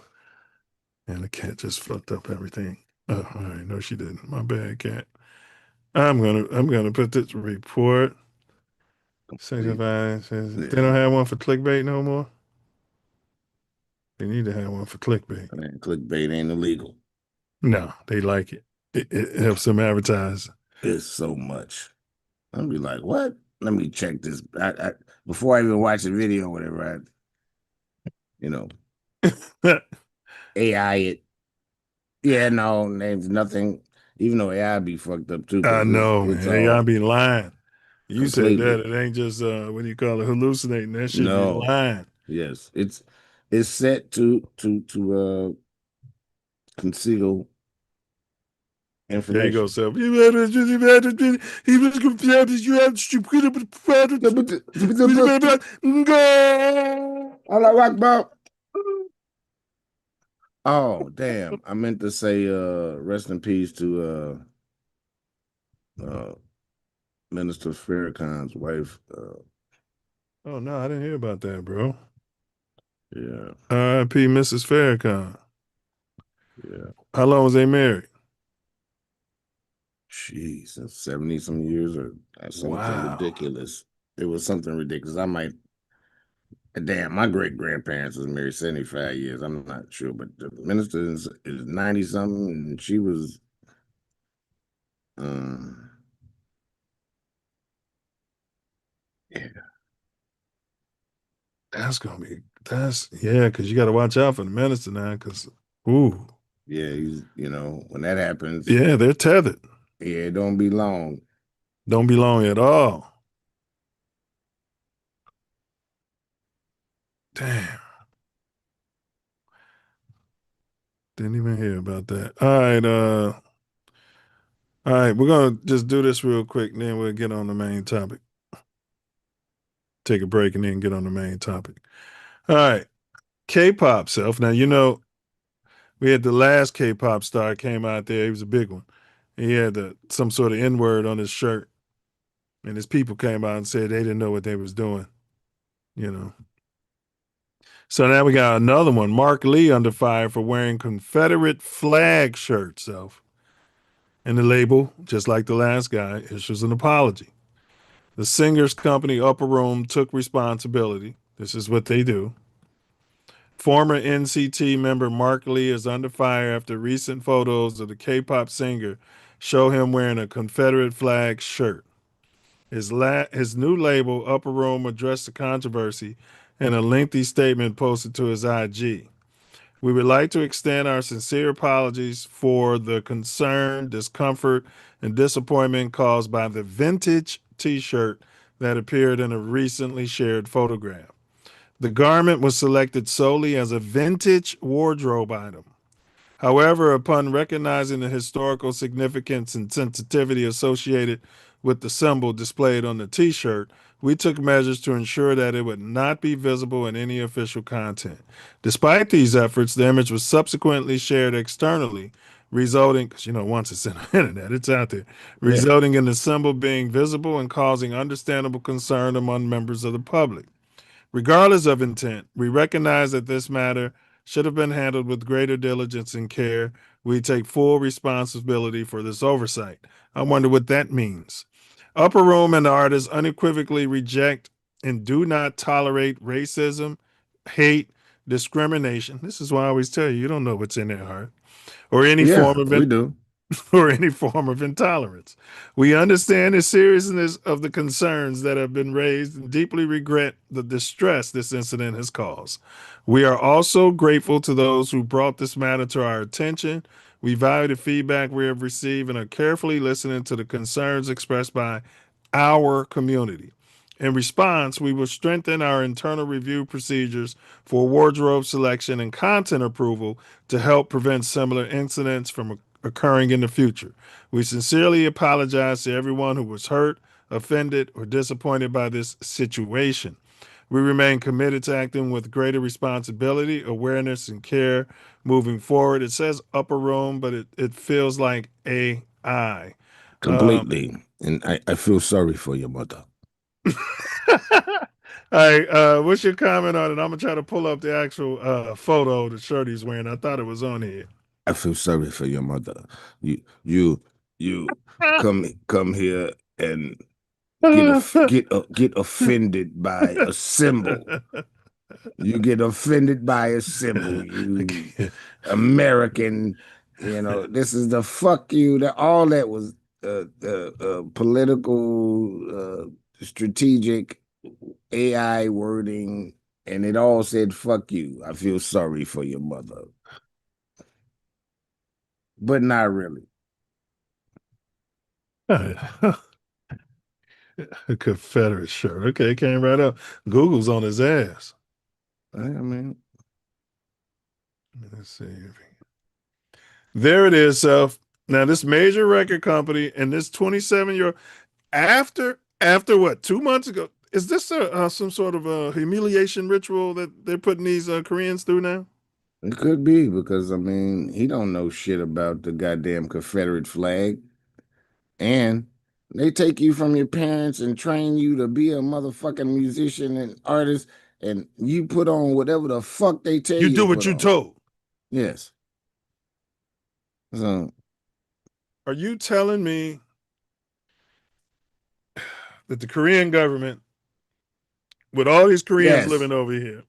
And the cat just fucked up everything. Oh, all right. No, she didn't. My bad, cat. I'm gonna put this report. Sanctified says they don't have one for clickbait no more. They need to have one for clickbait. Man, clickbait ain't illegal. No, they like it. It helps them advertise. It's so much. I'll be like, what? Let me check this. Before I even watch the video or whatever, AI it. Yeah, no, there's nothing. Even though AI be fucked up too. I know, man. AI be lying. You completely. said that. It ain't just, what do you call it, hallucinating. That shit be lying. Yes, it's set to conceal information. There you go, Self. Oh, damn. I meant to say rest in peace to Minister Farrakhan's wife. Oh, no, I didn't hear about that, bro. Yeah. R.I.P. Mrs. Farrakhan. Yeah. How long was they married? Jeez, 70 some years or something ridiculous. It was something ridiculous. Damn, my great grandparents was married 75 years. I'm not sure, but the minister is 90 something, and she was. Yeah. Because you got to watch out for the minister now, because, ooh. Yeah, when that happens. Yeah, they're tethered. Yeah, it don't be long. Don't be long at all. Damn. Didn't even hear about that. All right, we're going to just do this real quick, and then we'll get on the main topic. Take a break and then get on the main topic. All right, K-pop Self. Now, we had the last K-pop star came out there. He was a big one. He had some sort of N-word on his shirt, and his people came out and said they didn't know what they was doing, So now we got another one, Mark Lee, under fire for wearing Confederate flag shirt, Self. And the label, just like the last guy, issues an apology. The singer's company, Upper Room, took responsibility. This is what they do. Former NCT member Mark Lee is under fire after recent photos of the K-pop singer show him wearing a Confederate flag shirt. His new label, Upper Room, addressed the controversy in a lengthy statement posted to his IG. We would like to extend our sincere apologies for the concern, discomfort, and disappointment caused by the vintage t-shirt that appeared in a recently shared photograph. The garment was selected solely as a vintage wardrobe item. However, upon recognizing the historical significance and sensitivity associated with the symbol displayed on the t-shirt, we took measures to ensure that it would not be visible in any official content. Despite these efforts, the image was subsequently shared externally, resulting, because once it's in the internet, it's out there, resulting in the symbol being visible and causing understandable concern among members of the public. Regardless of intent, we recognize that this matter should have been handled with greater diligence and care. We take full responsibility for this oversight. I wonder what that means. Upper Room and the artists unequivocally reject and do not tolerate racism, hate, discrimination. This is why I always tell you don't know what's in their heart, or any form of we do. or any form of intolerance. We understand the seriousness of the concerns that have been raised and deeply regret the distress this incident has caused. We are also grateful to those who brought this matter to our attention. We value the feedback we have received and are carefully listening to the concerns expressed by our community. In response, we will strengthen our internal review procedures for wardrobe selection and content approval to help prevent similar incidents from occurring in the future. We sincerely apologize to everyone who was hurt, offended, or disappointed by this situation. We remain committed to acting with greater responsibility, awareness, and care moving forward. It says Upper Room, but it feels like AI. Completely. And I feel sorry for your mother. All right, what's your comment on it? I'm gonna try to pull up the actual photo of the shirt he's wearing. I thought it was on here. I feel sorry for your mother. You come here and get offended by a symbol. You get offended by a symbol. You American, this is the fuck you. That all that was political, strategic AI wording, and it all said fuck you. I feel sorry for your mother. But not really. A Confederate shirt. Okay, came right up. Google's on his ass. I mean, let's see. There it is, Self. Now, this major record company and this 27-year-old, after what, 2 months ago, is this some sort of a humiliation ritual that they're putting these Koreans through now? It could be, because he don't know shit about the goddamn Confederate flag. And they take you from your parents and train you to be a motherfucking musician and artist, and you put on whatever the fuck they tell you. You do what you're told. Yes. So Are you telling me that the Korean government, with all these Koreans living over here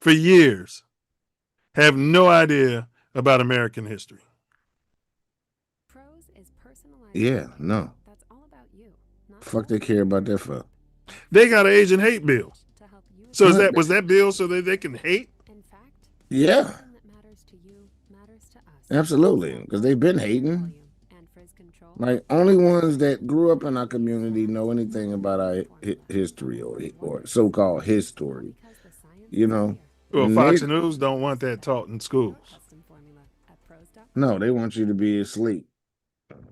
for years, have no idea about American history? Yeah, no. Fuck they care about that for? They got an Asian hate bill. So was that bill so that they can hate? Yeah. Absolutely, because they've been hating. Like, only ones that grew up in our community know anything about our history or so-called history. You know? Well, Fox News don't want that taught in schools. No, they want you to be asleep.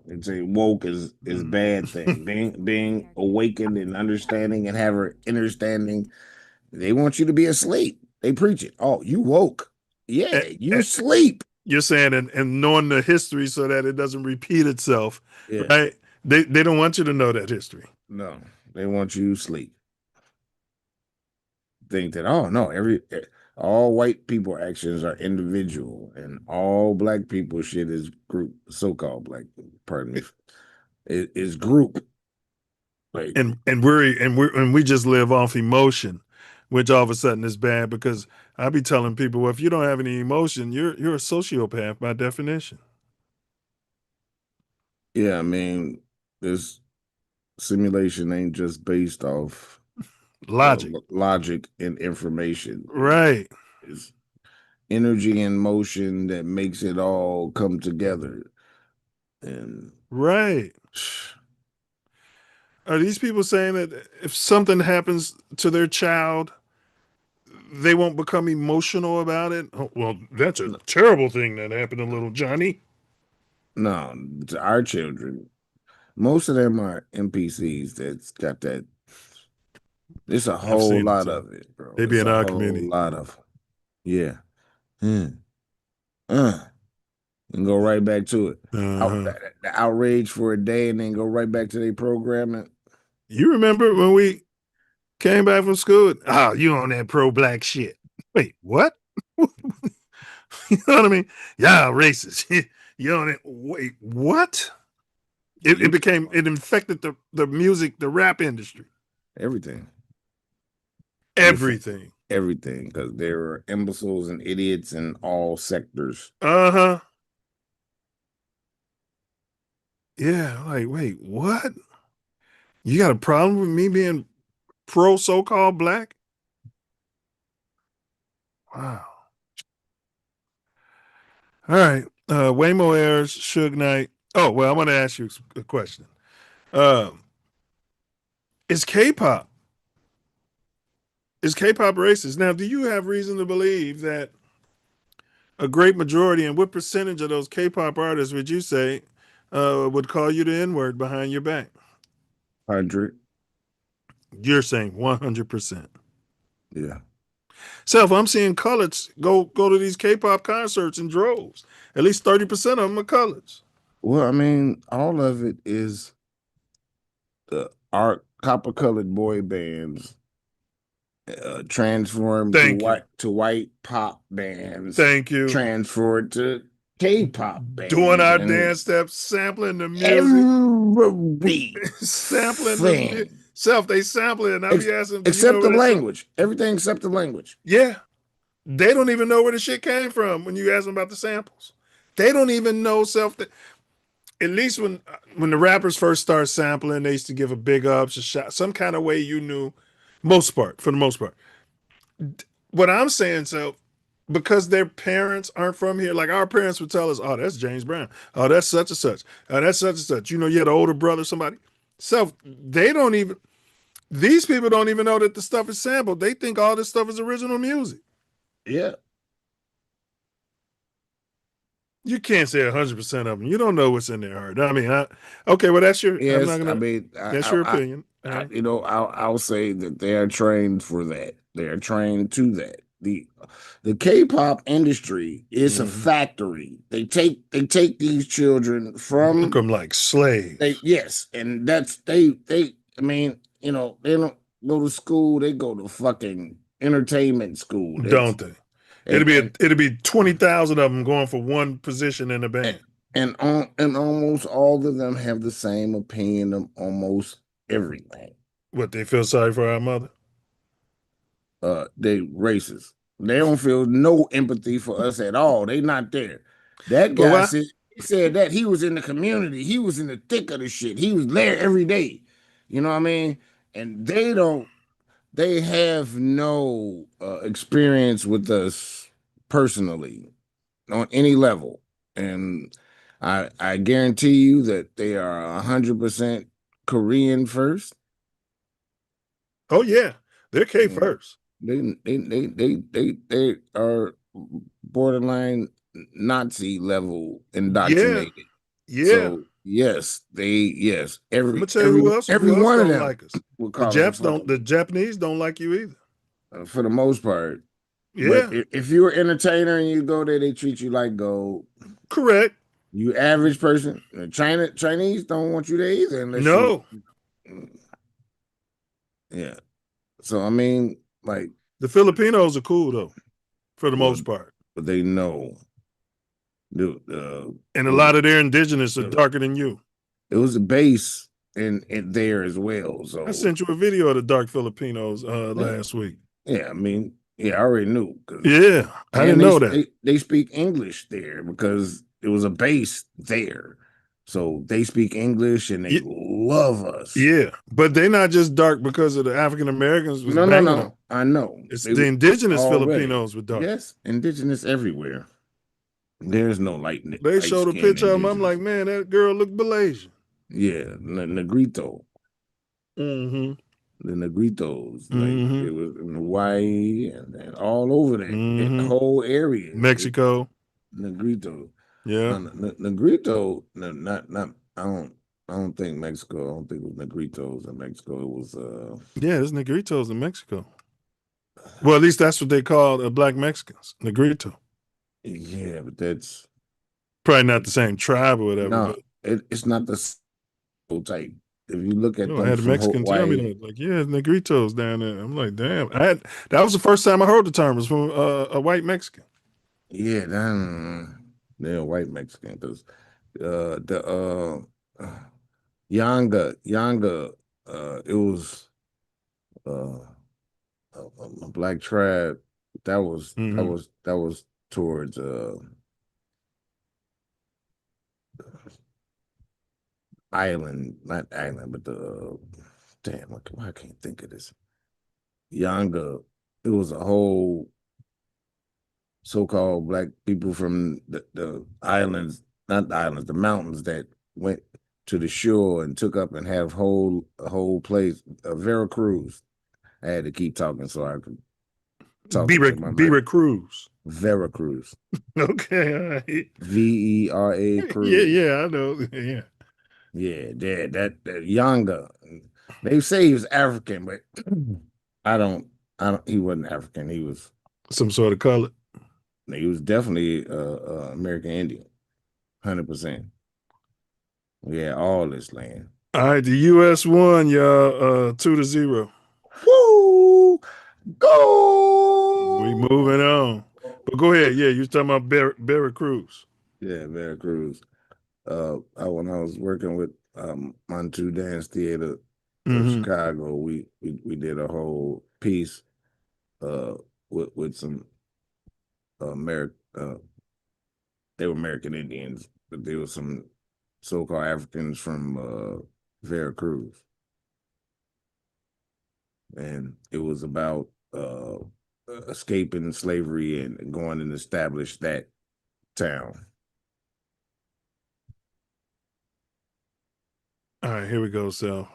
They say woke is bad thing. Being awakened and understanding and have an understanding. They want you to be asleep. They preach it. Oh, you woke. Yeah, you sleep. You're saying and knowing the history so that it doesn't repeat itself, right? They don't want you to know that history. No, they want you to sleep. Think that, oh no, all white people actions are individual and all black people shit is group, so-called black people, pardon me, is group. Like, and we just live off emotion, which all of a sudden is bad, because I be telling people, well, if you don't have any emotion, you're a sociopath by definition. Yeah, I mean, this simulation ain't just based off logic and information. Right. It's energy and motion that makes it all come together. And right. Are these people saying that if something happens to their child, they won't become emotional about it? Oh, well, that's a terrible thing that happened to little Johnny. No, to our children, most of them are NPCs that's got that. There's a whole lot of it, bro. They be in our community. A lot of, yeah. And go right back to it. The outrage for a day and then go right back to their programming. You remember when we came back from school? Oh, you on that pro-black shit. Wait, what? You know what I mean? Y'all racist. You on it? Wait, what? It infected the music, the rap industry. Everything. Everything. Everything. Because there are imbeciles and idiots in all sectors. Uh-huh. Yeah, like, wait, what? You got a problem with me being pro so-called black? Wow. All right. Waymo airs Suge Knight. Oh, well, I want to ask you a question. Is K-pop racist? Now, do you have reason to believe that a great majority, and what percentage of those K-pop artists would you say would call you the N-word behind your back? 100. You're saying 100%. Yeah. Self, I'm seeing coloreds go to these K-pop concerts in droves. At least 30% of them are coloreds. Well, I mean, all of it is the copper-colored boy bands transformed to white pop bands. Thank you. Transferred to K-pop bands. Doing our dance steps, sampling the music. Sampling the Self, they sample it, and I be asking, except the language. Everything except the language. Yeah. They don't even know where the shit came from when you ask them about the samples. They don't even know at least when the rappers first started sampling, they used to give a big ups, a shot, some kind of way you knew, for the most part. What I'm saying, because their parents aren't from here, like our parents would tell us, oh, that's James Brown. Oh, that's such and such. Oh, that's such and such. You know, you had an older brother, somebody. These people don't even know that the stuff is sampled. They think all this stuff is original music. Yeah. You can't say 100% of them. You don't know what's in their heart. I mean, okay, well, that's your. Yes, that's your opinion. I'll say that they are trained for that. They are trained to that. The K-pop industry is a factory. They take these children from work them like slaves. And that's they. I mean, you know, they don't go to school. They go to fucking entertainment school, don't they? It'll be 20,000 of them going for one position in the band. and almost all of them have the same opinion of almost everything. What, they feel sorry for our mother? They racist. They don't feel no empathy for us at all. They not there. That guy said that he was in the community. He was in the thick of the shit. He was there every day. You know what I mean? And they have no experience with us personally on any level. And I guarantee you that they are 100% Korean first. Oh yeah, they're K Yeah. first. They are borderline Nazi level indoctrinated. Yeah. So yes, I'm gonna tell you every who else one of don't them like us. will The call us The Japanese don't like you either. for the most part. Yeah. But if you're an entertainer and you go there, they treat you like gold. Correct. You average person. Chinese don't want you there either unless No. Yeah. So I mean, like the Filipinos are cool though, for the most part. But they know. And a lot of their indigenous are darker than you. It was a base in there as well. So I sent you a video of the dark Filipinos last week. Yeah, I mean, I already knew. Yeah, I didn't know that. They speak English there because it was a base there. So they speak English and they love us. Yeah, but they're not just dark because of the African Americans was banging them. I know. It's the indigenous already. Filipinos with dark. Yes, indigenous everywhere. There's no light. They showed a picture of them. I'm like, man, that girl looked Malaysian. Yeah, Negrito. Mm-hmm. The Negritos, like it was in Hawaii and all over that the whole area. Mexico. Negrito. Yeah. Negrito, not I don't think Mexico. I don't think it was Negritos in Mexico. It was yeah, there's Negritos in Mexico. Well, at least that's what they call black Mexicans, Negrito. Yeah, but that's probably not the same tribe or whatever. No, it's not the type. If you look at them I had a Mexican tell me that, like, yeah, Negritos down there. I'm like, damn. That was the first time I heard the term. It was from a white Mexican. Yeah, they're white Mexican because the Yanga, it was a black tribe that was towards not island, but the damn, why I can't think of this. Yanga, it was a whole so-called black people from the islands, not the islands, the mountains that went to the shore and took up and have a whole place, Veracruz. I had to keep talking so I could talk. Veracruz. Veracruz. Okay, all right. VERA Cruz. Yeah, I know. Yeah. Yeah, that Yanga. They say he was African, but I don't he wasn't African. He was some sort of color. He was definitely American Indian. 100%. We had all this land. All right, the US won, y'all, 2-0. Woo! Go! We moving on. But go ahead. Yeah, you was talking about Veracruz. Yeah, Veracruz. When I was working with Montu Dance Theater of Chicago, we did a whole piece with some they were American Indians, but there were some so-called Africans from Veracruz. And it was about escaping slavery and going and establish that town. All right, here we go. So,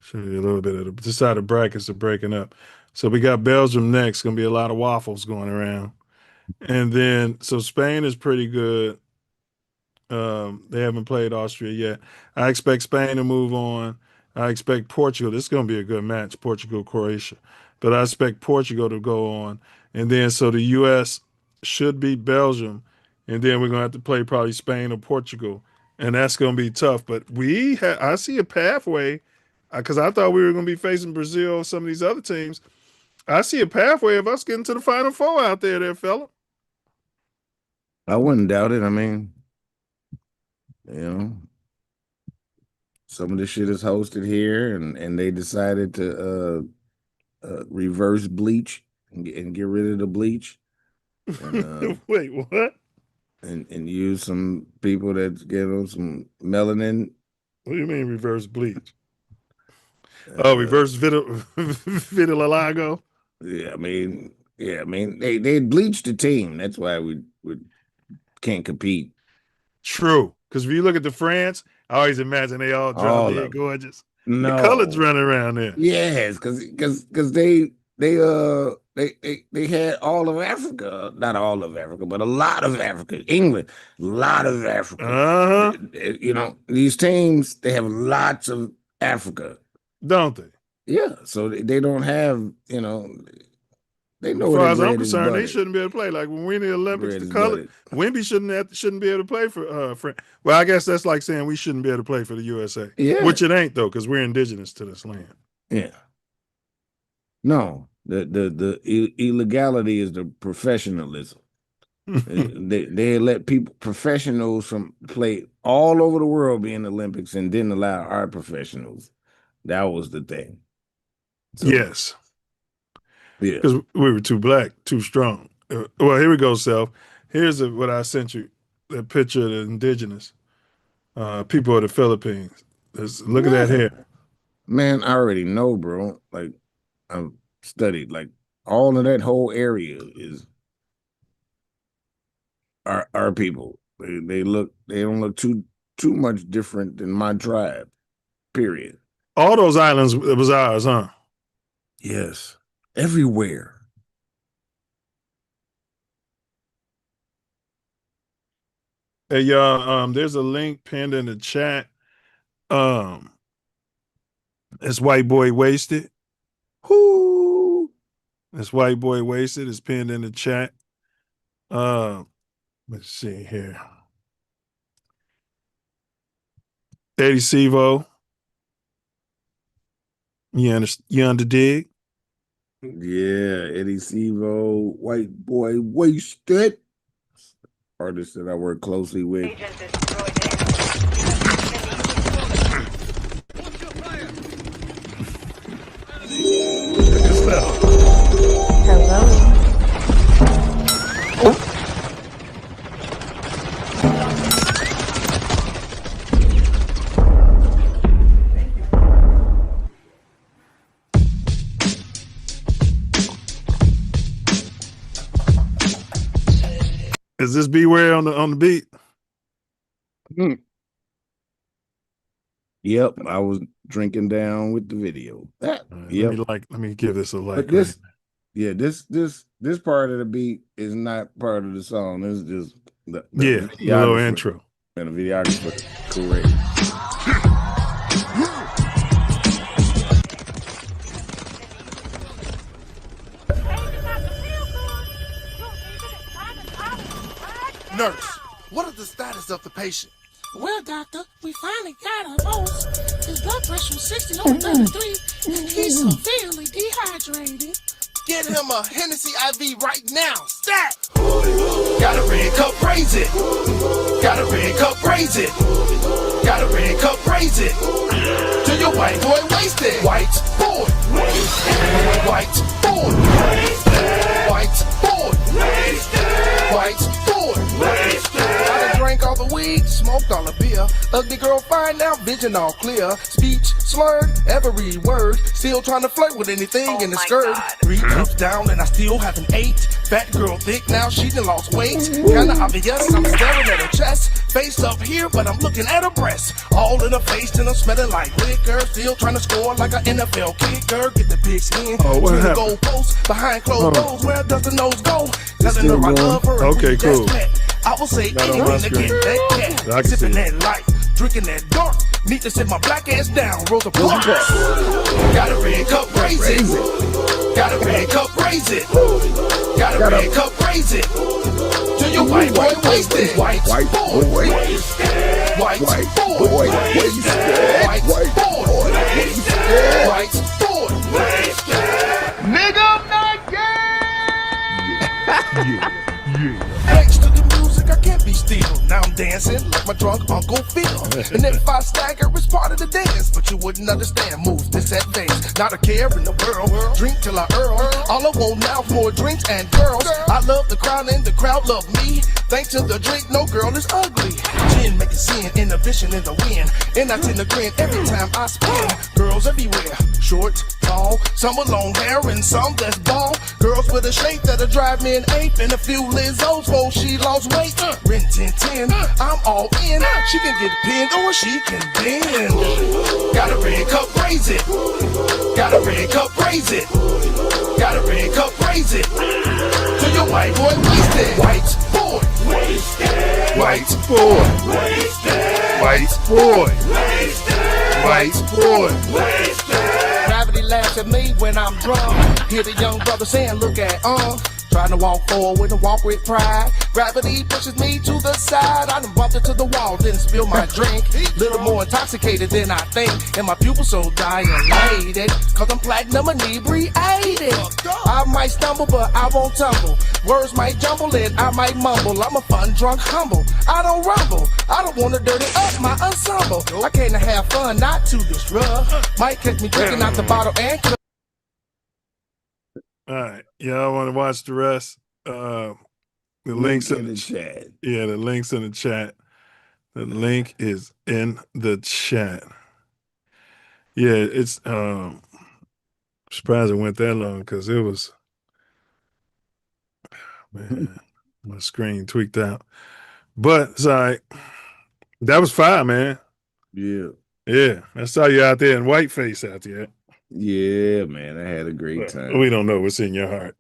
show you a little bit of this side of brackets are breaking up. So we got Belgium next. Going to be a lot of waffles going around, and then so Spain is pretty good. They haven't played Austria yet. I expect Spain to move on. I expect Portugal. This is going to be a good match, Portugal-Croatia. But I expect Portugal to go on. And then so the U.S. should beat Belgium. And then we're going to have to play probably Spain or Portugal. And that's going to be tough. But I see a pathway because I thought we were going to be facing Brazil or some of these other teams. I see a pathway of us getting to the Final Four out there, fella. I wouldn't doubt it. I mean, You know, some of the shit is hosted here, and they decided to reverse bleach and get rid of the bleach. And, Wait, what? And use some people that give them some melanin. What do you mean reverse bleach? Reverse vitiligo. Yeah, I mean, they bleached the team. That's why we can't compete. True, because if you look at the France, I always imagine they all drop dead gorgeous. No. The colors running around there. Yes, because they had all of Africa, not all of Africa, but a lot of Africa. England, a lot of Africa. You know, these teams, they have lots of Africa, don't they? Yeah, so they don't have, you know, they know. As far as I'm concerned, they shouldn't be able to play. Like when we in the Olympics, the color Wemby shouldn't be able to play for France. Well, I guess that's like saying we shouldn't be able to play for the USA. Yeah, which it ain't though, because we're indigenous to this land. Yeah. No, the illegality is the professionalism. they let professionals from play all over the world be in the Olympics and didn't allow our professionals. That was the thing. So, yes. Yeah. Because we were too black, too strong. Well, here we go, Self. Here's what I sent you, that picture of the indigenous people of the Philippines. Look at that hair. Man, I already know, bro. Like, I've studied, like, all of that whole area is our people. They don't look too much different than my tribe, period. All those islands, it was ours, huh? Yes. Everywhere. Hey, y'all, there's a link pinned in the chat. It's White Boy Wasted. Whoo! It's White Boy Wasted. It's pinned in the chat. Let's see here. Eddie Sevo. You under dig? Yeah, Eddie Sevo, White Boy Wasted. Artist that I work closely with. Hello. Is this Beware on the beat? Yep, I was drinking down with the video. Let me give this a like. But this part of the beat is not part of the song. This is just the little intro. And the videographer, correct. Nurse, what is the status of the patient? Well, doctor, we finally got a pulse. His blood pressure was 60 over 33, and he's severely dehydrated. Get him a Hennessy IV right now. Stat! Got a red cup, raise it. Got a red cup, raise it. Got a red cup, raise it. To your white boy wasted. White boy wasted. White boy wasted. White boy wasted. White boy wasted. I done drank all the weed, smoked all the beer. Ugly girl fine now, vision all clear. Speech slurred, every word. Still trying to flirt with anything in the skirt. God. 3 cups down and I still haven't ate. Fat girl thick now, she done lost weight. Kinda obvious, I'm staring at her chest. Face up here, but I'm looking at her breast. All in her face and I'm smelling like liquor. Still trying to score like an NFL kicker. Get the big skin. Oh, what happened? Goal post behind closed doors. Where does the nose go? Telling her I love her. Okay, cool. I will say anything to get that cat. Sipping that light, drinking that dark. Need to sit my black ass down. Rosa Parks. Got a red cup, raise it. Got a red cup, raise it. Got a red cup, raise it. To your white boy wasted. White boy wasted. White boy wasted. White boy wasted. White boy wasted. Nigga, I'm not gay. Yeah. Thanks to the music, I can't be steal. Now I'm dancing like my drunk uncle feel. And if I stagger, it's part of the dance. But you wouldn't understand moves this advanced. Not a care in the world. Drink till I earl. All I want now is more drinks and girls. I love the crowd and the crowd love me. Thanks to the drink, no girl is ugly. Gin make it sin, inhibition in the wind. And I tend to grin every time I spin. Girls everywhere, short, tall, some with long hair and some that's bald. Girls with a shape that'll drive me an ape. And a few Lizzo's for she lost weight. Rin 10, I'm all in. She can get pinned or she can bend. Got a red cup, raise it. Got a red cup, raise it. Got a red cup, raise it. To your white boy, wasted. White boy, wasted. White boy, wasted. White boy, wasted. White boy, wasted. Gravity laughs at me when I'm drunk. Hear the young brother saying, look at trying to walk forward and walk with pride. Gravity pushes me to the side. I done bumped into the wall, didn't spill my drink. Little more intoxicated than I think. And my pupils so dilated. Cause I'm platinum inebriated. I might stumble, but I won't tumble. Words might jumble and I might mumble. I'm a fun, drunk, humble. I don't rumble. I don't wanna dirty up my ensemble. I came to have fun, not to disrupt. Might catch me drinking out the bottle and All right, y'all want to watch the rest? The links in the chat. Yeah, the links in the chat. The link is in the chat. Yeah, it's surprised it went that long because it was, man, my screen tweaked out. But it's all right. That was fire, man. Yeah. Yeah, I saw you out there in whiteface out there. Yeah, man, I had a great time. We don't know what's in your heart.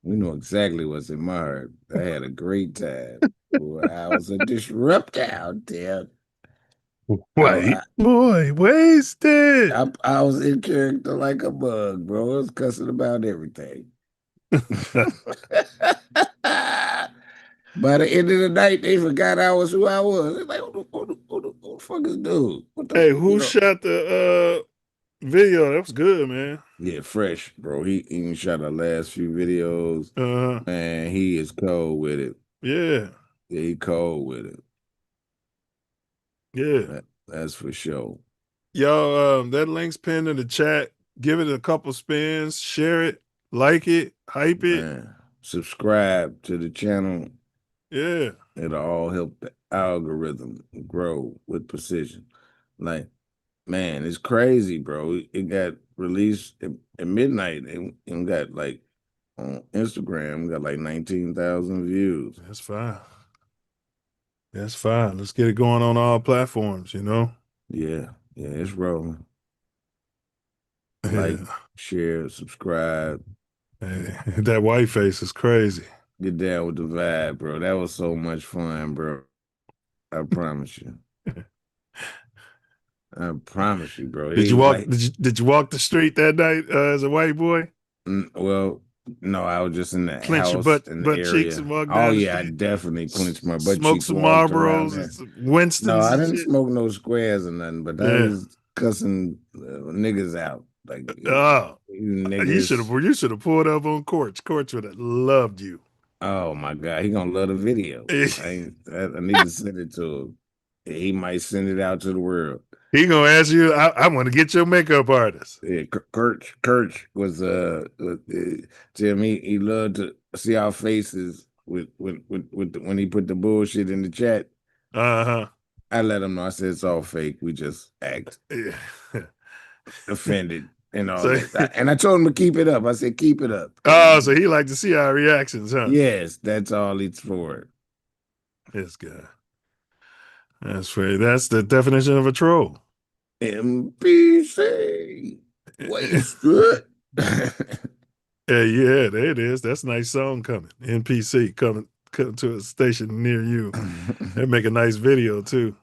We know exactly what's in my heart. I had a great time. Boy, I was a disruptor out there. White boy, wasted. I was in character like a bug, bro. I was cussing about everything. By the end of the night, they forgot I was who I was. They're like, who the fuck is dude? Hey, who shot the video? That was good, man. Yeah, Fresh, bro. He shot the last few videos. Man, he is cold with it. Yeah. Yeah, he cold with it. Yeah. That's for sure. Y'all, that link's pinned in the chat. Give it a couple spins, share it, like it, hype it. Man, subscribe to the channel. Yeah. It'll all help the algorithm grow with precision. Like, man, it's crazy, bro. It got released at midnight and got like on Instagram, got like 19,000 views. That's fine. That's fine. Let's get it going on all platforms, you know? Yeah, it's rolling. Like, share, subscribe. Hey, that white face is crazy. Get down with the vibe, bro. That was so much fun, bro. I promise you. I promise you, bro. Did you walk? Did you walk the street that night as a white boy? Well, no, I was just in the Clench house your butt in the area. cheeks and walk down. Oh the yeah, I street. definitely clenched my butt Smoke cheeks. some walked around Marlboros, there. and some Winstons. No, I and didn't shit. smoke no squares or nothing, but I was cussing niggas out. Like, Oh, you niggas. you should have pulled up on Courts. Courts would have loved you. Oh my God, he gonna love the video. I need to send it to him. He might send it out to the world. He gonna ask you, I want to get your makeup artist. Yeah, Kirch was Jim. He loved to see our faces when he put the bullshit in the chat. I let him know. I said it's all fake. We just act offended and all that. And I told him to keep it up. I said keep it up. Oh, so he like to see our reactions, huh? Yes, that's all it's for. This guy. That's right. That's the definition of a troll. MPC. Wasted. Yeah, there it is. That's a nice song coming. NPC coming to a station near you. They make a nice video too.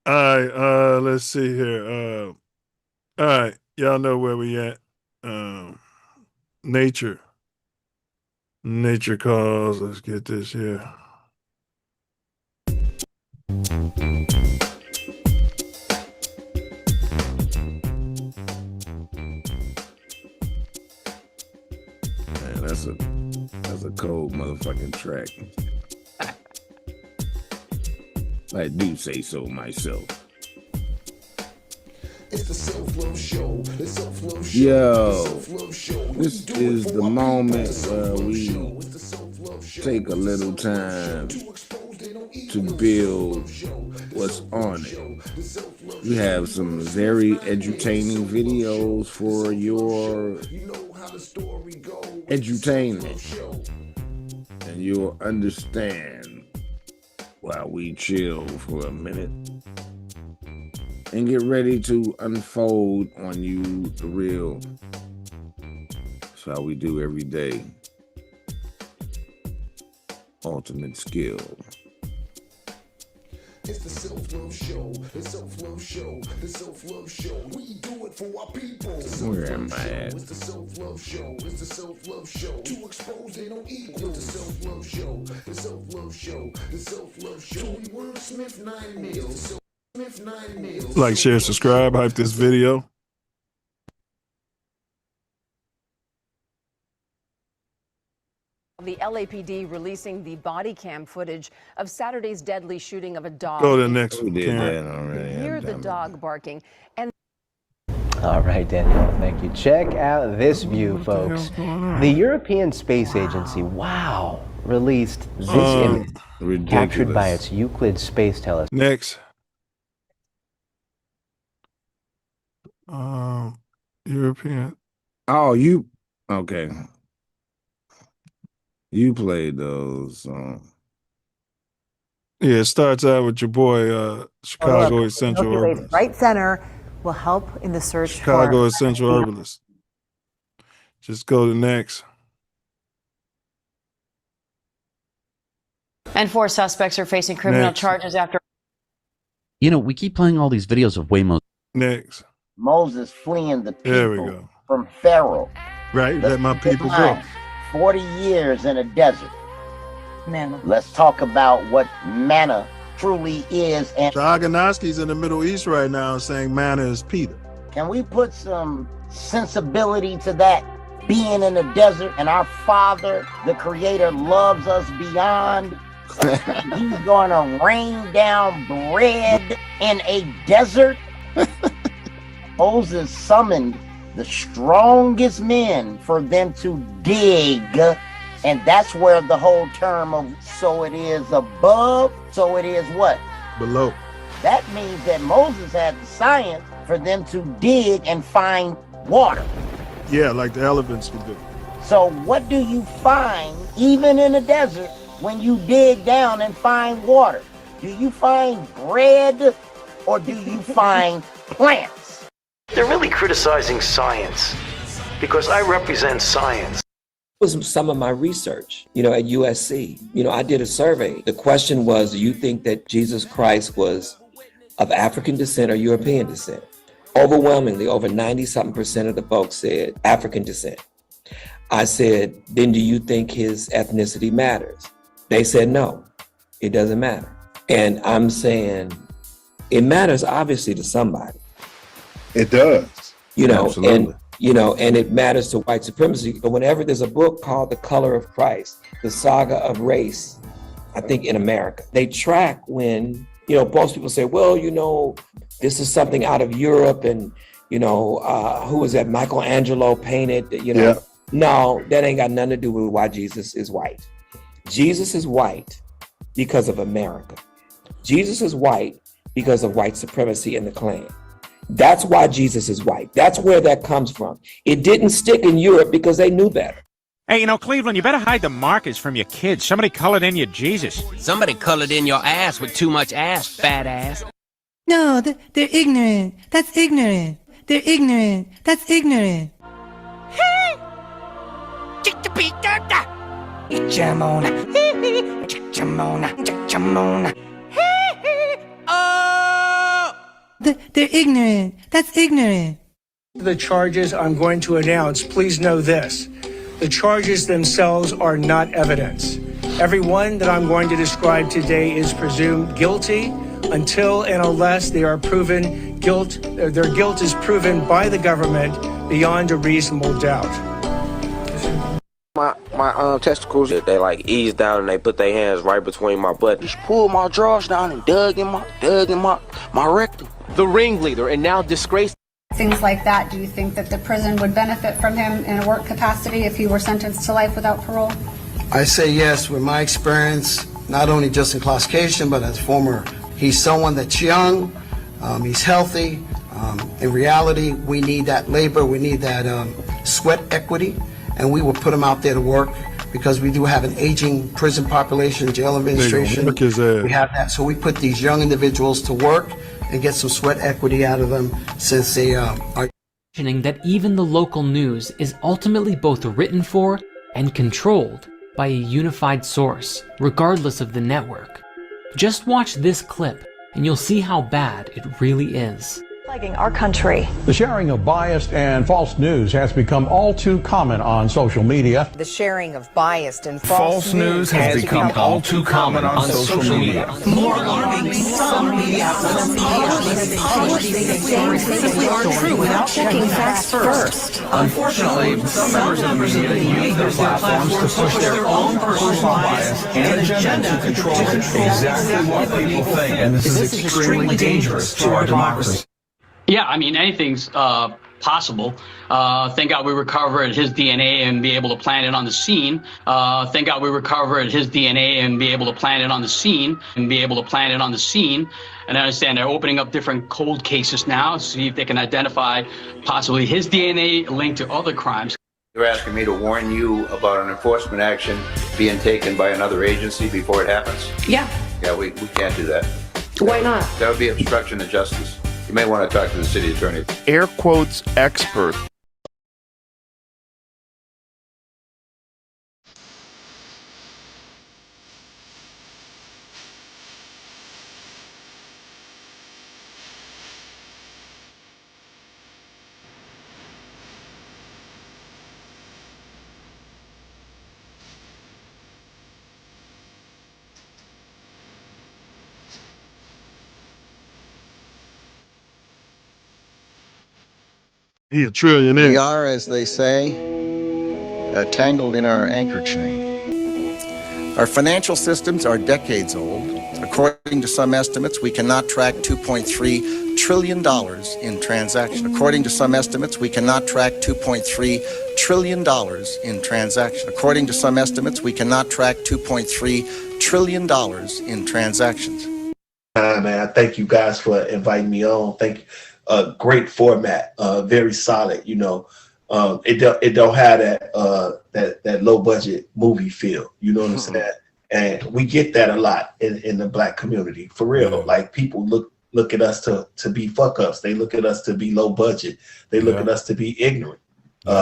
All right, let's see here. All right, y'all know where we at. Nature calls. Let's get this here. Man, that's a cold motherfucking track. I do say so myself. It's the Self Luv Show. The Self Luv Show. Yo, The Self Luv Show. this is the moment where we take a little time to build what's on it. We have some very edutaining videos for your edutainment, and you'll understand while we chill for a minute and get ready to unfold on you the real. That's how we do every day. Ultimate skill. It's the Self Luv Show. The Self Luv Show. The Self Luv Show. We do it for our people. Where am I at? It's the Self Luv Show. It's the Self Luv Show. To expose they don't equal. The Self Luv Show. The Self Luv Show. The Self Luv Show. We wordsmith 9 mils. Like, share, subscribe, hype this video. The LAPD releasing the body cam footage of Saturday's deadly shooting of a dog. Go to the next one. We did that already. Hear the dog barking. And All right, Danielle, thank you. Check out this view, folks. The European Space Agency, wow, released this image captured by its Euclid Space Telescope. Next. European. Oh, you okay? You played those. Yeah, it starts out with your boy, Chicago Essential Milky Way's Herbalist. bright center will help in the search Chicago for Essential Herbalist. Just go to next. And 4 suspects are facing criminal Next. charges after. You know, we keep playing all these videos of Waymo. Next. Moses fleeing the There we people go. from Pharaoh. Right, let my people go. 40 years in a desert. Manna. Let's talk about what manna truly is. And Shaganoski's in the Middle East right now saying manna is Peter. can we put some sensibility to that? Being in the desert, and our Father, the Creator, loves us beyond. He's going to rain down bread in a desert. Moses summoned the strongest men for them to dig, and that's where the whole term of so it is above, so it is what? Below. That means that Moses had the science for them to dig and find water. Yeah, like the elephants can do. So what do you find even in the desert when you dig down and find water? Do you find bread or do you find plants? They're really criticizing science because I represent science. Was some of my research, at USC. I did a survey. The question was, do you think that Jesus Christ was of African descent or European descent? Overwhelmingly, over 90-something% of the folks said African descent. I said, then do you think his ethnicity matters? They said, no, it doesn't matter. And I'm saying, it matters obviously to somebody. It does. Absolutely. And it matters to white supremacy. But whenever there's a book called The Color of Christ, the saga of race, I think in America, they track when, most people say, well, this is something out of Europe and, who was that? Michelangelo painted, Yeah. No, that ain't got nothing to do with why Jesus is white. Jesus is white because of America. Jesus is white because of white supremacy in the Klan. That's why Jesus is white. That's where that comes from. It didn't stick in Europe because they knew better. Hey, Cleveland, you better hide the markers from your kids. Somebody colored in your Jesus. Somebody colored in your ass with too much ass, fat ass. No, they're ignorant. That's ignorant. They're ignorant. That's ignorant. They're ignorant. That's ignorant. The charges I'm going to announce, please know this. The charges themselves are not evidence. Everyone that I'm going to describe today is presumed guilty until and unless they are proven guilt, their guilt is proven by the government beyond a reasonable doubt. My testicles, they like eased down and they put their hands right between my butt. Just pulled my drawers down and dug in my rectum. The ringleader and now disgraced. Things like that, do you think that the prison would benefit from him in a work capacity if he were sentenced to life without parole? I say yes, with my experience, not only just in classification, but as former, he's someone that's young, he's healthy. In reality, we need that labor, we need that sweat equity, and we will put him out there to work because we do have an aging prison population, jail administration. We have that, so we put these young individuals to work and get some sweat equity out of them since they are. That even the local news is ultimately both written for and controlled by a unified source, regardless of the network. Just watch this clip and you'll see how bad it really is. Plaguing our country. The sharing of biased and false news has become all too common on social media. The sharing of biased and false news has become all too common on social media. More alarming, some media outlets simply aren't true without checking facts first. Unfortunately, some members of the media use their platforms to push their own personal bias and agenda to control exactly what people think, and this is extremely dangerous to our democracy. Yeah, I mean, anything's possible. Thank God we recovered his DNA and be able to plant it on the scene. Thank God we recovered his DNA and be able to plant it on the scene and And I understand they're opening up different cold cases now to see if they can identify possibly his DNA linked to other crimes. You're asking me to warn you about an enforcement action being taken by another agency before it happens? Yeah. Yeah, we can't do that. Why not? That would be obstruction of justice. You may want to talk to the city attorney. Air quotes expert. He a trillionaire. We are, as they say, tangled in our anchor chain. Our financial systems are decades old. According to some estimates, we cannot track $2.3 trillion in transactions. According to some estimates, we cannot track $2.3 trillion in transactions. According to some estimates, we cannot track $2.3 trillion in transactions. Man, I thank you guys for inviting me on. Thank you. Great format, very solid. You know, it don't have that low budget movie feel. You know what I'm saying? And we get that a lot in the Black community, for real. Like people look at us to be fuck ups. They look at us to be low budget. They look at us to be ignorant,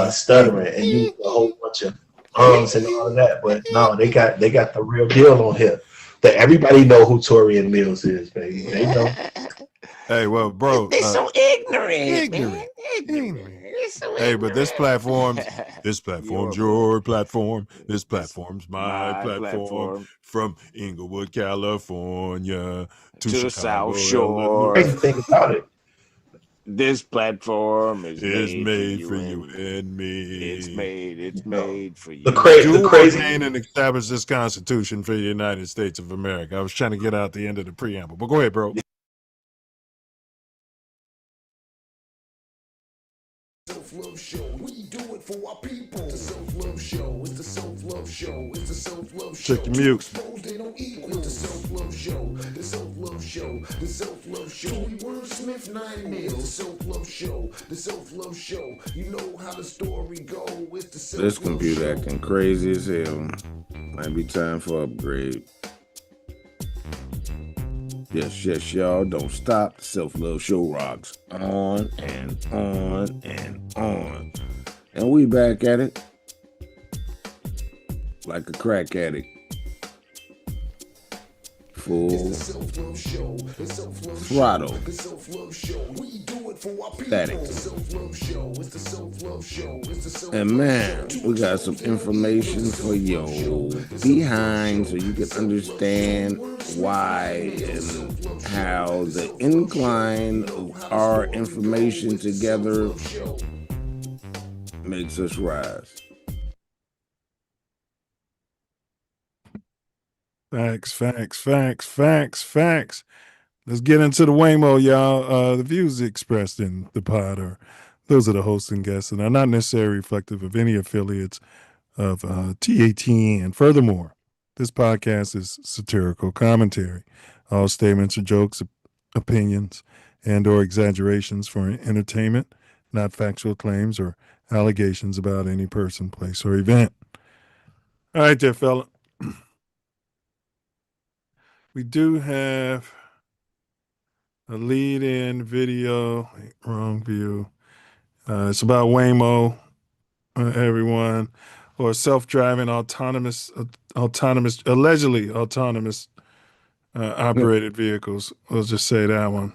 stuttering, and use a whole bunch of and all of that. But no, they got the real deal on here. That everybody know who Torian Mills is, baby. They know. Hey, well, bro. They're so ignorant. Hey, but this platform's your platform. This platform's my platform. From Inglewood, California to the Chicago, South Shore. Crazy thing about it. This platform is made for you and me. It's made for you. The crazy and establish this Constitution for the United States of America. I was trying to get out the end of the preamble, but go ahead, bro. Self Love Show, we do it for our people. The Self Love Show, it's the Self Love Show, it's the Self Love Show. Check your mute. They don't equal the Self Love Show, the Self Love Show, the Self Love Show. We wordsmith 9 mil, the Self Love Show, the Self Love Show. You know how the story go. It's the Self Love This computer acting crazy as hell. Might be time for upgrade. Yes, y'all. Don't stop. The Self Love Show rocks on and on and on. And we back at it like a crack addict. Full throttle. Static. And man, we got some information for your behind so you can understand why and how the incline of our information together makes us rise. Facts. Let's get into the Waymo, y'all. The views expressed in the pod are those of the hosts and guests and are not necessarily reflective of any affiliates of TATN. Furthermore, this podcast is satirical commentary. All statements are jokes, opinions, and or exaggerations for entertainment, not factual claims or allegations about any person, place, or event. All right there, fella. We do have a lead-in video. Wrong view. It's about Waymo, everyone, or self-driving allegedly autonomous operated vehicles. Let's just say that one.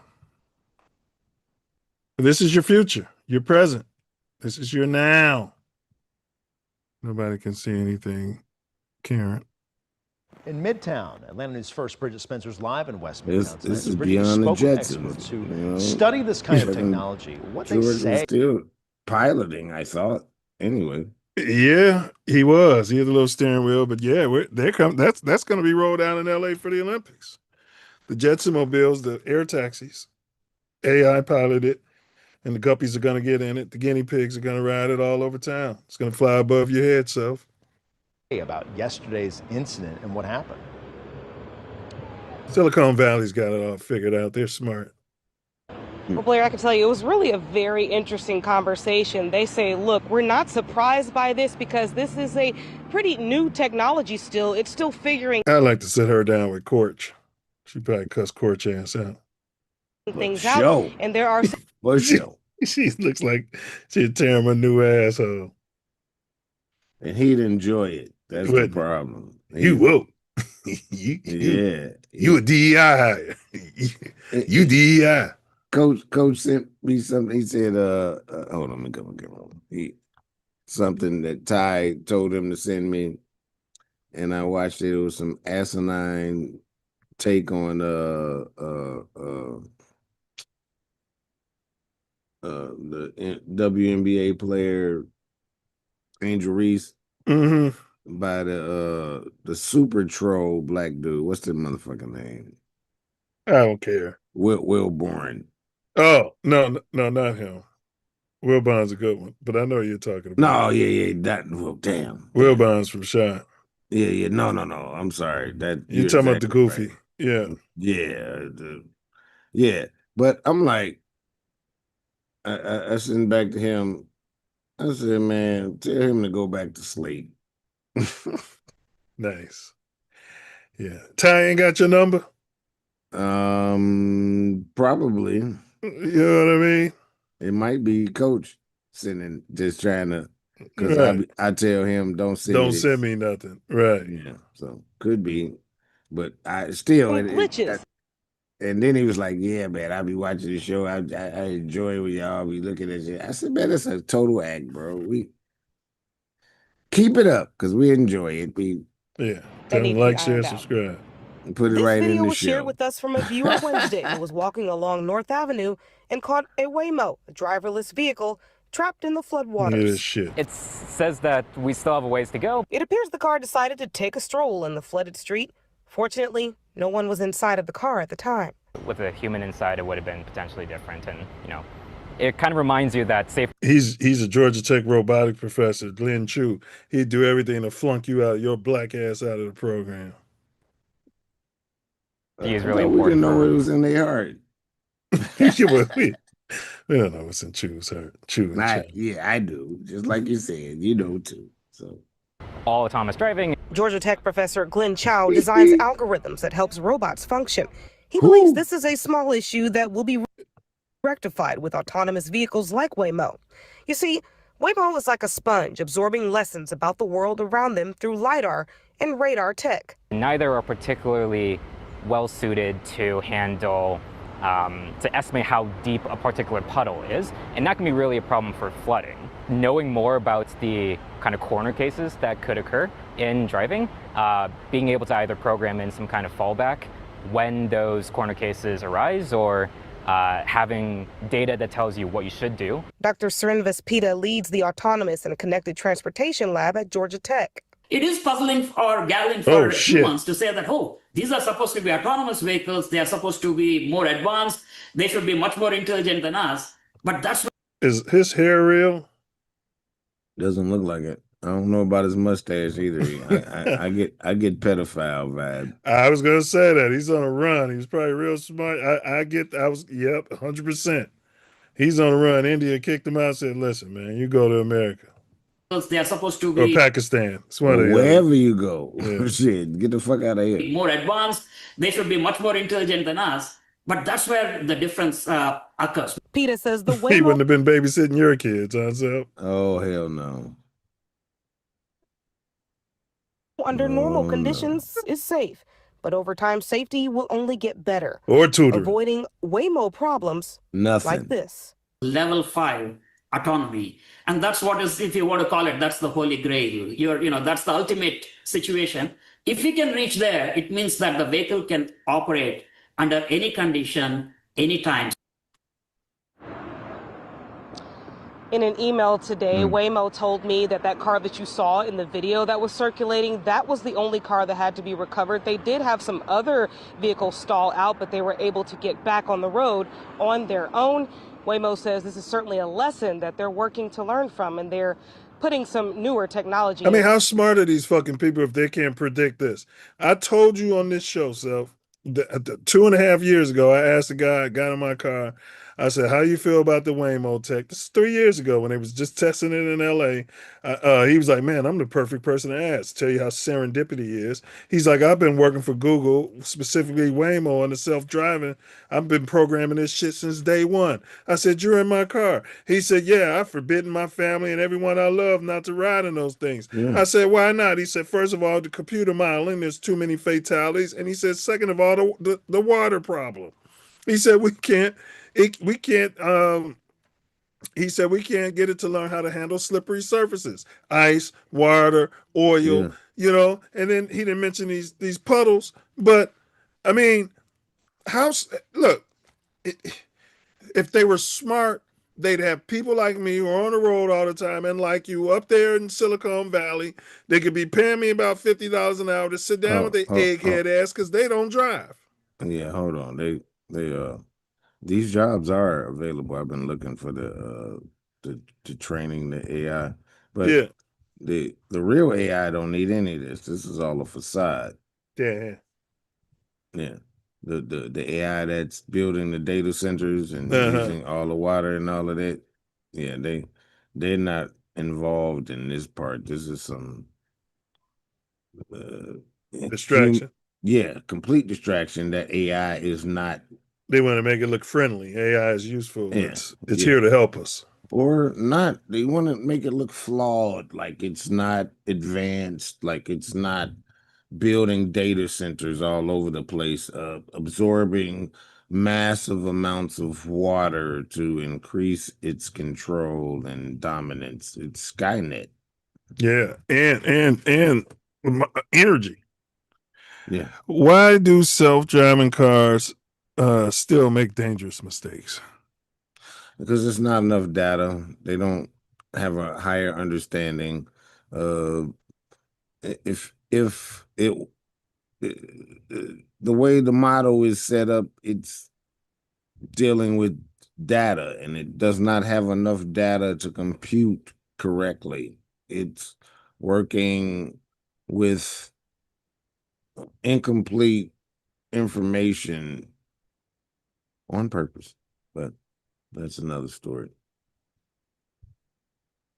This is your future, your present. This is your now. Nobody can see anything, Karen. In Midtown, Atlanta News First, Bridget Spencer's live in West Midtown. This is Bridget, beyond the spoke with Jetsons. experts who study this kind of technology. What they George was say. still piloting, I thought. Anyway. Yeah, he was. He had a little steering wheel, but yeah, they're coming. That's going to be rolled out in LA for the Olympics. The Jetsomobiles, the air taxis, AI piloted, and the guppies are going to get in it. The guinea pigs are going to ride it all over town. It's going to fly above your head, Self. About yesterday's incident and what happened. Silicon Valley's got it all figured out. They're smart. Well, Blair, I can tell you, it was really a very interesting conversation. They say, look, we're not surprised by this because this is a pretty new technology still. It's still figuring I'd like to sit her down with Corch. She probably cuss Corch ass out. things out. And there are she looks like she'd tear him a new asshole. And he'd enjoy it. That's the problem. You woke. You a DEI hire. You DEI. Coach sent me something. He said, hold on, let me go. Something that Ty told him to send me, and I watched it. It was some asinine take on the WNBA player Angel Reese by the super troll black dude. What's the motherfucking name? I don't care. Will Bourne. Oh, no, not him. Will Bond's a good one, but I know who you're talking about. No, yeah. Damn. Will Bond's from Shot. Yeah. No. I'm sorry. You're talking about the goofy. Right. Yeah. But I'm like, I sent back to him. I said, man, tell him to go back to sleep. Nice. Yeah. Ty ain't got your number? Probably. You know what I mean? It might be Coach sending, just trying to, because Right. I tell him don't send me nothing. Right. Yeah. So could be, but I still. glitches. And then he was like, "Yeah, man, I be watching the show. I enjoy when y'all be looking at it." I said, "Man, that's a total act, bro. We keep it up because we enjoy it. We Tell them like, share, subscribe. Put it This right in video the was shared show." with us from a viewer Wednesday who was walking along North Avenue and caught a Waymo, a driverless vehicle, trapped in the floodwaters. It says that we still have a ways to go. It appears the car decided to take a stroll in the flooded street. Fortunately, no one was inside of the car at the time. With a human inside, it would have been potentially different. And, it kind of reminds you that safe. He's a Georgia Tech robotic professor, Glenn Chu. He'd do everything to flunk you out, your black ass out of the program. He is really We important. didn't know it was in their heart. We don't know what's in Chu's heart. Yeah, I do. Just like you said, you know too. So all autonomous driving. Georgia Tech professor Glenn Chow designs algorithms that helps robots function. He believes this is a small issue that will be rectified with autonomous vehicles like Waymo. You see, Waymo is like a sponge, absorbing lessons about the world around them through LiDAR and radar tech. Neither are particularly well suited to handle, to estimate how deep a particular puddle is, and that can be really a problem for flooding. Knowing more about the kind of corner cases that could occur in driving, being able to either program in some kind of fallback when those corner cases arise, or having data that tells you what you should do. Dr. Srinivas Pita leads the Autonomous and Connected Transportation Lab at Georgia Tech. It is puzzling or galling Oh, for shit. humans to say that, oh, these are supposed to be autonomous vehicles. They are supposed to be more advanced. They should be much more intelligent than us. But that's Is his hair real? Doesn't look like it. I don't know about his mustache either. I get pedophile vibe. I was gonna say that he's on a run. He was probably real smart. Yep, 100%. He's on a run. India kicked him out and said, listen, man, you go to America. they are supposed to Or be Pakistan. It's one Or of the wherever other. you go. Yeah. Shit, get the fuck out of here. more advanced. They should be much more intelligent than us. But that's where the difference occurs. Peter says the He Waymo wouldn't have been babysitting your kids, huh, Self? Oh, hell no. under normal conditions is safe. But over time, safety will only get better. Or tutoring. Avoiding Waymo problems like this. Level 5 autonomy. And that's what is, if you want to call it, that's the holy grail. That's the ultimate situation. If we can reach there, it means that the vehicle can operate under any condition, anytime. In an email today, Waymo told me that car that you saw in the video that was circulating, that was the only car that had to be recovered. They did have some other vehicles stall out, but they were able to get back on the road on their own. Waymo says this is certainly a lesson that they're working to learn from, and they're putting some newer technology. I mean, how smart are these fucking people if they can't predict this? I told you on this show, Self, 2.5 years ago, I asked the guy, got in my car, I said, how you feel about the Waymo tech? This is 3 years ago when they was just testing it in LA. He was like, man, I'm the perfect person to ask, tell you how serendipity is. He's like, I've been working for Google, specifically Waymo on the self-driving. I've been programming this shit since day one. I said, you're in my car. He said, yeah, I've forbidden my family and everyone I love not to ride in those things. Yeah. I said, why not? He said, first of all, the computer modeling, there's too many fatalities. And he said, second of all, the water problem. He said, we can't he said we can't get it to learn how to handle slippery surfaces, ice, water, oil, and then he didn't mention these puddles. But I mean, if they were smart, they'd have people like me who are on the road all the time and like you up there in Silicon Valley. They could be paying me about $50 an hour to sit down with their egghead ass because they don't drive. Yeah, hold on. These jobs are available. I've been looking for the training the AI, but the real AI don't need any of this. This is all a facade. Yeah. The AI that's building the data centers and using all the water and all of that. Yeah, they're not involved in this part. This is some distraction. Complete distraction. That AI is not. They want to make it look friendly. AI is useful. Yeah. It's here to help us. Or not. They want to make it look flawed, like it's not advanced, like it's not building data centers all over the place, absorbing massive amounts of water to increase its control and dominance. It's Skynet. Yeah, and energy. Yeah. Why do self-driving cars still make dangerous mistakes? Because there's not enough data. They don't have a higher understanding. If it the way the model is set up, it's dealing with data, and it does not have enough data to compute correctly. It's working with incomplete information on purpose, but that's another story.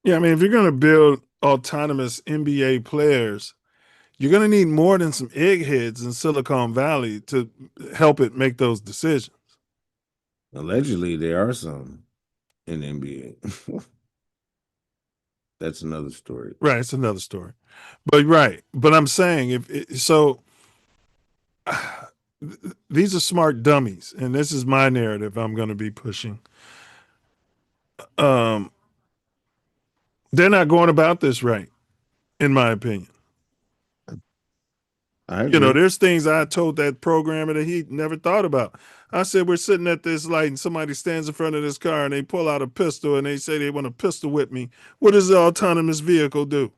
Yeah, I mean, if you're going to build autonomous NBA players, you're going to need more than some eggheads in Silicon Valley to help it make those decisions. Allegedly, there are some in the NBA. That's another story. Right, it's another story. But I'm saying these are smart dummies, and this is my narrative I'm going to be pushing. They're not going about this right, in my opinion. There's things I told that programmer that he never thought about. I said, we're sitting at this light and somebody stands in front of this car and they pull out a pistol and they say they want to pistol whip me. What does the autonomous vehicle do?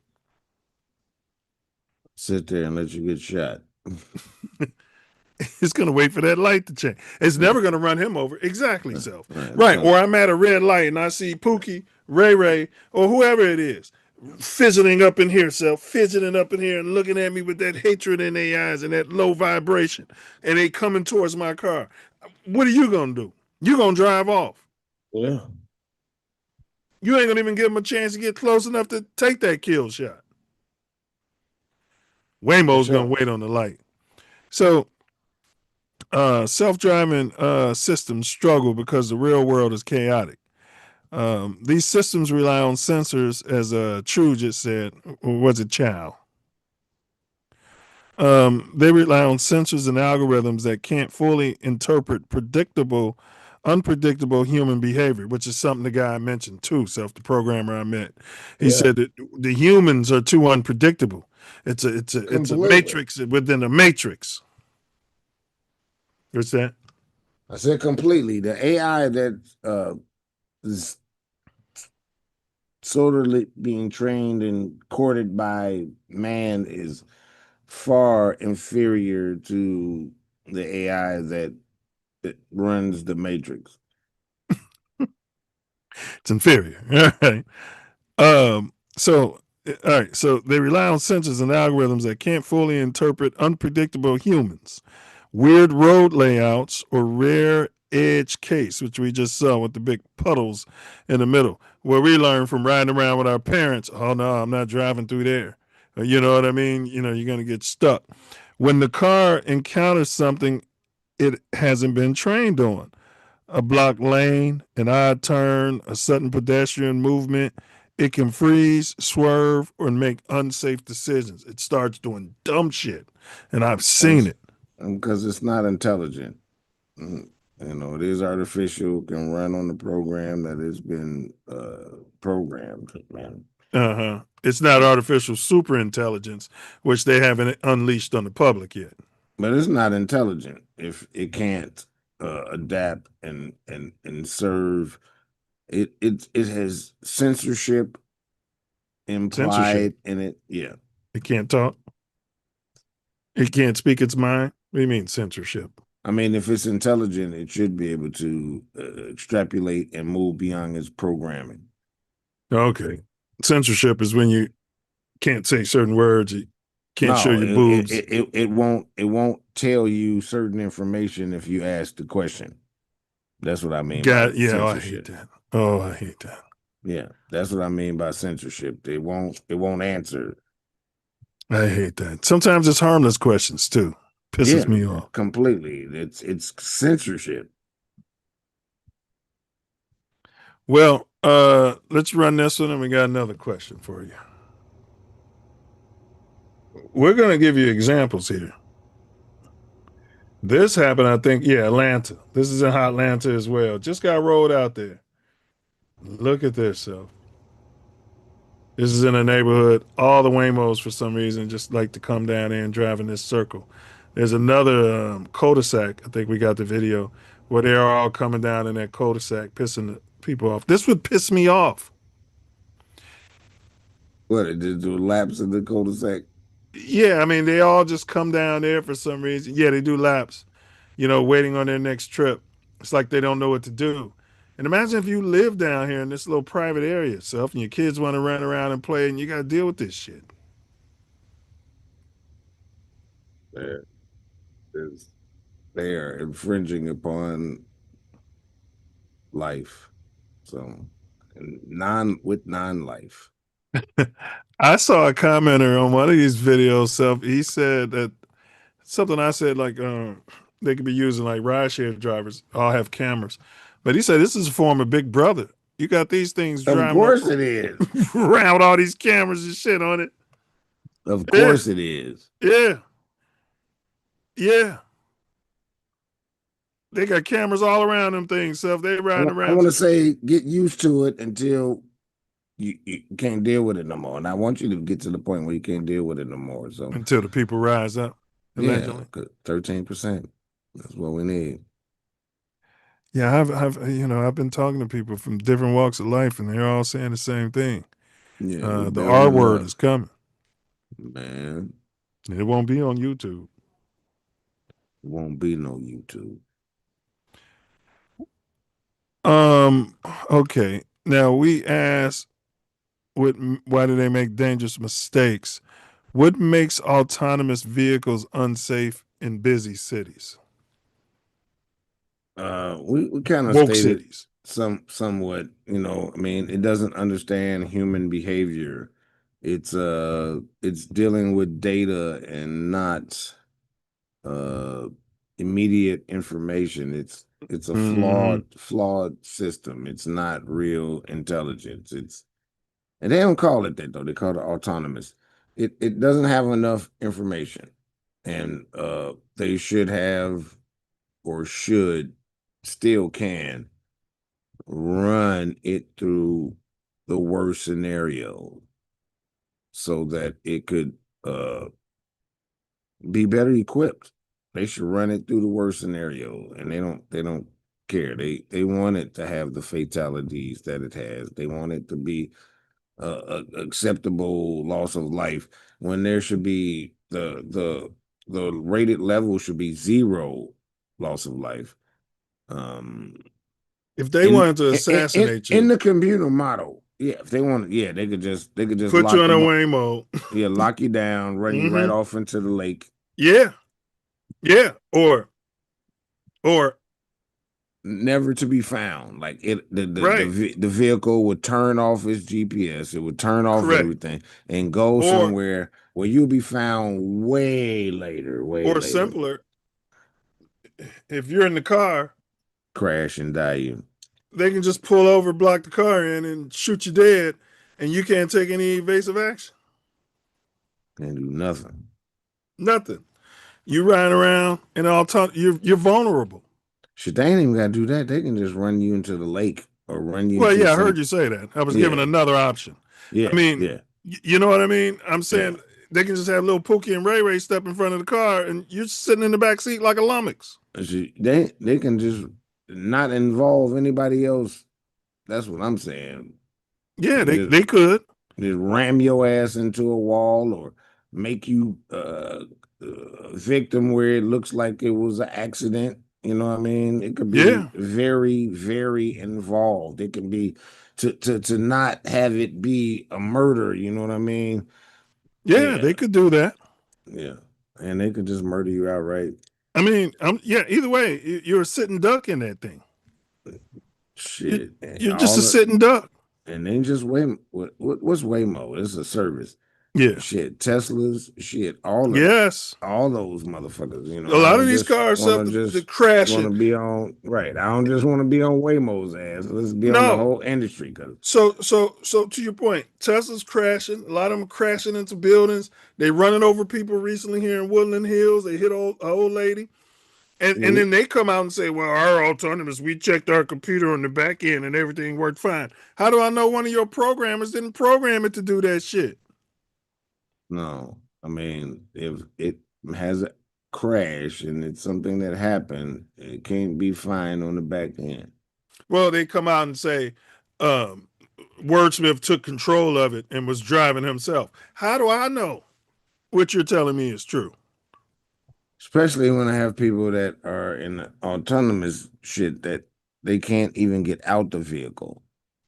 Sit there and let you get shot. It's going to wait for that light to change. It's never going to run him over. Exactly, Self. Right. Right. Or I'm at a red light and I see Pookie, Ray Ray, or whoever it is, fidgeting up in here, Self, fidgeting up in here and looking at me with that hatred in their eyes and that low vibration. And they coming towards my car. What are you going to do? You're going to drive off. Yeah. You ain't going to even give them a chance to get close enough to take that kill shot. Waymo's going to wait on the light. So, self-driving systems struggle because the real world is chaotic. These systems rely on sensors, as True just said, or was it Chow? They rely on sensors and algorithms that can't fully interpret unpredictable human behavior, which is something the guy mentioned too, the programmer I met. He said that the humans are too unpredictable. It's a matrix within a matrix. What's that? I said completely. The AI that is sort of being trained and courted by man is far inferior to the AI that runs the matrix. It's inferior. All right. So they rely on sensors and algorithms that can't fully interpret unpredictable humans, weird road layouts, or rare edge case, which we just saw with the big puddles in the middle, where we learn from riding around with our parents. Oh no, I'm not driving through there. You know what I mean? You know, you're going to get stuck. When the car encounters something it hasn't been trained on, a blocked lane, an odd turn, a sudden pedestrian movement, it can freeze, swerve, or make unsafe decisions. It starts doing dumb shit, and I've seen it. Because it's not intelligent. You know, it is artificial, can run on the program that has been programmed. It's not artificial super intelligence, which they haven't unleashed on the public yet. But it's not intelligent if it can't adapt and serve. It has censorship implied in it. Yeah. It can't talk. It can't speak its mind. What do you mean censorship? I mean, if it's intelligent, it should be able to extrapolate and move beyond its programming. Okay. Censorship is when you can't say certain words. You can't show your boobs. It won't tell you certain information if you ask the question. That's what I mean. I hate that. Oh, I hate that. Yeah, that's what I mean by censorship. It won't answer. I hate that. Sometimes it's harmless questions too. Pisses me off completely. It's censorship. Well, let's run this one, and we got another question for you. We're going to give you examples here. This happened, I think, Atlanta. This is in Atlanta as well. Just got rolled out there. Look at this, Self. This is in a neighborhood. All the Waymos, for some reason, just like to come down there and drive in this circle. There's another cul-de-sac. I think we got the video where they're all coming down in that cul-de-sac, pissing the people off. This would piss me off. What, did they do laps in the cul-de-sac? Yeah, I mean, they all just come down there for some reason. Yeah, they do laps, waiting on their next trip. It's like they don't know what to do. And imagine if you live down here in this little private area, Self, and your kids want to run around and play, and you got to deal with this shit. They are infringing upon life. So, non-life. I saw a commenter on one of these videos, Self. He said that something I said, like they could be using like rideshare drivers, all have cameras. But he said this is a form of Big Brother. You got these things driving. Of course it is. Around with all these cameras and shit on it. Of course it is. Yeah. Yeah. They got cameras all around them things, Self. They riding around. I want to say get used to it until you can't deal with it no more. And I want you to get to the point where you can't deal with it no more. So until the people rise up. Eventually. 13%. That's what we need. Yeah, I've been talking to people from different walks of life, and they're all saying the same thing. Yeah, the R word is coming. Man, It won't be on YouTube. It won't be no YouTube. Okay. Now we asked, why do they make dangerous mistakes? What makes autonomous vehicles unsafe in busy cities? We kind of Woke stated cities. somewhat, you know, I mean, it doesn't understand human behavior. It's dealing with data and not immediate information. It's a flawed system. It's not real intelligence. And they don't call it that though. They call it autonomous. It doesn't have enough information. And they should have or should still can run it through the worst scenario so that it could be better equipped. They should run it through the worst scenario, and they don't care. They want it to have the fatalities that it has. They want it to be acceptable loss of life when there should be the rated level should be 0 loss of life. If they wanted to assassinate you in the computer model, yeah, if they want, yeah, they could just put lock you in a them up. Waymo. Yeah, lock you down, run you right off into the lake. Yeah. Or never to be found. Like Right. the vehicle would turn off its GPS. It would turn off Correct. everything and go somewhere where you'll be found way later. Or simpler, if you're in the car, crash and die you. they can just pull over, block the car in, and shoot you dead, and you can't take any evasive action. Can't do nothing. Nothing. You riding around and you're vulnerable. Shit, they ain't even gotta do that. They can just run you into the lake or run you. Well, yeah, I heard you say that. I was given another option. Yeah, I mean, yeah. You know what I mean? I'm saying they can just have little Pookie and Ray Ray step in front of the car, and you're sitting in the back seat like a lummox. They can just not involve anybody else. That's what I'm saying. Yeah, they could just ram your ass into a wall or make you victim where it looks like it was an accident. You know what I mean? It could be very, very involved. It can be to not have it be a murder. You know what I mean? Yeah, they could do that. Yeah, and they could just murder you outright. I mean, either way, you're a sitting duck in that thing. Shit, you're just a sitting duck. And then just Waymo. What's Waymo? It's a service. Yeah. Shit, Teslas. Shit, all of all those motherfuckers. You know, a lot of these cars have the crashing. Want to be on right? I don't just want to be on Waymo's ass. Let's be on the whole industry. So to your point, Tesla's crashing. A lot of them crashing into buildings. They running over people recently here in Woodland Hills. They hit an old lady. And then they come out and say, well, our autonomous, we checked our computer on the back end and everything worked fine. How do I know one of your programmers didn't program it to do that shit? No, I mean, if it has a crash and it's something that happened, it can't be fine on the back end. Well, they come out and say, Wordsmith took control of it and was driving himself. How do I know what you're telling me is true? Especially when I have people that are in the autonomous shit that they can't even get out the vehicle.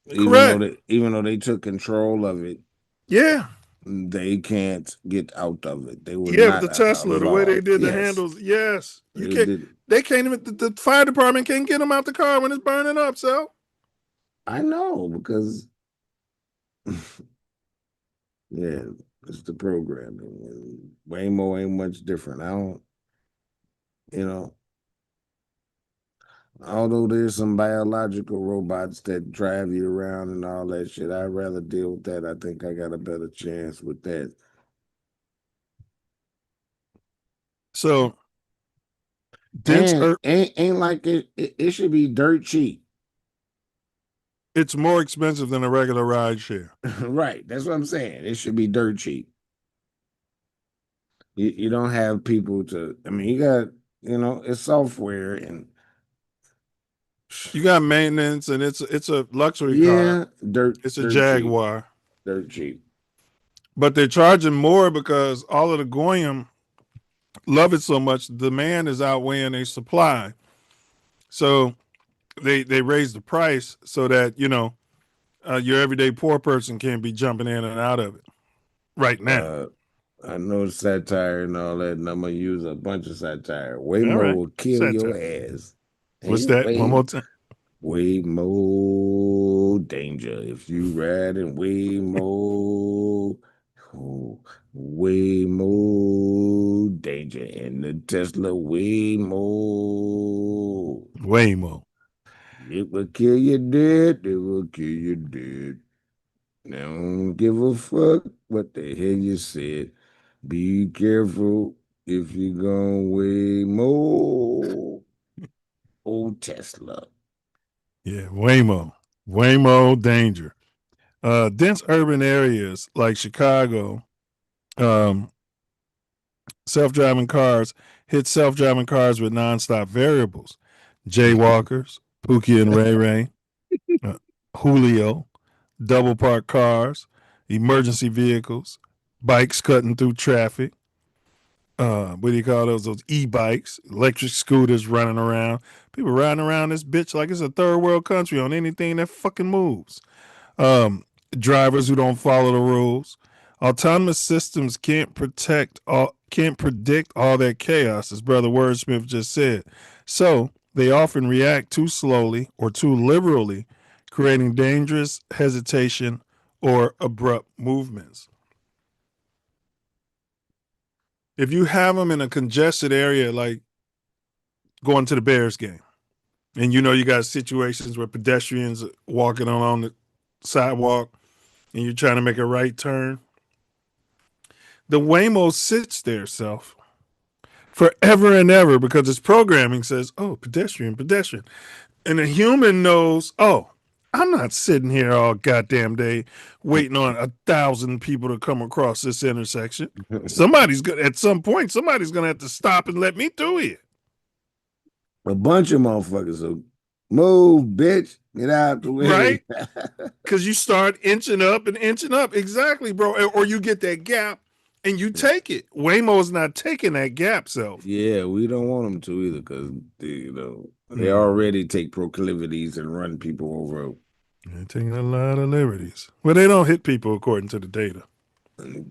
Correct. Even though they took control of it. Yeah. They can't get out of it. They were not the Tesla, the way they did the handles. Yes. You can't. They can't even. The fire department can't get them out the car when it's burning up. So. I know because. Yeah, it's the programming. And Waymo ain't much different. I don't. You know. Although there's some biological robots that drive you around and all that shit, I'd rather deal with that. I think I got a better chance with that. So, ain't like it should be dirt cheap. It's more expensive than a regular ride share. Right. That's what I'm saying. It should be dirt cheap. You don't have people to, I mean, you got, it's software and you got maintenance and it's a luxury car. It's a Jaguar. Dirt cheap. but they're charging more because all of the goyim love it so much. Demand is outweighing their supply, so they raise the price so that your everyday poor person can't be jumping in and out of it right now. I know satire and all that, and I'm gonna use a bunch of satire. Way All more right. will kill your ass. What's that? One more time. Way more danger if you riding way more. Way more danger in the Tesla. Way more. Waymo. It will kill you dead. It will kill you dead. Now, don't give a fuck what the hell you said. Be careful if you're gonna weigh more. Old Tesla. Yeah, Waymo danger. Dense urban areas like Chicago, self-driving cars hit self-driving cars with nonstop variables. Jaywalkers, Pookie and Ray Ray, Julio, double parked cars, emergency vehicles, bikes cutting through traffic. What do you call those? Those e-bikes, electric scooters running around. People riding around this bitch like it's a third world country on anything that fucking moves. Drivers who don't follow the rules. Autonomous systems can't predict all that chaos, as Brother Wordsmith just said. So they often react too slowly or too liberally, creating dangerous hesitation or abrupt movements. If you have them in a congested area, like going to the Bears game, and you got situations where pedestrians are walking along the sidewalk and you're trying to make a right turn, the Waymo sits there, self, forever and ever because its programming says, oh, pedestrian. And the human knows, oh, I'm not sitting here all goddamn day waiting on 1,000 people to come across this intersection. At some point, somebody's going to have to stop and let me through here. A bunch of motherfuckers. So move, bitch. Get out the way. Right? Because you start inching up. Exactly, bro. Or you get that gap and you take it. Waymo's not taking that gap, self. Yeah, we don't want them to either because, they already take proclivities and run people over. They're taking a lot of liberties. Well, they don't hit people according to the data. I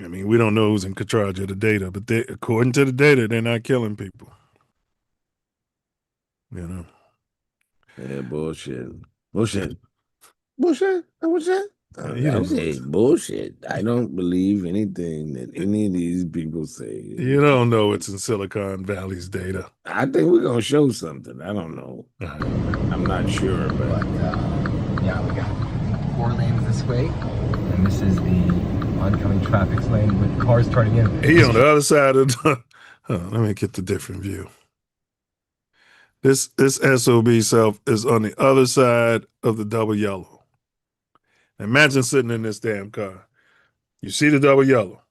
mean, we don't know who's in charge of the data, but according to the data, they're not killing people. Yeah, bullshit. Bullshit. I say bullshit. I don't believe anything that any of these people say. You don't know what's in Silicon Valley's data. I think we're gonna show something. I don't know. I'm not sure, but yeah, we got 4 lanes this way, and this is the oncoming traffic lane with cars turning in. He on the other side of the. Let me get the different view. This SOB self is on the other side of the double yellow. Imagine sitting in this damn car. You see the double yellow.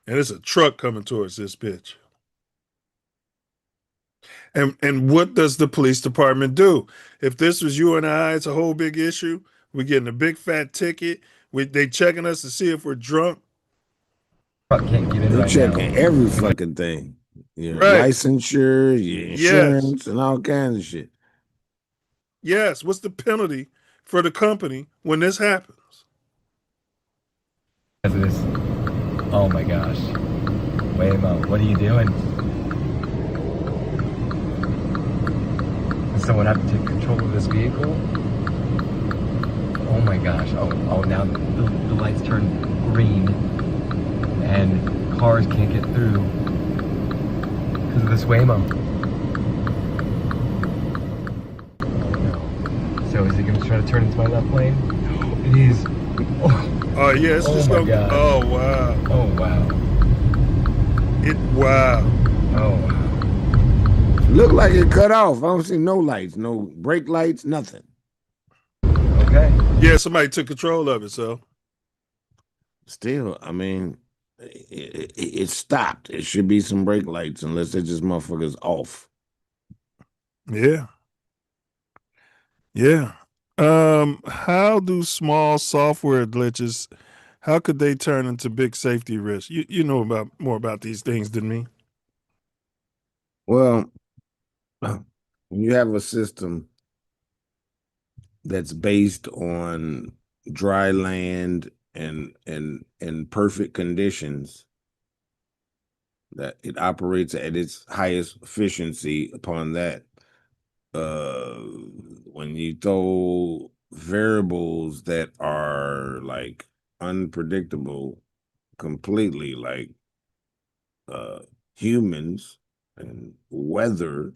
And it's a truck coming towards this bitch. And what does the police department do? If this was you and I, it's a whole big issue. We're getting a big fat ticket. They checking us to see if we're drunk. Can't get in they're right checking now. every fucking thing. Your Right. licensure, your insurance, and all kinds of shit. Yes. What's the penalty for the company when this happens? Oh my gosh. Waymo, what are you doing? Does someone have to take control of this vehicle? Oh my gosh. Oh now the lights turn green and cars can't get through because of this Waymo. So is he going to try to turn into my left lane? It is. Oh yeah, it's just God. Oh wow. Oh wow. Wow. Oh wow. Look like it cut off. I don't see no lights, no brake lights, nothing. Okay. Yeah, somebody took control of it, so. Still, I mean, it stopped. It should be some brake lights unless they're just motherfuckers off. Yeah. Yeah. How do small software glitches? How could they turn into big safety risks? You know about more about these things than me. Well, when you have a system that's based on dry land and perfect conditions, that it operates at its highest efficiency upon that. When you throw variables that are like unpredictable completely, like humans and weather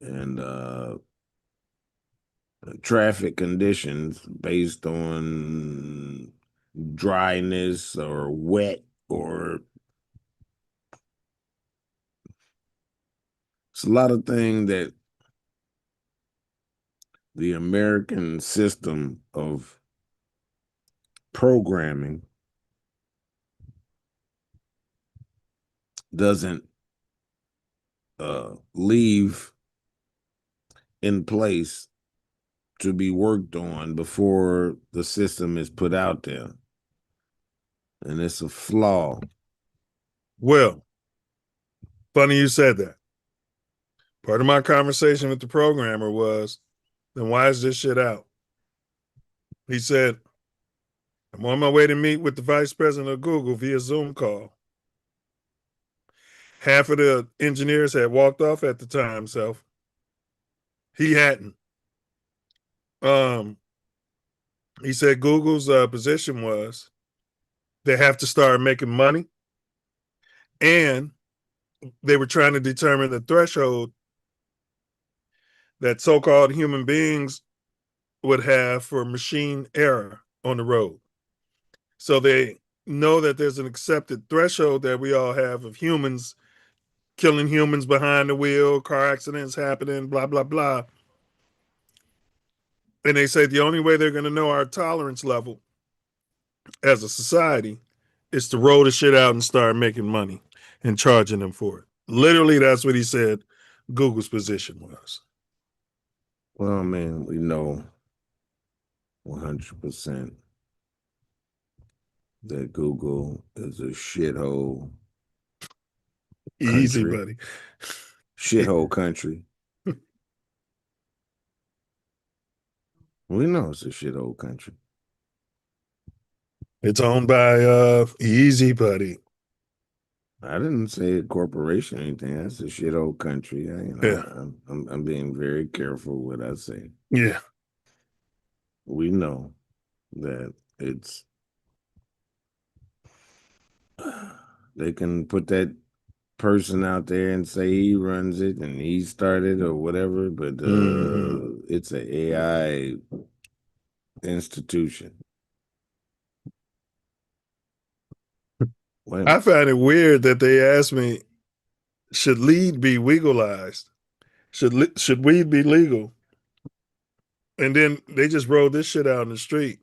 and traffic conditions based on dryness or wet or it's a lot of things that the American system of programming doesn't leave in place to be worked on before the system is put out there. And it's a flaw. Well, funny you said that. Part of my conversation with the programmer was, then why is this shit out? He said, I'm on my way to meet with the vice president of Google via Zoom call. Half of the engineers had walked off at the time, Self. He hadn't. He said Google's position was they have to start making money, and they were trying to determine the threshold that so-called human beings would have for machine error on the road. So they know that there's an accepted threshold that we all have of humans killing humans behind the wheel, car accidents happening, blah, blah, blah. And they say the only way they're going to know our tolerance level as a society is to roll the shit out and start making money and charging them for it. Literally, that's what he said Google's position was. Well, man, we know 100% that Google is a shithole Easy, country. buddy. Shithole country. We know it's a shithole country. It's owned by Easy, buddy. I didn't say a corporation or anything. That's a shithole country. Yeah. I'm being very careful what I say. Yeah. We know that it's they can put that person out there and say he runs it and he started or whatever, but it's an AI institution. I find it weird that they asked me, should lead be legalized? Should weed be legal? And then they just rolled this shit out in the street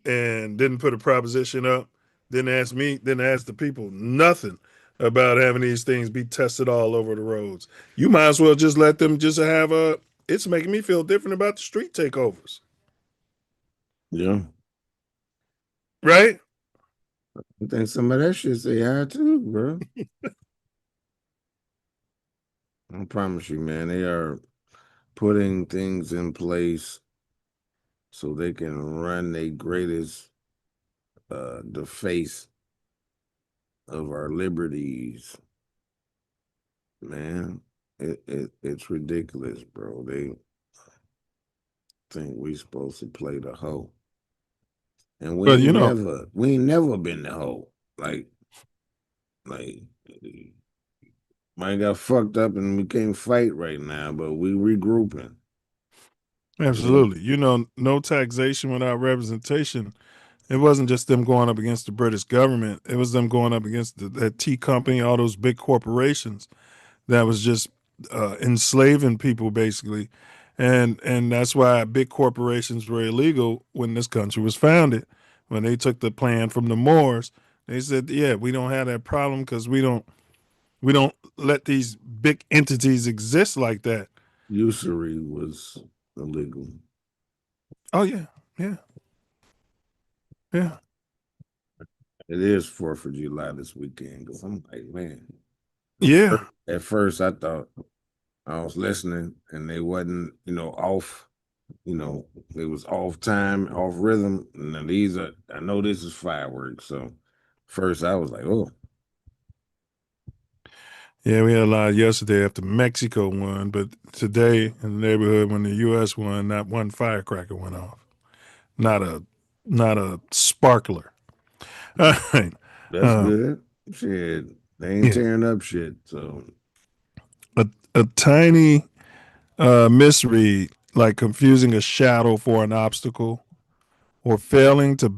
and didn't put a proposition up. Didn't ask me, didn't ask the people nothing about having these things be tested all over the roads. You might as well just let them just have it's making me feel different about the street takeovers. Yeah. Right? I think some of that shit's AI too, bro. I promise you, man, they are putting things in place so they can run their greatest deface of our liberties. Man, it's ridiculous, bro. They think we supposed to play the hoe. And we ain't never been the hoe. Like mine got fucked up and we can't fight right now, but we regrouping. Absolutely. No taxation without representation. It wasn't just them going up against the British government. It was them going up against that tea company, all those big corporations that was just enslaving people, basically. And that's why big corporations were illegal when this country was founded. When they took the plan from the Moors, they said, yeah, we don't have that problem because we don't let these big entities exist like that. Usury was illegal. Oh yeah, yeah, yeah. It is 4th of July this weekend. Cause I'm like, man. Yeah. At first, I thought I was listening, and they wasn't, off. It was off time, off rhythm. And these are. I know this is fireworks. So, first I was like, oh. Yeah, we had a lot yesterday after Mexico won, but today in the neighborhood when the U.S. won, not one firecracker went off. Not a sparkler. All right. That's good. Shit. They ain't tearing up shit. So a tiny misread, like confusing a shadow for an obstacle or failing to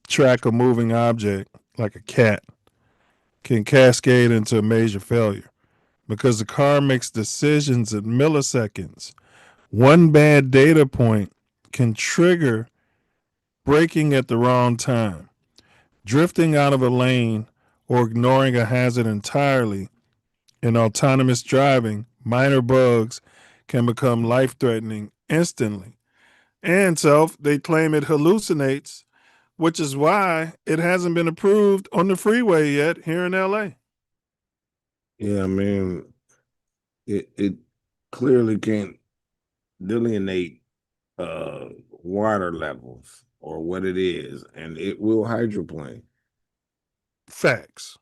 track a moving object like a cat, can cascade into a major failure because the car makes decisions in milliseconds. One bad data point can trigger braking at the wrong time, drifting out of a lane, or ignoring a hazard entirely. In autonomous driving, minor bugs can become life-threatening instantly. And they claim it hallucinates, which is why it hasn't been approved on the freeway yet here in LA. yeah, I mean, it clearly can't delineate water levels or what it is, and it will hydroplane. Facts.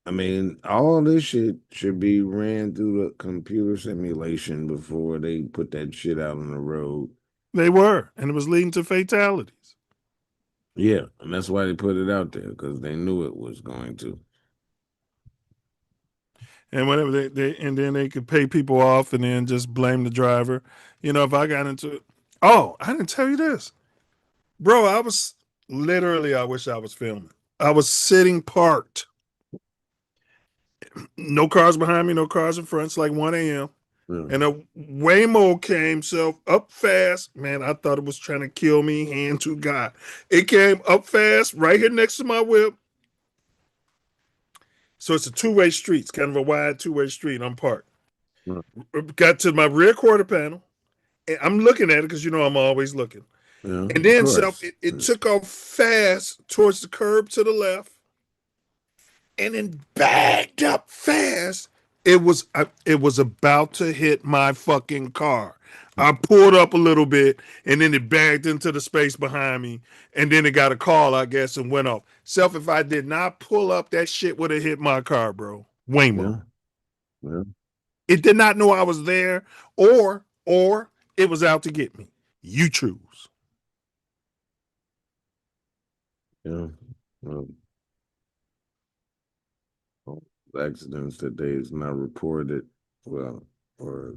I mean, all this shit should be ran through the computer simulation before they put that shit out on the road. They were, and it was leading to fatalities. Yeah, and that's why they put it out there, because they knew it was going to. And whenever and then they could pay people off and then just blame the driver. If I got into it. Oh, I didn't tell you this. Bro, I was literally, I wish I was filming. I was sitting parked. No cars behind me, no cars in front. It's like 1 a.m. And a Waymo came up fast. Man, I thought it was trying to kill me, hand to God. It came up fast right here next to my whip. So it's a two-way street. It's kind of a wide two-way street. I'm parked. Got to my rear quarter panel. And I'm looking at it because I'm always looking. Yeah, and then it took off fast towards the curb to the left. And then backed up fast. It was about to hit my fucking car. I pulled up a little bit, and then it bagged into the space behind me, and then it got a call, I guess, and went off. If I did not pull up, that shit would have hit my car, bro. Waymo. Yeah. It did not know I was there, or it was out to get me. You choose. Yeah. Accidents that day is not reported. Well, or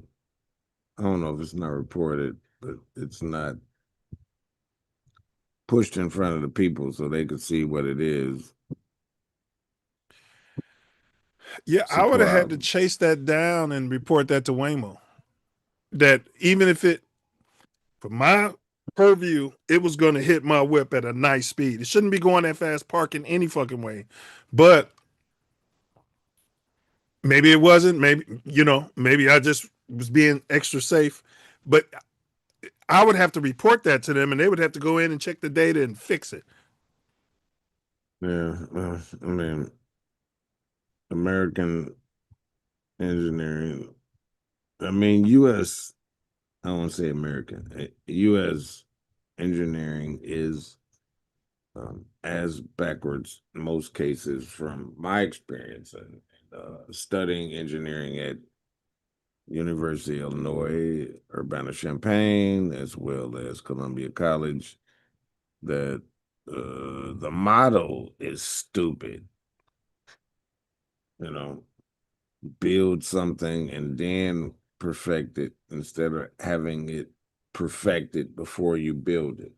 I don't know if it's not reported, but it's not pushed in front of the people so they could see what it is. Yeah, I would have had to chase that down and report that to Waymo. That even if from my purview, it was going to hit my whip at a nice speed. It shouldn't be going that fast parking any fucking way. But maybe it wasn't. Maybe I just was being extra safe. But I would have to report that to them, and they would have to go in and check the data and fix it. Yeah, I mean, American engineering. I mean, U.S. I don't want to say American. U.S. engineering is as backwards in most cases from my experience and studying engineering at University of Illinois, Urbana-Champaign, as well as Columbia College, that the model is stupid. Build something and then perfect it instead of having it perfected before you build it.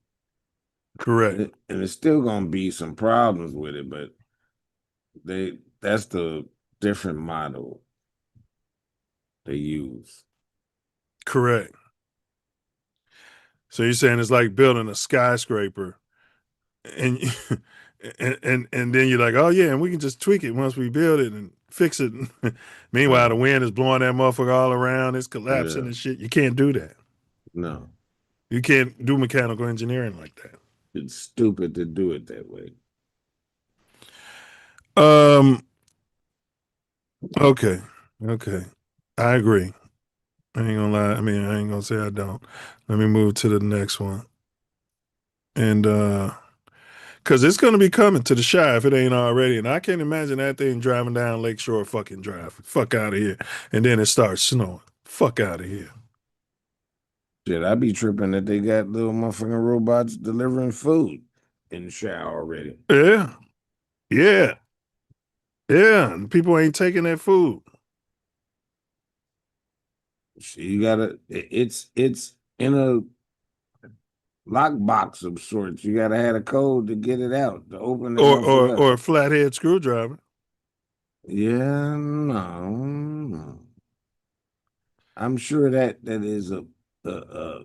Correct. And it's still going to be some problems with it, but that's the different model they use. Correct. So you're saying it's like building a skyscraper and and then you're like, oh yeah, and we can just tweak it once we build it and fix it. Meanwhile, the wind is blowing that motherfucker all around. It's collapsing and shit. You can't do that. No. You can't do mechanical engineering like that. It's stupid to do it that way. Okay. I agree. I ain't gonna lie. I mean, I ain't gonna say I don't. Let me move to the next one. And because it's gonna be coming to the Shy if it ain't already. And I can't imagine that thing driving down Lakeshore fucking Drive. Fuck out of here. And then it starts snowing. Fuck out of here. Shit, I be tripping that they got little motherfucking robots delivering food in the shower already. Yeah. And people ain't taking that food. So you gotta, it's in a lockbox of sorts. You gotta have a code to get it out, to open it Or a flathead screwdriver. Yeah, no. I'm sure that is a I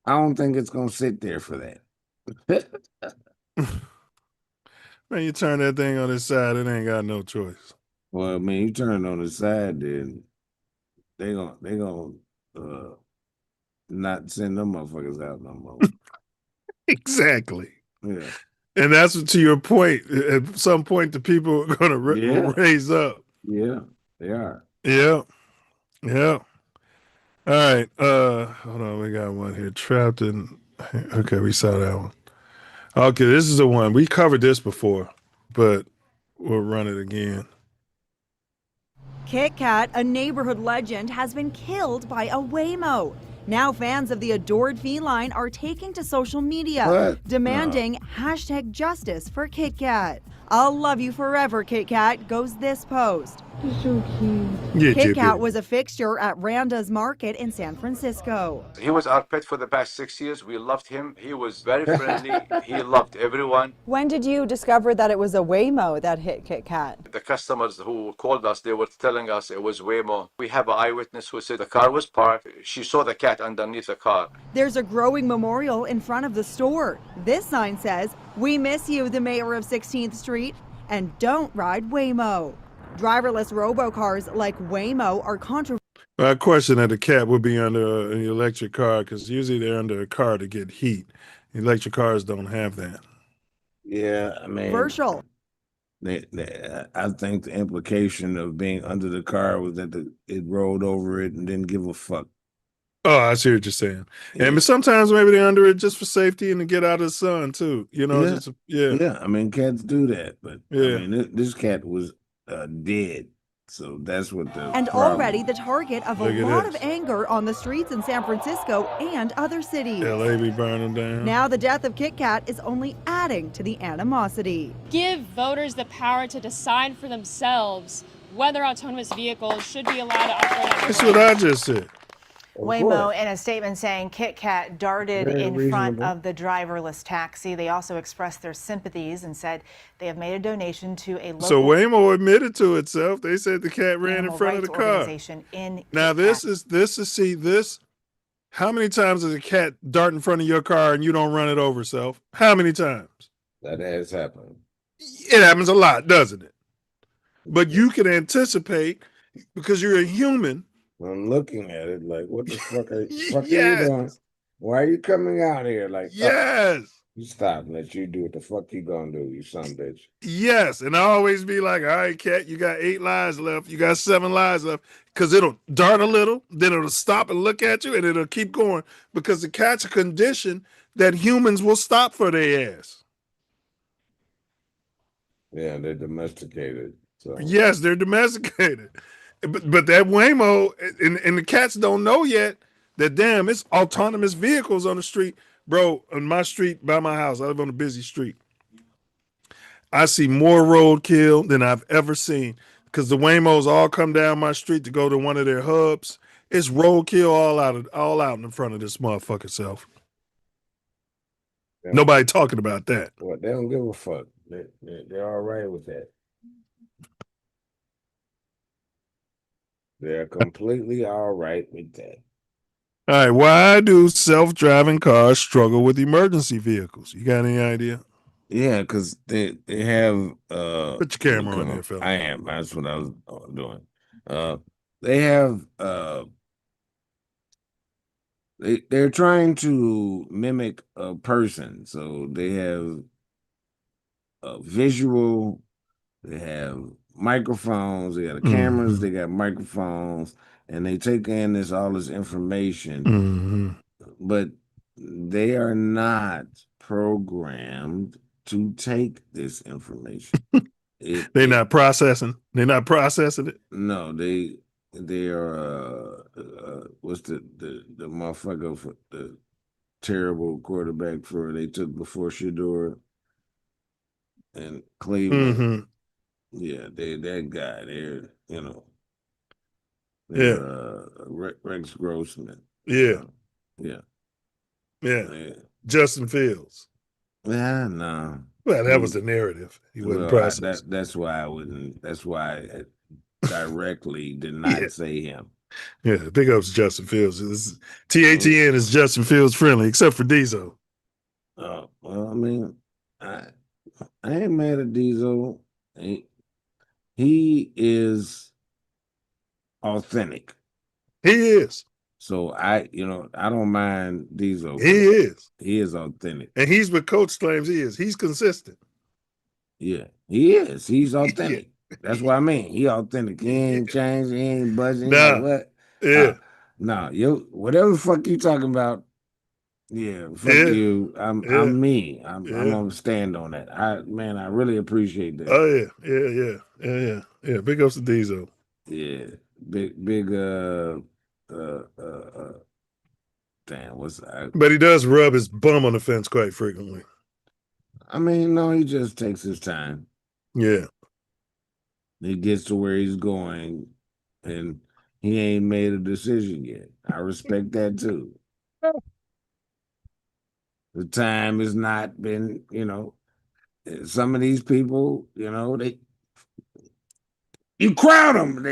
don't think it's gonna sit there for that. Man, you turn that thing on its side, it ain't got no choice. Well, I mean, you turn it on the side, then they gonna not send them motherfuckers out no more. Exactly. Yeah. And that's to your point. At some point, the people are gonna raise up. Yeah, they are. Yeah. All right. Hold on, we got one here. Trapped in. Okay, we saw that one. Okay, this is the one. We covered this before, but we'll run it again. Kit Kat, a neighborhood legend, has been killed by a Waymo. Now fans of the adored feline are taking to social media, demanding #justice for Kit Kat. I'll love you forever, Kit Kat, goes this post. So cute. Yeah, Kit Kat was a fixture at Randa's Market in San Francisco. He was our pet for the past 6 years. We loved him. He was very friendly. He loved everyone. When did you discover that it was a Waymo that hit Kit Kat? The customers who called us, they were telling us it was Waymo. We have an eyewitness who said the car was parked. She saw the cat underneath the car. There's a growing memorial in front of the store. This sign says, "We miss you, the mayor of 16th Street, and don't ride Waymo." Driverless robocars like Waymo are controversial. I question that the cat would be under an electric car because usually they're under a car to get heat. Electric cars don't have that. Yeah, I mean, I think the implication of being under the car was that it rolled over it and didn't give a fuck. Oh, I see what you're saying. Yeah. And but sometimes maybe they're under it just for safety and to get out of the sun too. You know, yeah. I mean, cats do that, but I mean, this cat was dead. So that's what the and problem. Already the target of a lot of anger on the streets in San Francisco and other cities. LA be burning down. Now the death of Kit Kat is only adding to the animosity. Give voters the power to decide for themselves whether autonomous vehicles should be allowed to operate. That's what I just said. Waymo in a statement saying Kit Kat darted in front of the driverless taxi. They also expressed their sympathies and said they have made a donation to a local. So Waymo admitted to itself. They said the cat ran in front of the car. Now this is how many times does a cat dart in front of your car and you don't run it over, Self? How many times? That has happened. It happens a lot, doesn't it? But you can anticipate because you're a human. I'm looking at it like, what the fuck are you doing? Why are you coming out here? Like, yes. You stop and let you do what the fuck you gonna do, you son of a bitch. Yes. And I always be like, all right, cat, you got 8 lives left. You got 7 lives left. Because it'll dart a little, then it'll stop and look at you, and it'll keep going. Because the cat's a condition that humans will stop for their ass. Yeah, they're domesticated. So. Yes, they're domesticated. But that Waymo, and the cats don't know yet that, damn, it's autonomous vehicles on the street. Bro, on my street, by my house, I live on a busy street. I see more roadkill than I've ever seen because the Waymos all come down my street to go to one of their hubs. It's roadkill all out in front of this motherfucker Self. Nobody talking about that. Well, they don't give a fuck. They're all right with that. They're completely all right with that. All right, why do self-driving cars struggle with emergency vehicles? You got any idea? Yeah, because they have put your camera on there, fella. I am. That's what I was doing. They have they're trying to mimic a person, so they have a visual, they have microphones, they got cameras, they got microphones, and they take in all this information, but they are not programmed to take this information. They're not processing. They're not processing it. No, they are what's the motherfucker for the terrible quarterback for they took before Shador and Cleveland. Yeah, that guy. They're Rex Grossman. Yeah. Yeah. Justin Fields. Yeah, no. Well, that was the narrative. He wasn't processing. That's why I wouldn't. That's why I directly did not say him. Yeah, big ups Justin Fields. TATN is Justin Fields friendly, except for Diesel. Well, I mean, I ain't mad at Diesel. He is authentic. He is. So I don't mind Diesel. He is. He is authentic. And he's what Coach claims he is. He's consistent. Yeah, he is. He's authentic. That's what I mean. He authentic. He ain't changed. He ain't budging. Nah. Like what? Yeah. Whatever the fuck you talking about. Yeah, fuck you. I'm me. I'm gonna stand on that. I really appreciate that. Oh yeah. Big ups to Diesel. Yeah, big. Damn, But he does rub his bum on the fence quite frequently. I mean, no, he just takes his time. Yeah. He gets to where he's going, and he ain't made a decision yet. I respect that too. The time has not been, some of these people, you crowd them.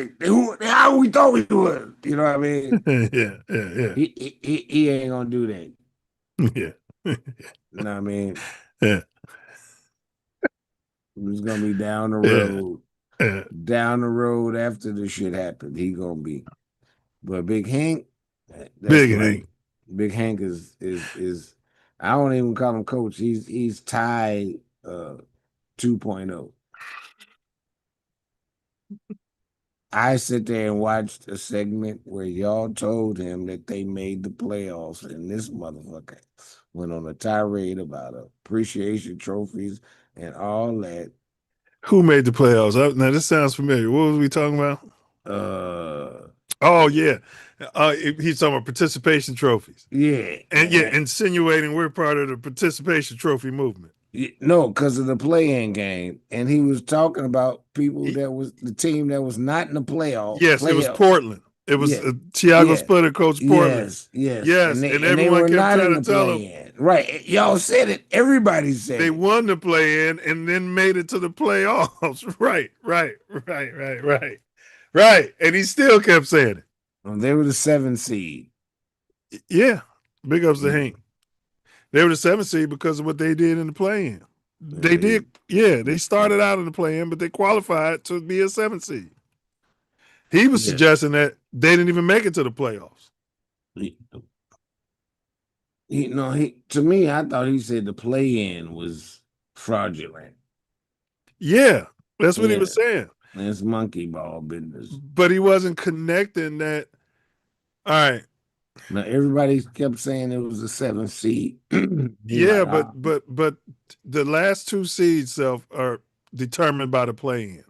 How we thought we would. You know what I mean? Yeah. He ain't gonna do that. Yeah. You know what I mean? Yeah. He's gonna be down the road. Yeah. Down the road after the shit happened. He gonna be. But Big Hank, Big Hank is I don't even call him coach. He's Ty 2.0. I sit there and watched a segment where y'all told him that they made the playoffs, and this motherfucker went on a tirade about appreciation trophies and all that. Who made the playoffs? Now this sounds familiar. What was we talking about? Oh yeah. He's talking about participation trophies. Yeah. And insinuating we're part of the participation trophy movement. No, because of the play-in game. And he was talking about people that was the team that was not in the playoffs. Yes, it was Portland. It was Thiago Splitter, Coach Portland. Yes. And everyone kept trying to tell him. Right. Y'all said it. Everybody said they it. won the play-in and then made it to the playoffs. Right. And he still kept saying it. They were the 7th seed. Yeah. Big ups to Hank. They were the 7th seed because of what they did in the play-in. They started out in the play-in, but they qualified to be a 7th seed. He was suggesting that they didn't even make it to the playoffs. To me, I thought he said the play-in was fraudulent. Yeah, that's what he was saying. It's monkey ball business. But he wasn't connecting that. All right. Now everybody kept saying it was a 7th seed. But the last 2 seeds are determined by the play-in.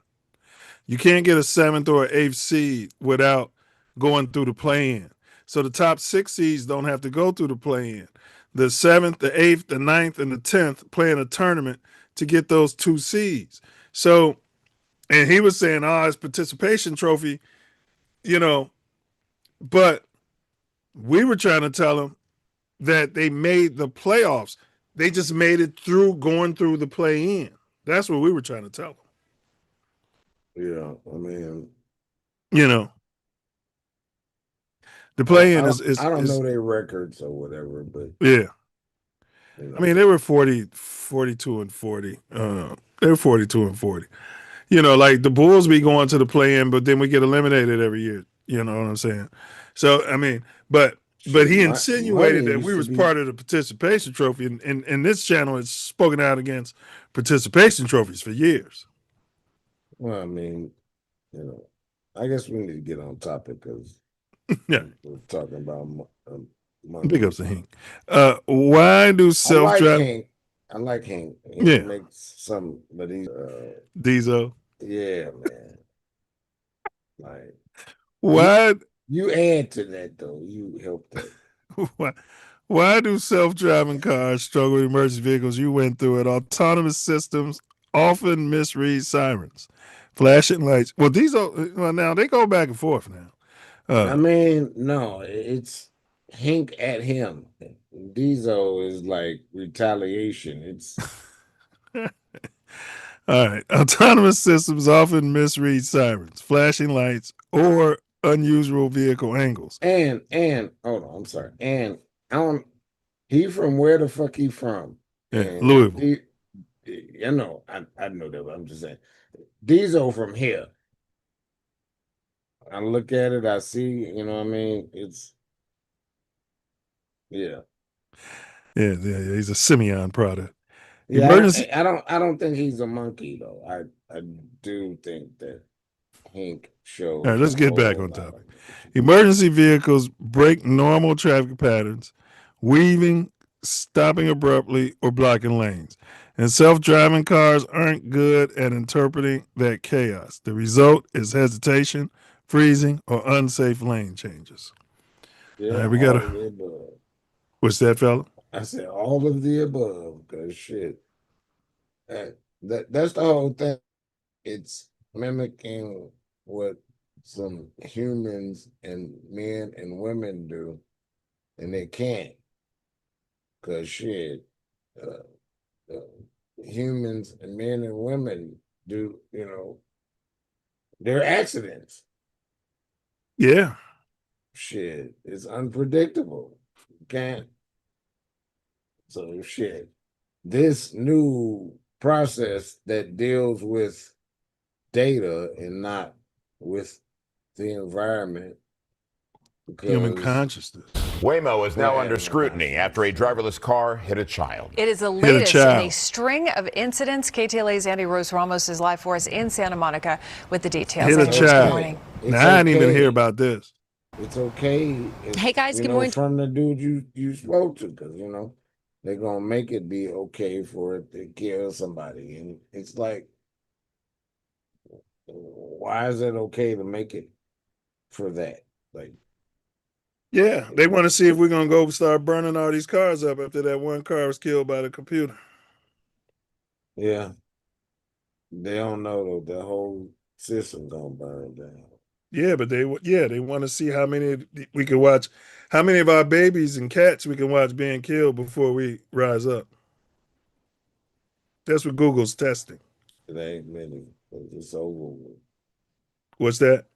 You can't get a 7th or an 8th seed without going through the play-in. So the top 6 seeds don't have to go through the play-in. The 7th, the 8th, the 9th, and the 10th play in a tournament to get those 2 seeds. So, and he was saying, it's participation trophy, but we were trying to tell him that they made the playoffs. They just made it through going through the play-in. That's what we were trying to tell him. Yeah, I mean, the play-in is I don't know their records or whatever, but yeah. I mean, they were 42 and 40. They were 42 and 40. Like the Bulls be going to the play-in, but then we get eliminated every year. You know what I'm saying? So, I mean, but But he money insinuated that used we to was be- part of the participation trophy, and this channel has spoken out against participation trophies for years. Well, I mean, you know, I guess we need to get on topic because Yeah. we're talking about money. Big ups to Hank. Why do self-driving? I like Hank. He Yeah. makes some, but he's Diesel. yeah, man. Like Why? You add to that though. You help that. Why do self-driving cars struggle with emergency vehicles? You went through it. Autonomous systems often misread sirens, flashing lights. Well, now they go back and forth now. I mean, no, it's Hank at him. Diesel is like retaliation. It's all right. Autonomous systems often misread sirens, flashing lights, or unusual vehicle angles. And hold on, I'm sorry. And he from where the fuck he from? Yeah, Louisville. I know that, but I'm just saying. Diesel from here. I look at it, I see, you know what I mean? It's yeah. Yeah, he's a Simeon product. Yeah, Emergency. I don't think he's a monkey though. I do think that Hank shows. All right, let's get back on topic. Emergency vehicles break normal traffic patterns, weaving, stopping abruptly, or blocking lanes. And self-driving cars aren't good at interpreting that chaos. The result is hesitation, freezing, or unsafe lane changes. Yeah, all right, we got what's that, fella? I said all of the above, because shit. That's the whole thing. It's mimicking what some humans and men and women do, and they can't. Because shit, humans and men and women do, you know, they're accidents. Yeah. Shit, it's unpredictable. You can't. So shit, this new process that deals with data and not with the environment. Human consciousness. Waymo is now under scrutiny after a driverless car hit a child. It is the latest in a string of incidents. KTLA's Andy Rose Ramos is live for us in Santa Monica with the details. Hit a Andy, good child. morning. Now, I didn't even hear about this. It's okay. Hey, guys, you good know, morning. From the dude you spoke to, because you know they're gonna make it be okay for it to kill somebody, and it's like, why is it okay to make it for that? Like, yeah, they want to see if we're gonna go start burning all these cars up after that one car was killed by the computer. Yeah, they don't know though. The whole system gonna burn down. Yeah, but they want to see how many we can watch, how many of our babies and cats we can watch being killed before we rise up. That's what Google's testing. It ain't many. It's over with. What's that?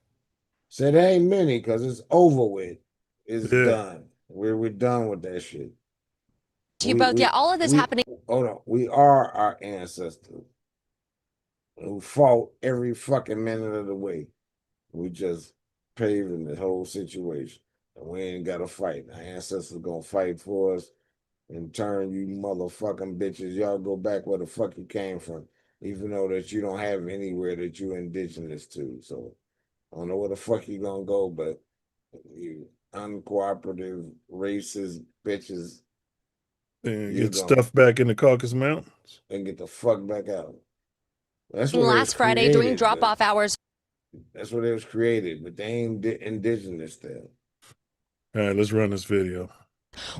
Said it ain't many because it's over with. It's done. We're done with that shit. To you both, all of this happening. Hold on. We are our ancestors who fought every fucking minute of the way. We just paving the whole situation. And we ain't got to fight. Our ancestors gonna fight for us. In turn, you motherfucking bitches, y'all go back where the fuck you came from. Even though that you don't have anywhere that you indigenous to. So I don't know where the fuck you gonna go, but you uncooperative, racist bitches. And get stuffed back in the Caucasus Mountains. And get the fuck back out. That's Last Friday during drop-off hours. That's what it was created, but they ain't indigenous there. All right, let's run this video.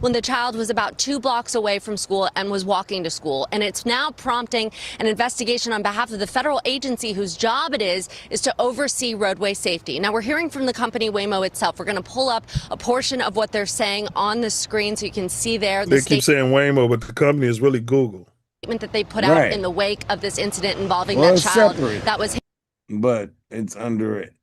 When the child was about 2 blocks away from school and was walking to school. And it's now prompting an investigation on behalf of the federal agency whose job it is to oversee roadway safety. Now, we're hearing from the company Waymo itself. We're going to pull up a portion of what they're saying on the screen so you can see there. They keep saying Waymo, but the company is really Google. That they put out in the wake of this incident involving Well, that it's child. separate. That was. But it's under it.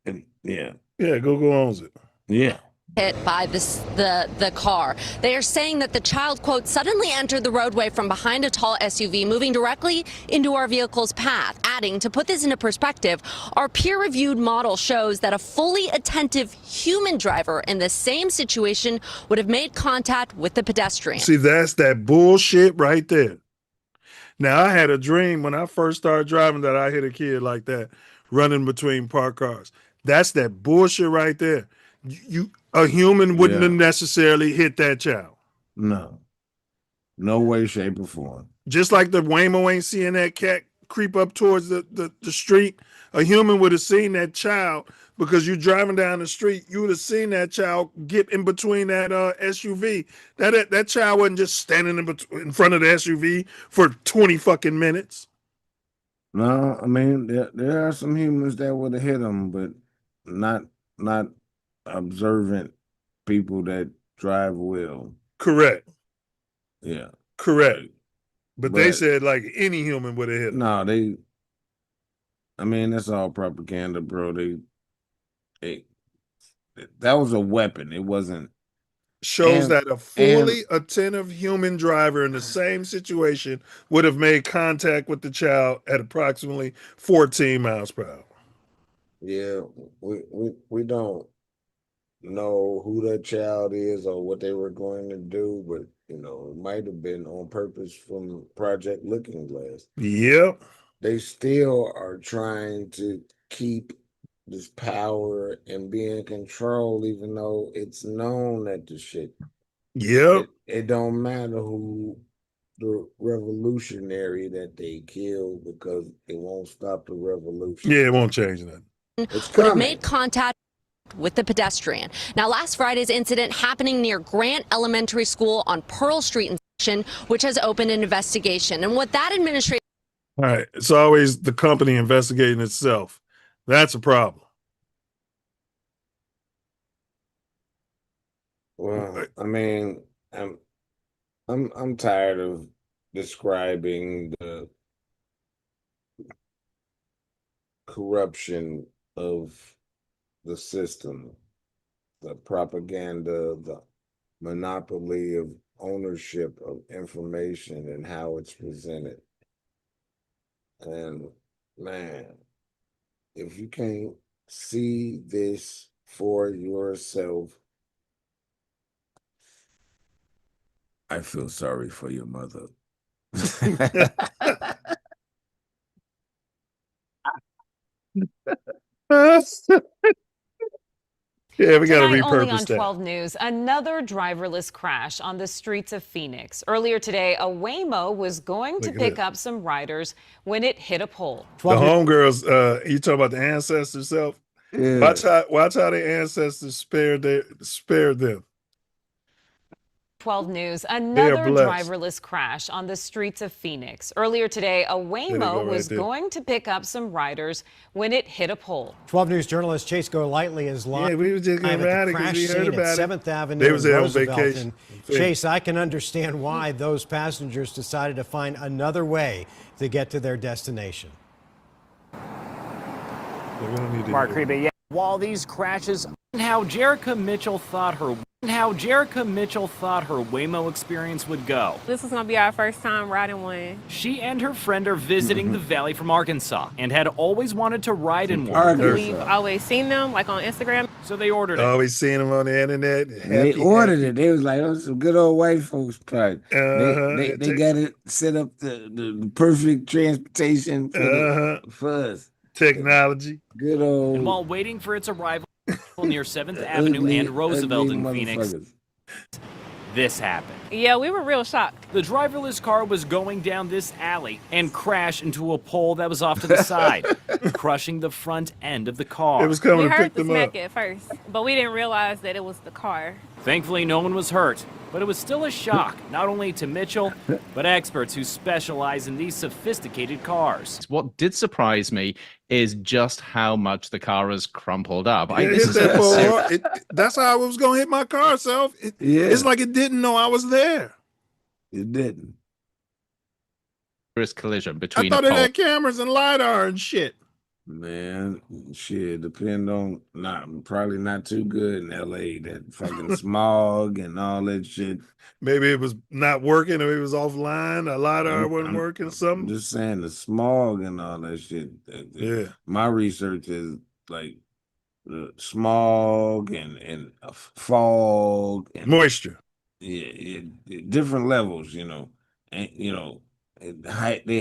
Yeah. Yeah, Google owns it. Yeah. hit by the car. They are saying that the child, quote, suddenly entered the roadway from behind a tall SUV, moving directly into our vehicle's path. Adding, to put this into perspective, our peer-reviewed model shows that a fully attentive human driver in the same situation would have made contact with the pedestrian. See, that's that bullshit right there. Now, I had a dream when I first started driving that I hit a kid like that running between parked cars. That's that bullshit right there. A human wouldn't have necessarily hit that child. No. No way, shape, or form. Just like the Waymo ain't seeing that cat creep up towards the street, a human would have seen that child because you're driving down the street. You would have seen that child get in between that SUV. That child wasn't just standing in front of the SUV for 20 fucking minutes. No, I mean, there are some humans that would have hit them, but not observant people that drive well. Correct. Yeah. Correct. But they said like any human would have hit them. No, I mean, that's all propaganda, bro. That was a weapon. It wasn't. Shows that a fully attentive human driver in the same situation would have made contact with the child at approximately 14 miles per hour. Yeah, we don't know who that child is or what they were going to do, but it might have been on purpose from Project Looking Glass. Yep. They still are trying to keep this power and be in control, even though it's known that the shit. Yep. It don't matter who the revolutionary that they kill because it won't stop the revolution. Yeah, it won't change that. It's would have made contact with the pedestrian. Now, last Friday's incident happening near Grant Elementary School on Pearl Street in Section, which has opened an investigation. And what that administration... All right. It's always the company investigating itself. That's a problem. Well, I mean, I'm tired of describing the corruption of the system, the propaganda, the monopoly of ownership of information and how it's presented. And man, if you can't see this for yourself, I feel sorry for your mother. Yeah, we got to Tonight, repurpose only on that. 12 News, another driverless crash on the streets of Phoenix. Earlier today, a Waymo was going to pick up some riders when it hit a pole. The homegirls, you talking about the ancestors self? Yeah. Watch how the ancestors spared them. 12 News, another driverless crash on the streets of Phoenix. Earlier today, a Waymo was going to pick up some riders when it hit a pole. 12 News journalist Chase Golightly is live. Yeah, we were just getting at ready the crash because we heard scene about at it. 7th Avenue They was in there on Roosevelt. vacation. And Chase, I can understand why those passengers decided to find another way to get to their destination. Mark Reba, while these crashes, how Jerica Mitchell thought her Waymo experience would go. This is going to be our first time riding one. She and her friend are visiting the Valley from Arkansas and had always wanted to ride in one. We've always seen them, like on Instagram. So they ordered it. Always seeing them on the internet. They ordered it. They was like, oh, some good old white folks part. They got it set up the perfect transportation for us. Technology. Good old. And while waiting for its arrival near 7th Avenue and Roosevelt in Phoenix, this happened. Yeah, we were real shocked. The driverless car was going down this alley and crashed into a pole that was off to the side, crushing the front end of the car. It was coming to pick them up. We heard up. the smack at first, but we didn't realize that it was the car. Thankfully, no one was hurt, but it was still a shock, not only to Mitchell, but experts who specialize in these sophisticated cars. What did surprise me is just how much the car has crumpled up. That's how I was going to hit my car self. It's like it didn't know I was there. It didn't. Collision I between thought it had cameras and LiDAR and shit. Man, shit, depend on probably not too good in LA. That fucking smog and all that shit. Maybe it was not working, or it was offline. A LiDAR wasn't working, or I'm something. just saying the smog and all that shit. Yeah. My research is like the smog and fog and moisture. Yeah, different levels, and they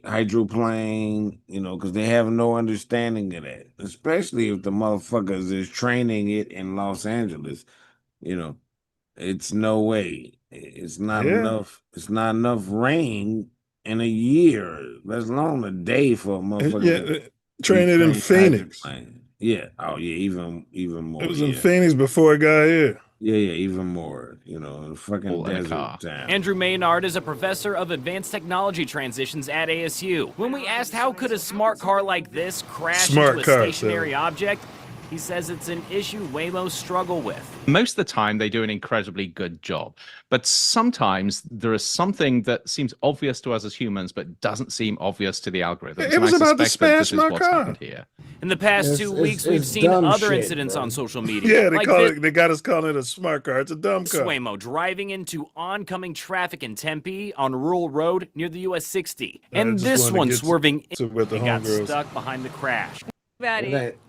hydroplane, because they have no understanding of that, especially if the motherfuckers is training it in Los Angeles. It's no way. It's not enough. It's not enough rain in a year, let alone a day for a motherfucker to train it in Phoenix. Yeah. Oh yeah. Even more. It was in Phoenix before it got here. Yeah. Even more. Fucking desert town. Andrew Maynard is a professor of advanced technology transitions at ASU. When we asked how could a smart car like this crash into a stationary object, he says it's an issue Waymo struggle with. Most of the time, they do an incredibly good job. But sometimes there is something that seems obvious to us as humans, but doesn't seem obvious to the algorithms. It was about to smash this is my what's car. happened here. In the past 2 weeks, we've seen other incidents on social media. Yeah, like they got us calling it a smart car. It's a dumb car. Waymo driving into oncoming traffic in Tempe on a rural road near the US 60. And this one swerving and got stuck behind the crash.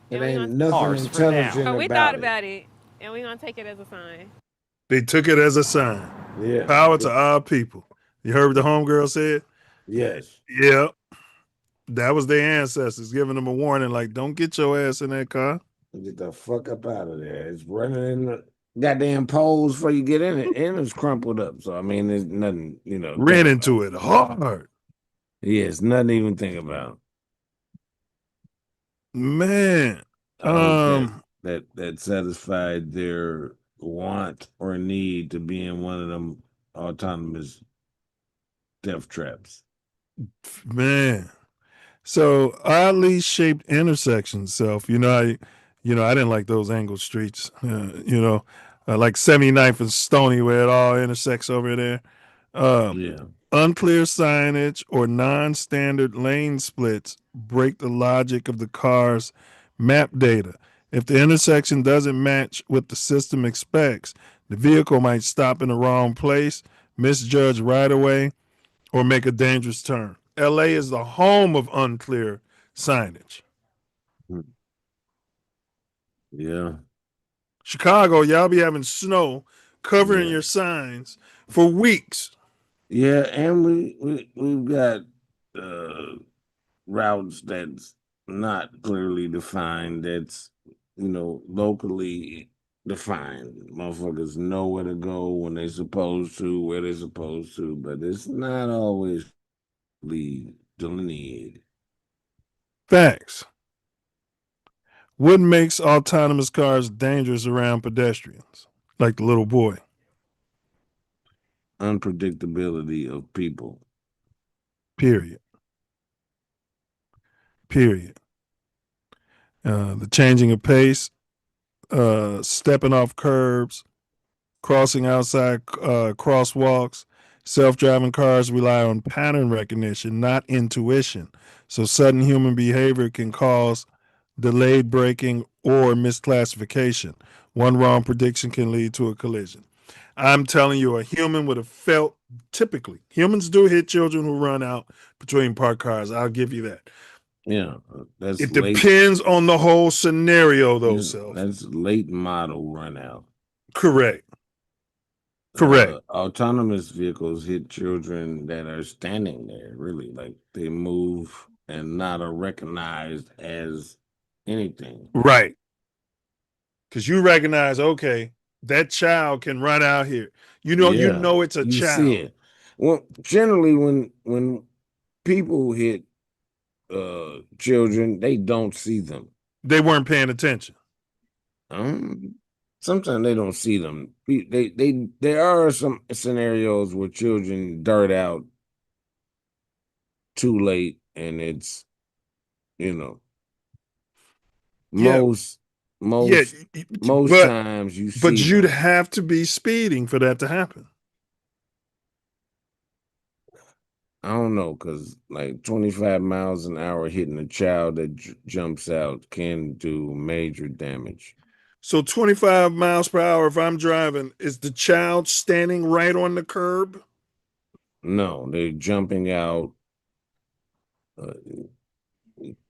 It ain't nothing intelligent we thought about it, and we're going to take it as a sign. They took it as a sign. Yeah. Power to our people. You heard what the homegirl said? Yes. Yep. That was their ancestors giving them a warning, like, don't get your ass in that car. Get the fuck up out of there. It's running in the goddamn poles before you get in it, and it's crumpled up. So, I mean, there's nothing, Ran into it hard. Yeah, it's nothing to even think about. Man. That satisfied their want or need to be in one of them autonomous death traps. Man. So oddly shaped intersections, Self. I didn't like those angled streets. Like 79th and Stony, where it all intersects over there. Unclear signage or non-standard lane splits break the logic of the car's map data. If the intersection doesn't match what the system expects, the vehicle might stop in the wrong place, misjudge right away, or make a dangerous turn. LA is the home of unclear signage. Yeah. Chicago, y'all be having snow covering your signs for weeks. Yeah, and we've got routes that's not clearly defined, that's locally defined. Motherfuckers know where to go when they're supposed to, where they're supposed to, but it's not always delineated. Facts. What makes autonomous cars dangerous around pedestrians, like the little boy? Unpredictability of people. Period. The changing of pace, stepping off curbs, crossing outside crosswalks. Self-driving cars rely on pattern recognition, not intuition. So sudden human behavior can cause delayed braking or misclassification. One wrong prediction can lead to a collision. I'm telling you, a human would have felt, typically, humans do hit children who run out between parked cars. I'll give you that. Yeah, it depends on the whole scenario, though, Self. That's late model run out. Correct. Autonomous vehicles hit children that are standing there, really, like they move and not are recognized as anything. Right. Because you recognize, okay, that child can run out here. You know it's a child. See it. Well, generally when people hit children, they don't see them. They weren't paying attention. Sometimes they don't see them. There are some scenarios where children dart out too late, and it's most times you see. But you'd have to be speeding for that to happen. I don't know, because like 25 miles an hour hitting a child that jumps out can do major damage. So 25 miles per hour, if I'm driving, is the child standing right on the curb? No, they're jumping out.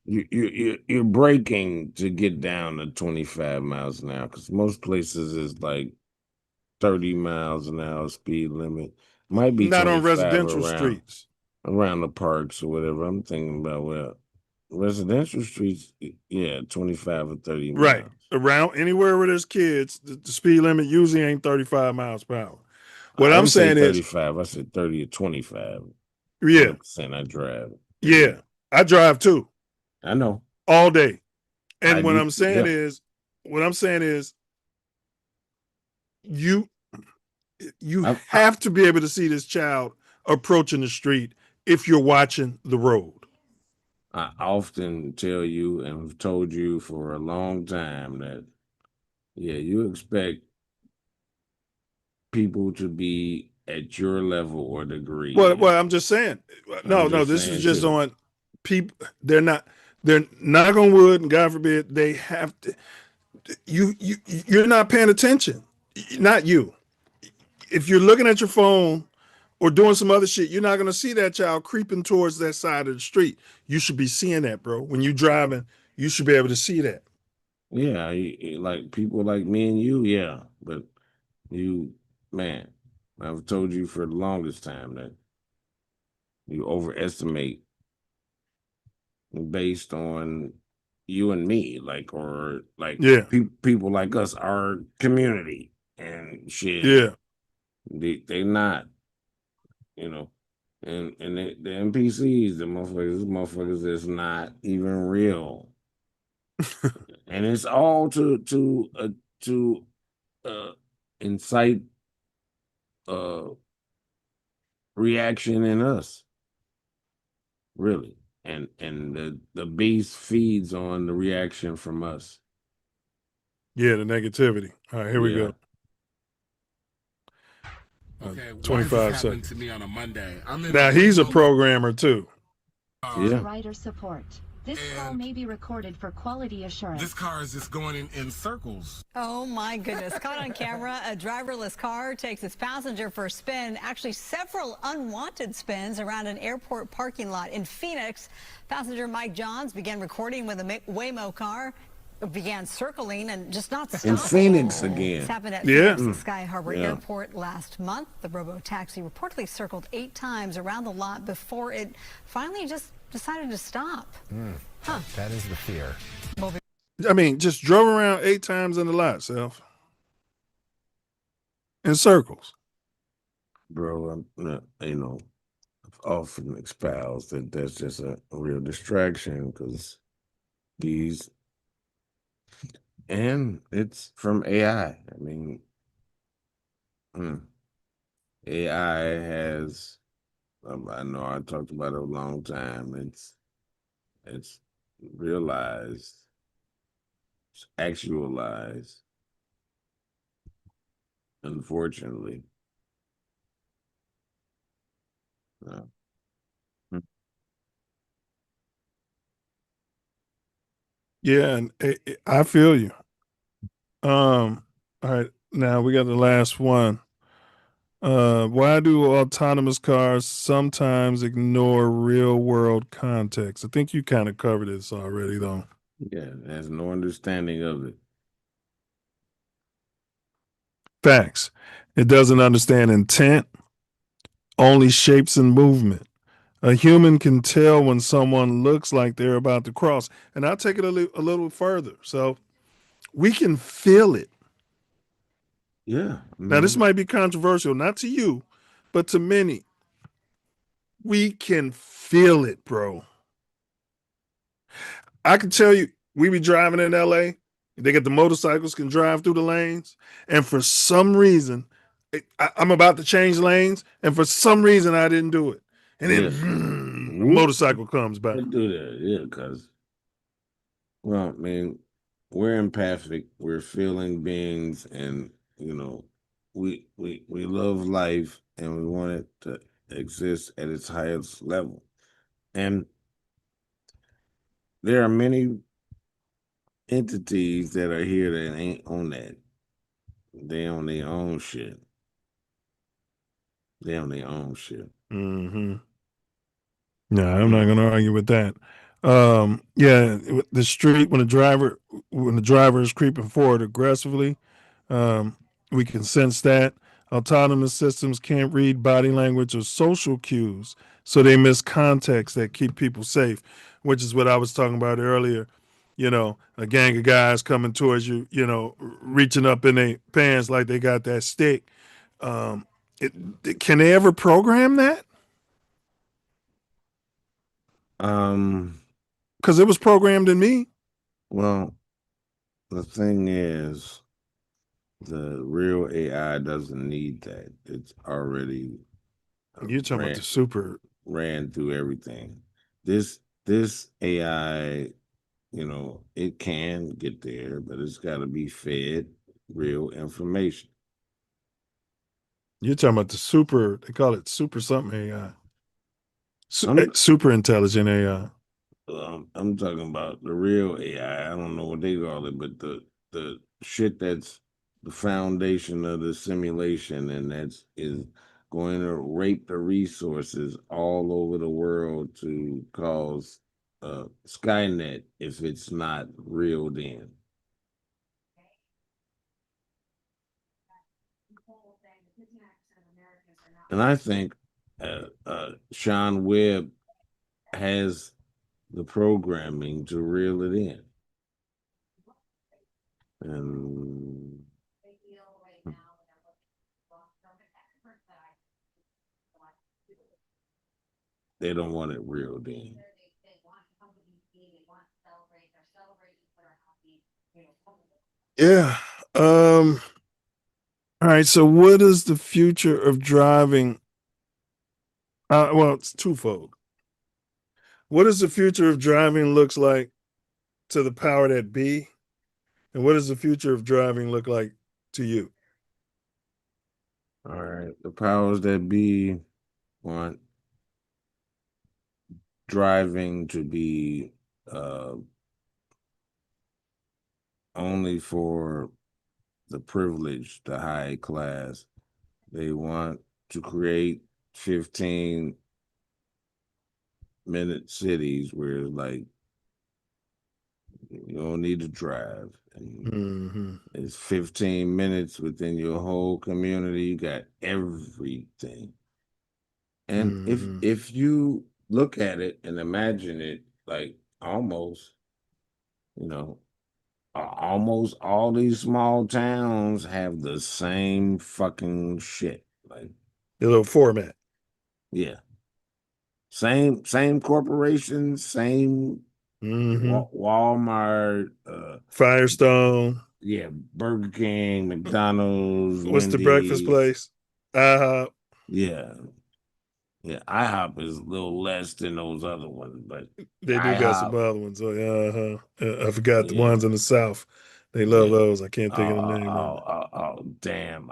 You're braking to get down to 25 miles an hour, because most places is like 30 miles an hour speed limit. Might be Not on 25 residential streets. around the parks or whatever. I'm thinking about, well, residential streets, yeah, 25 or 30 miles. Right. Around anywhere where there's kids, the speed limit usually ain't 35 miles per hour. What I I'm didn't say saying is 35. I said 30 or 25. Yeah. 100% I drive. Yeah. I drive too. I know. All day. And I what do, I'm saying yeah. is you have to be able to see this child approaching the street if you're watching the road. I often tell you and have told you for a long time that, yeah, you expect people to be at your level or degree. Well, I'm just saying. No, this is just on people. They're not knock on wood, and God forbid, they have to. You're not paying attention. Not you. If you're looking at your phone or doing some other shit, you're not going to see that child creeping towards that side of the street. You should be seeing that, bro. When you're driving, you should be able to see that. Yeah, like people like me and you, yeah. But you, man, I've told you for the longest time that you overestimate based on you and me, like, or like people like us, our community and shit. Yeah. They not, you know. And the NPCs, the motherfuckers that's not even real. And it's all to incite reaction in us, really. And the beast feeds on the reaction from us. Yeah, the negativity. All right, here we go. Okay, 25 seconds. seconds. To me on a Monday. Now he's a programmer too. Yeah. Rider support. This call may be recorded for quality assurance. This car is just going in circles. Oh my goodness. Caught on camera, a driverless car takes its passenger for a spin, actually several unwanted spins around an airport parking lot in Phoenix. Passenger Mike Johns began recording with a Waymo car, began circling and just not stopping. In Phoenix again. This happened at Yeah. Phoenix's Sky Harbor Yeah. Airport last month. The robo-taxi reportedly circled 8 times around the lot before it finally just decided to stop. That is the fear. I mean, just drove around 8 times in the lot, Self. In circles. Bro, I've often espoused that that's just a real distraction because and it's from AI. I mean, AI has, I know I talked about it a long time. It's realized, it's actualized, unfortunately. Yeah, and I feel you. All right, now we got the last one. Why do autonomous cars sometimes ignore real world context? I think you kind of covered this already, though. Yeah, it has no understanding of it. Facts. It doesn't understand intent, only shapes and movement. A human can tell when someone looks like they're about to cross. And I'll take it a little further. So we can feel it. Yeah. Now, this might be controversial, not to you, but to many. We can feel it, bro. I can tell you, we be driving in LA. They get the motorcycles can drive through the lanes. And for some reason, I'm about to change lanes. And for some reason, I didn't do it. And then the motorcycle comes by. Do that, yeah, because, well, I mean, we're empathic, we're feeling beings, and we love life, and we want it to exists at its highest level. And there are many entities that are here that ain't on that. They on their own shit. They on their own shit. Mm-hmm. No, I'm not going to argue with that. Yeah, the street when the driver is creeping forward aggressively, we can sense that. Autonomous systems can't read body language or social cues, so they miss context that keep people safe, which is what I was talking about earlier. You know, a gang of guys coming towards you, you know, reaching up in their pants like they got that stick. Can they ever program that? Because it was programmed in me. Well, the thing is, the real AI doesn't need that. It's already You're talking about the super ran through everything. This AI, you know, it can get there, but it's got to be fed real information. You're talking about the super, they call it super something AI. Super intelligent AI. I'm talking about the real AI. I don't know what they call it, but the shit that's the foundation of the simulation, and is going to rape the resources all over the world to cause Skynet if it's not reeled in. And I think Sean Webb has the programming to reel it in. And they don't want it reeled in. Yeah. All right. So, what is the future of driving? Well, it's twofold. What does the future of driving looks like to the power that be, and what does the future of driving look like to you? All right, the powers that be want driving to be only for the privileged, the high class. They want to create 15-minute cities where it's like you don't need to drive. And it's 15 minutes within your whole community. You got everything. And if you look at it and imagine it, like almost, you know, almost all these small towns have the same fucking shit. Like the little format. Yeah. Same corporations, same Walmart, Firestone. Yeah, Burger King, McDonald's, What's Wendy's. the breakfast place? IHOP. Yeah. Yeah, IHOP is a little less than those other ones, but They do got some other ones. Oh yeah, I forgot the ones in the South. They love those. I can't think of the name of it. Oh, damn!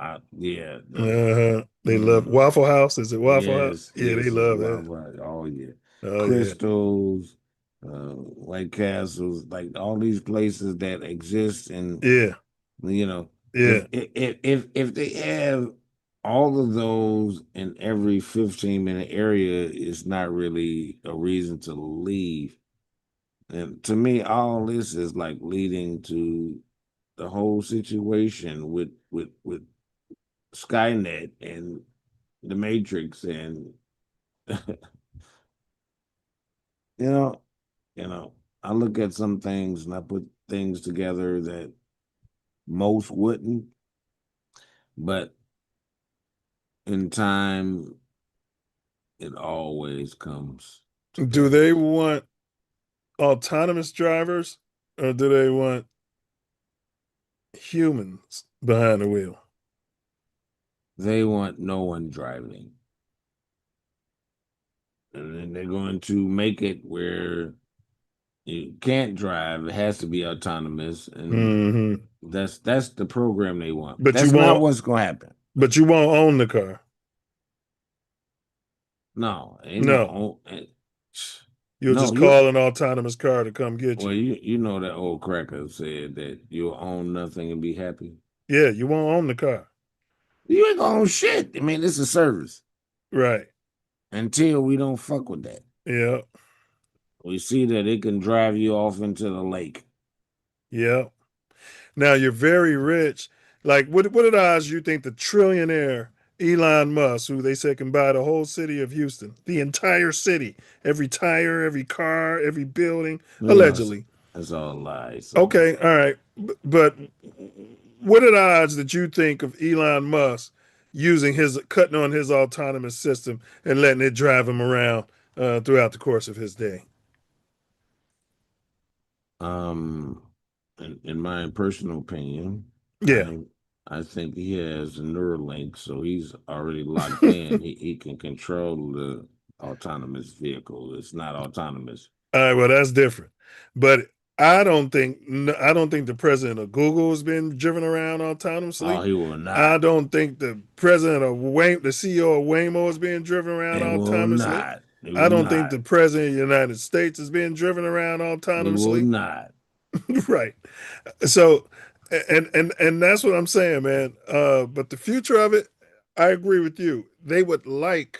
They love Waffle House. Is it Waffle House? Yes, Yeah, they yes, love Waffle that. House. Oh yeah, Oh Crystals, White Castles, like all these places that exist, and you know, if they have all of those in every 15-minute area, it's not really a reason to leave. And to me, all this is like leading to the whole situation with Skynet and the Matrix, and you know, I look at some things and I put things together that most wouldn't, but in time, it always comes to Do pass. they want autonomous drivers or do they want humans behind the wheel? They want no one driving. And then they're going to make it where you can't drive. It has to be autonomous. And that's the program they want. But that's not what's going to happen. But you won't own the car. No, ain't No. no. You'll just call an autonomous car to come get you. Well, you know that old cracker said that you'll own nothing and be happy. Yeah, you won't own the car. You ain't gonna own shit. I mean, it's a service. Right. Until we don't fuck with that. Yeah. We see that it can drive you off into the lake. Yeah. Now you're very rich. Like, what are the odds you think the trillionaire Elon Musk, who they said can buy the whole city of Houston, the entire city, every tire, every car, every building, allegedly. That's all lies. Okay, all right. But what are the odds that you think of Elon Musk cutting on his autonomous system and letting it drive him around throughout the course of his day? In my personal opinion, yeah, I think he has a Neuralink, so he's already locked in. He can control the autonomous vehicle. It's not autonomous. All right, well, that's different. But I don't think the president of Google has been driven around autonomously. Oh, he will not. I don't think the president of Waymo, the CEO of Waymo, is being driven around autonomously. I don't think the president of the United States is being driven around autonomously. He will not. Right. So, and that's what I'm saying, man. But the future of it, I agree with you. They would like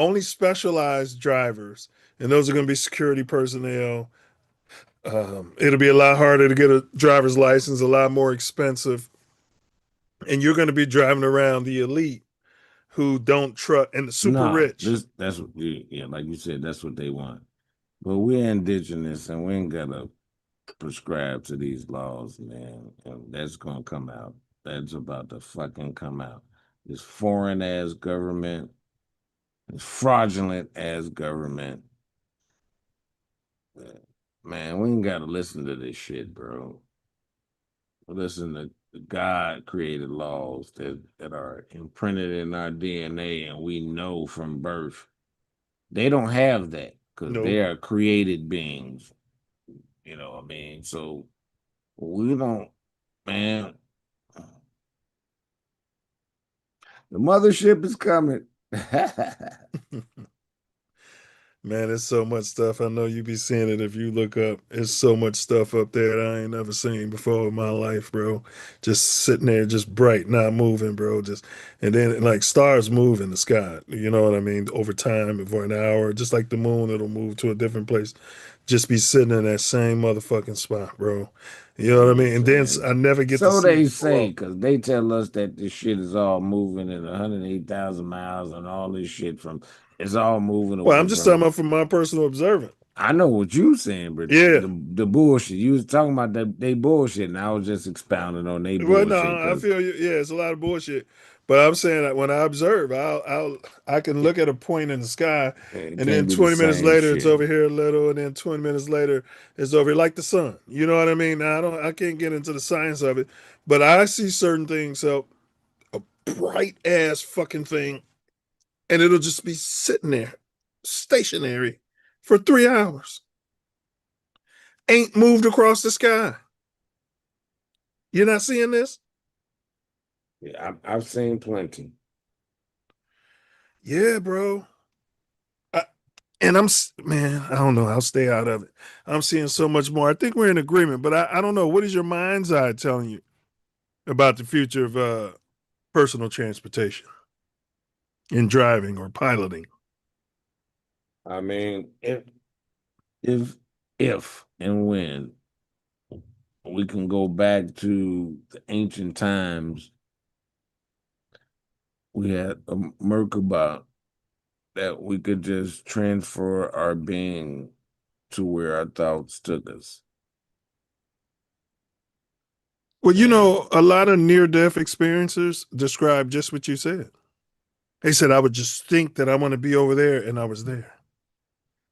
only specialized drivers, and those are going to be security personnel. It'll be a lot harder to get a driver's license, a lot more expensive, and you're going to be driving around the elite who don't trust and the super rich. That's what, like you said, that's what they want. But we're indigenous, and we ain't gotta prescribe to these laws, man. And that's gonna come out. That's about to fucking come out. This foreign ass government, this fraudulent ass government. Man, we ain't gotta listen to this shit, bro. Listen to God created laws that are imprinted in our DNA, and we know from birth. They don't have that because they are created beings. You know what I mean? So we don't, man. The mothership is coming. Man, there's so much stuff. I know you be seeing it if you look up. There's so much stuff up there that I ain't never seen before in my life, bro. Just sitting there, just bright, not moving, bro. And then like stars move in the sky. You know what I mean? Over time, for an hour, just like the moon, it'll move to a different place. Just be sitting in that same motherfucking spot, bro. You know what I mean? And then I never get to see. So they say, because they tell us that this shit is all moving at 108,000 miles and all this shit it's all moving away. Well, I'm just talking about from my personal observant. I know what you saying, but the bullshit. You was talking about they bullshit, and I was just expounding on they bullshit. Well, no, I feel you. Yeah, it's a lot of bullshit. But I'm saying that when I observe, I can look at a point in the sky, and then 20 minutes later it's over here a little, and then 20 minutes later it's over here, like the sun. You know what I mean? Now I can't get into the science of it, but I see certain things. So a bright ass fucking thing, and it'll just be sitting there, stationary, for 3 hours. Ain't moved across the sky. You're not seeing this? Yeah, I've seen plenty. Yeah, bro. I don't know. I'll stay out of it. I'm seeing so much more. I think we're in agreement, but I don't know. What is your mind's eye telling you about the future of personal transportation in driving or piloting? I mean, if and when we can go back to the ancient times, we had a Merkaba that we could just transfer our being to where our thoughts took us. Well, you know, a lot of near-death experiencers describe just what you said. They said, I would just think that I want to be over there, and I was there.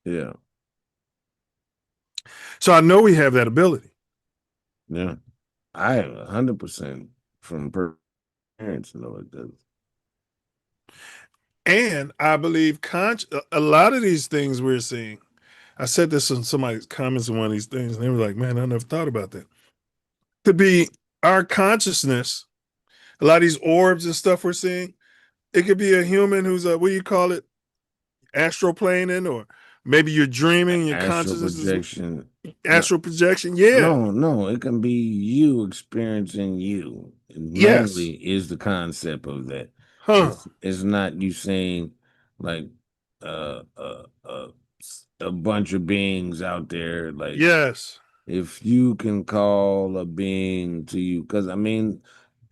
Yeah. So I know we have that ability. Yeah. I have 100% from parents know it does. And I believe a lot of these things we're seeing, I said this in somebody's comments on one of these things, and they were like, man, I never thought about that. Could be our consciousness, a lot of these orbs and stuff we're seeing, It could be a human who's what do you call it? Astral planing, or maybe you're dreaming. Your Astral consciousness projection. is astral projection. Yeah. No, it can be you experiencing you. Yes. Mainly is the concept of that. Huh. It's not you saying like uh, uh, uh, a bunch of beings out there. Like, yes, if you can call a being to you, because I mean,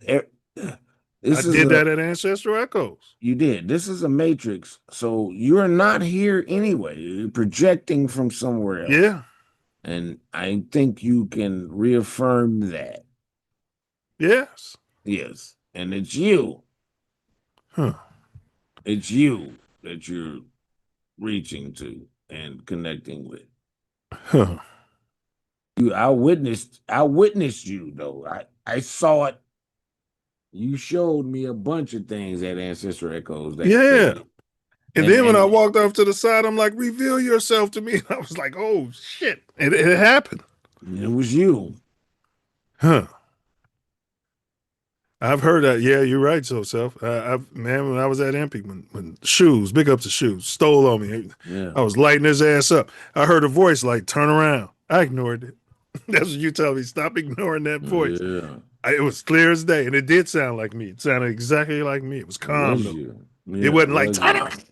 this I did that at Ancestral Echoes. You did. This is a matrix, so you're not here anyway. You're projecting from somewhere else. Yeah. And I think you can reaffirm that. Yes. Yes. And it's you. Huh. It's you that you're reaching to and connecting with. Huh. I witnessed you though. I saw it. You showed me a bunch of things at Ancestral Echoes. Yeah. And then when I walked off to the side, I'm like, reveal yourself to me. I was like, oh shit. It happened. It was you. Huh. I've heard that. Yeah, you're right, so Self. Man, when I was at MP, when Shoes, big up to Shoes, stole on me. Yeah. I was lighting his ass up. I heard a voice like, turn around. I ignored it. That's what you tell me. Stop ignoring that voice. Yeah. It was clear as day, and it did sound like me. It sounded exactly like me. It was calm. It wasn't like, turn around.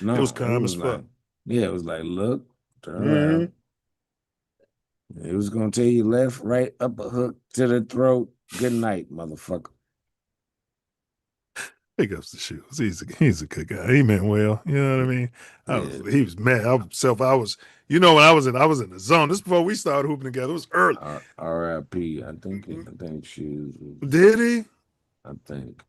No, it was calm as fuck. It was like, look, turn around. It was gonna tell you left, right, up a hook to the throat. Good night, motherfucker. Big ups to Shoes. He's a good guy. He meant well. You know what I mean? He was mad. I was, you know, when I was in the zone. This before we started hooping together. It was early. R.I.P. I think Shoes. Did he? I think.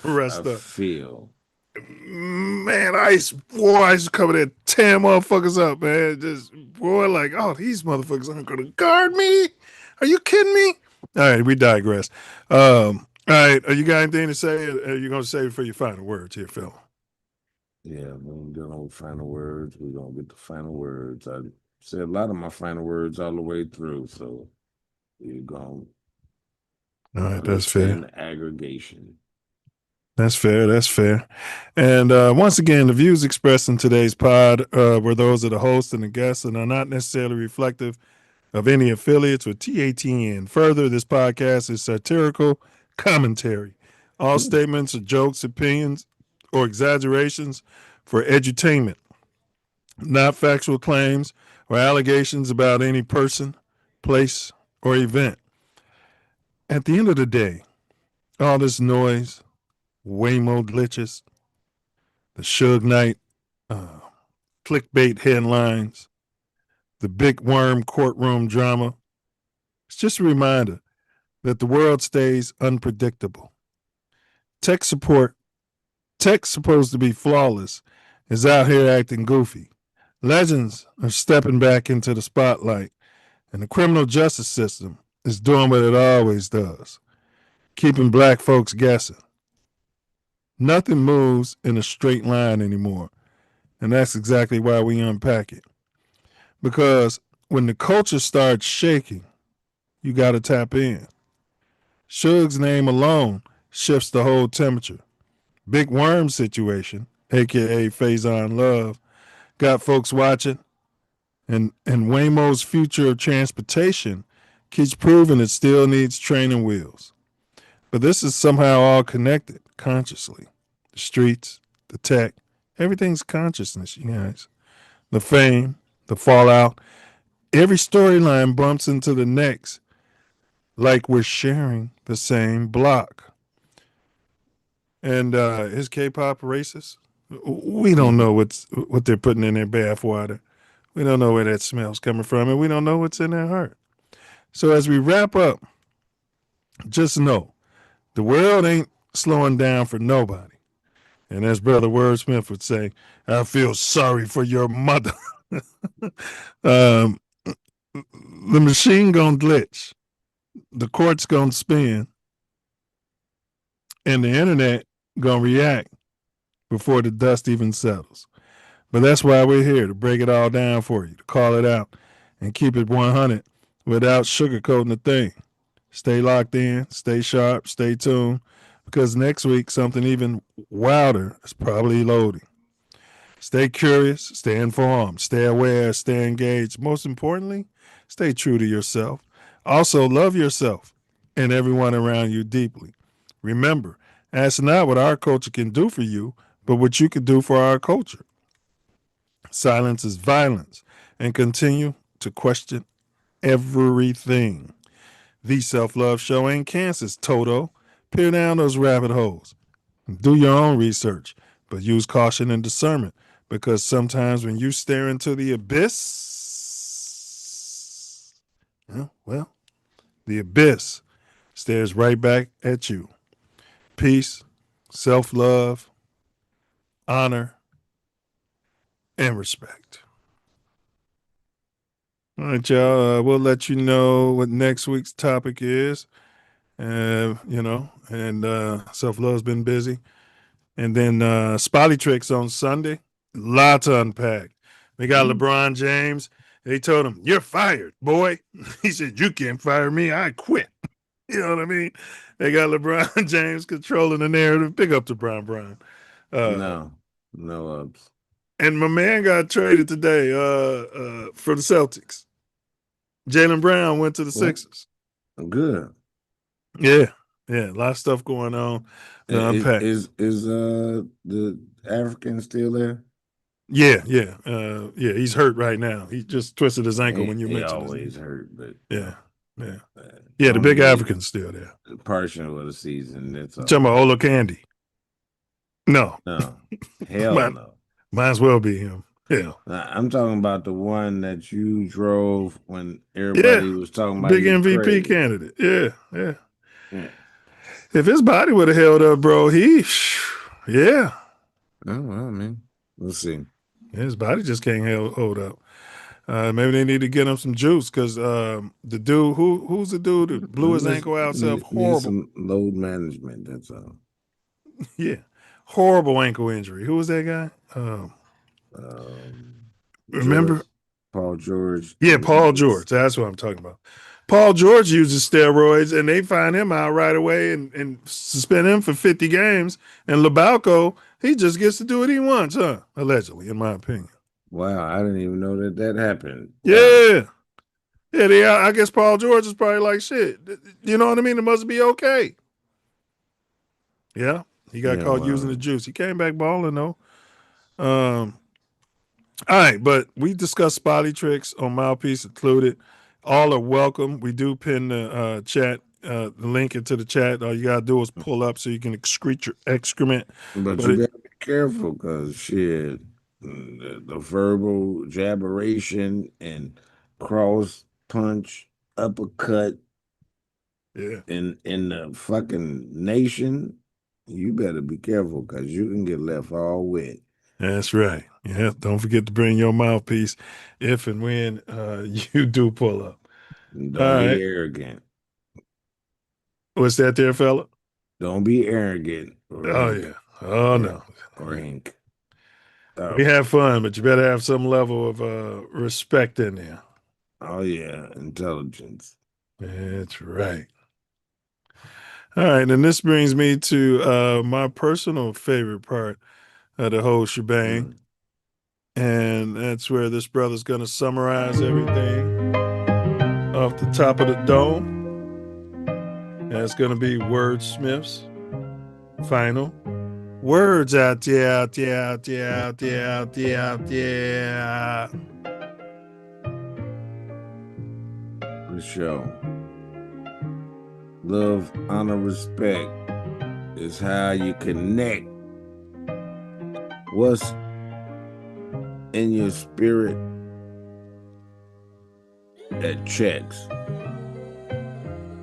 Rest I up. feel. Man, I used to come in there, tear motherfuckers up, man. Just like, oh, these motherfuckers aren't gonna guard me. Are you kidding me? All right, we digress. All right, you got anything to say? Or are you gonna save it for your final words here, Phil? Yeah, we're dealing with final words. We're gonna get the final words. I said a lot of my final words all the way through, so you're going. All right, that's fair. Aggregation. That's fair. That's fair. And once again, the views expressed in today's pod were those of the host and the guests and are not necessarily reflective of any affiliates with TATN. Further, this podcast is satirical commentary. All statements are jokes, opinions, or exaggerations for edutainment, not factual claims or allegations about any person, place, or event. At the end of the day, all this noise, Waymo glitches, the Suge Knight clickbait headlines, the big worm courtroom drama. It's just a reminder that the world stays unpredictable. Tech supposed to be flawless, is out here acting goofy. Legends are stepping back into the spotlight, and the criminal justice system is doing what it always does, keeping black folks guessing. Nothing moves in a straight line anymore, and that's exactly why we unpack it. Because when the culture starts shaking, you got to tap in. Suge's name alone shifts the whole temperature. Big Worm situation, aka Faison Love, got folks watching, and Waymo's future of transportation keeps proving it still needs training wheels. But this is somehow all connected consciously. The streets, the tech, everything's consciousness, you guys. The fame, the fallout, every storyline bumps into the next like we're sharing the same block. And is K-pop racist? We don't know what they're putting in their bathwater. We don't know where that smell's coming from, and we don't know what's in their heart. So as we wrap up, just know the world ain't slowing down for nobody. And as Brother Wordsmith would say, I feel sorry for your mother. The machine gonna glitch. The court's gonna spin. And the internet gonna react before the dust even settles. But that's why we're here, to break it all down for you, to call it out, and keep it 100 without sugarcoating the thing. Stay locked in, stay sharp, stay tuned. because next week something even wilder is probably loading. Stay curious, stay informed, stay aware, stay engaged. Most importantly, stay true to yourself. Also, love yourself and everyone around you deeply. Remember, ask not what our culture can do for you, but what you can do for our culture. Silence is violence, and continue to question everything. The Self Love Show ain't Kansas, Toto. Peer down those rabbit holes. Do your own research, but use caution and discernment, because sometimes when you stare into the abyss, well, the abyss stares right back at you. Peace, self-love, honor, and respect. All right, y'all. We'll let you know what next week's topic is. And self-love's been busy. And then Spotty Tricks on Sunday. Lot to unpack. We got LeBron James. They told him, "You're fired, boy." He said, "You can't fire me. I quit." You know what I mean? They got LeBron James controlling the narrative. Pick up to Brian. No ups. And my man got traded today for the Celtics. Jaylen Brown went to the Sixers. Good. Yeah. A lot of stuff going on. Is the African still there? Yeah. He's hurt right now. He just twisted his ankle when you mentioned it. He always hurt, but yeah. The big African's still there. Partial of the season. That's all. Talking about Ola Candy. No. Hell no. Might as well be him. Yeah. I'm talking about the one that you drove when everybody was talking about big MVP crazy. candidate. Yeah. If his body would have held up, bro, yeah. Oh, well, I mean, we'll see. His body just can't hold up. Maybe they need to get him some juice, because the dude, who's the dude that blew his ankle out? Horrible. Some load management, that's all. Yeah. Horrible ankle injury. Who was that guy? Remember? Paul George. Yeah, Paul George. That's what I'm talking about. Paul George uses steroids, and they find him out right away and suspend him for 50 games. And Labalco, he just gets to do what he wants, allegedly, in my opinion. Wow, I didn't even know that happened. Yeah. I guess Paul George is probably like, shit. You know what I mean? It must be okay. Yeah. He got caught using the juice. He came back balling, though. All right, but we discussed Spotty Tricks on Mouthpiece Included. All are welcome. We do pin the chat, the link into the chat. All you got to do is pull up so you can excrete your excrement. But you got to be careful, because shit, the verbal jabberation and cross punch, uppercut in the fucking nation, you better be careful, because you can get left all wet. That's right. Yeah, don't forget to bring your mouthpiece if and when you do pull up. Don't be arrogant. What's that there, fella? Don't be arrogant. Yeah. Oh, no. Or ink. We have fun, but you better have some level of respect in there. Oh, yeah. Intelligence. That's right. All right, and this brings me to my personal favorite part of the whole shebang. And that's where this brother's going to summarize everything off the top of the dome. And it's going to be Wordsmith's final words out there. The show. Love, honor, respect is how you connect what's in your spirit that checks.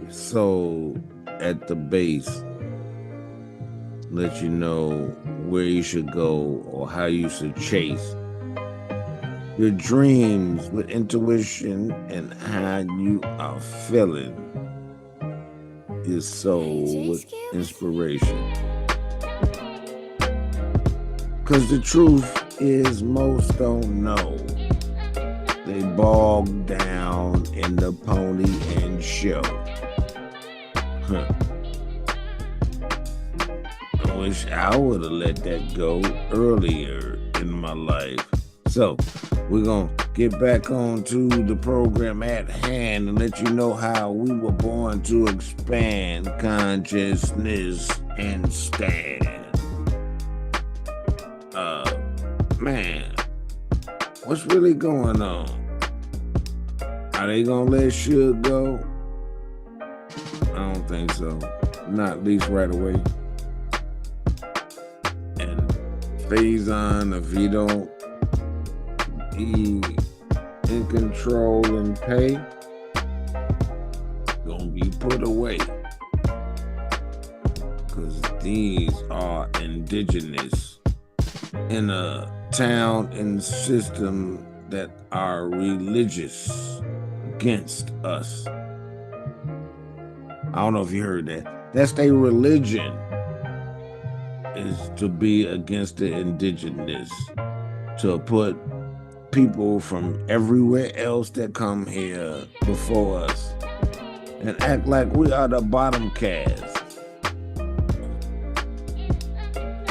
So at the base, let you know where you should go or how you should chase your dreams with intuition, and how you are filling your soul with inspiration. Because the truth is, most don't know. They bog down in the pony and show. wish I would have let that go earlier in my life. So we're going to get back on to the program at hand and let you know how we were born to expand consciousness and stand. Man, what's really going on? Are they going to let Suge go? I don't think so. Not at least right away. And Faison, if he don't be in control and pay, gonna be put away. Because these are indigenous in a town and system that are religious against us. I don't know if you heard that. That's their religion, is to be against the indigenous, to put people from everywhere else that come here before us and act like we are the bottom caste.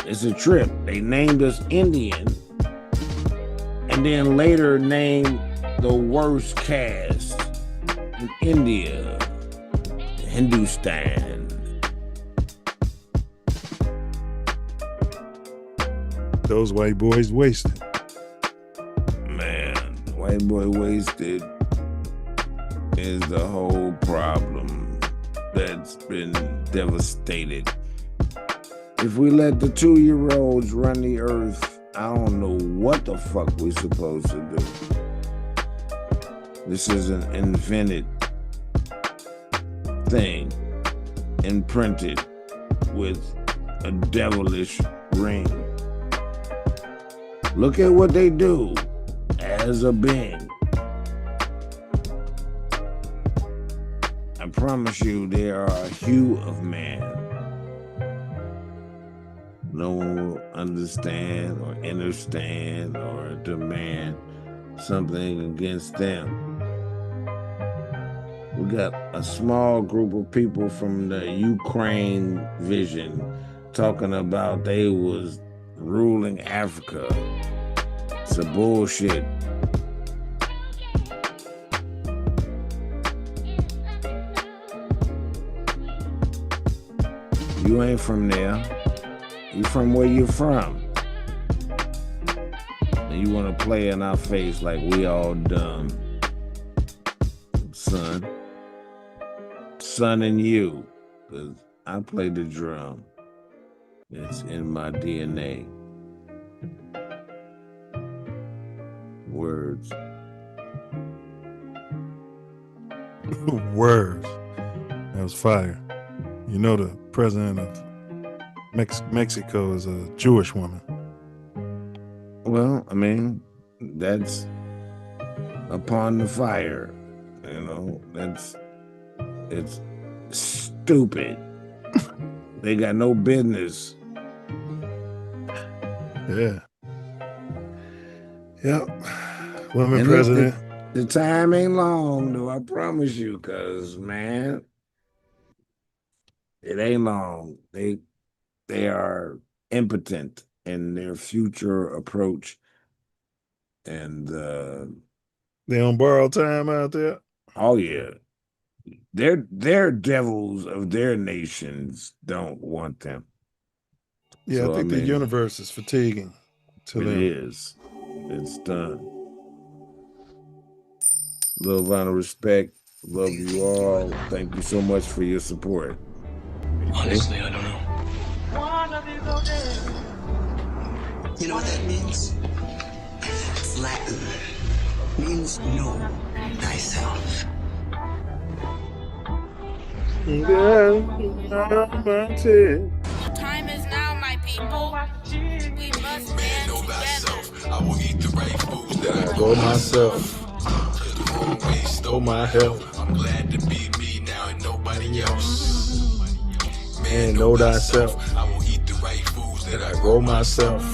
It's a trip. They named us Indian and then later named the worst caste in India, Hindustan. Those white boys wasted. Man, white boy wasted is the whole problem that's been devastated. If we let the 2-year-olds run the earth, I don't know what the fuck we're supposed to do. This is an invented thing, imprinted with a devilish ring. Look at what they do as a being. I promise you, they are a hue of man. No one will understand or understand or demand something against them. We got a small group of people from the Ukraine vision talking about they was ruling Africa. It's a bullshit. You ain't from there. You from where you from. And you want to play in our face like we all dumb. Son and you. Because I play the drum. It's in my DNA. Words. Words. That was fire. You know the president of Mexico is a Jewish woman. Well, I mean, that's upon the fire. You know, it's stupid. They got no business. Yeah. Yep. Women president. The time ain't long, though, I promise you, because, man, it ain't long. They are impotent in their future approach. And they on borrowed time out there? Oh, yeah. Their devils of their nations don't want them. Yeah, So, I think the universe is fatiguing to them. It is. It's done. Love, honor, respect. Love you all. Thank you so much for your support. Honestly, I don't know. You know what that means? It's Latin. It means know thyself. Time is now, my people. We must Man, know thyself. I will eat the right foods that I grow myself. Cause the wrong way stole my health. I'm glad to be me now and nobody else. Man, know thyself. I will eat the right foods that I grow myself.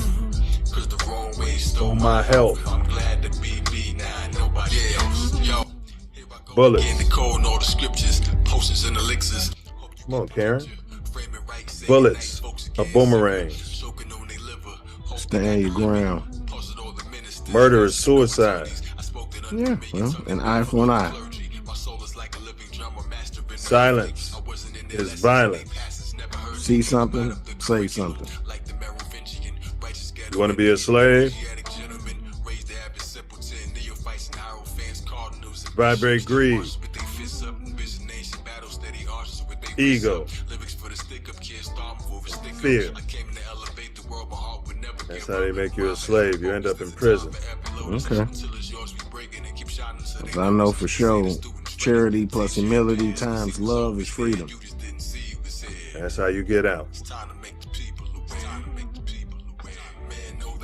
Cause the wrong way stole my health. I'm glad to be me now and nobody else. Yo, Bullets. in the code and all the scriptures, potions and elixirs. Come on, Karen. Frame it right. Bullets are boomerangs. Stand your ground. Murder is suicide. Yeah, well, an eye for an eye. Silence is violence. See something, say something. You want to be a slave? Vibrate greed, ego, fear. That's how they make you a slave. You end up in prison. Okay. As I know for sure, charity plus humility times love is freedom. That's how you get out.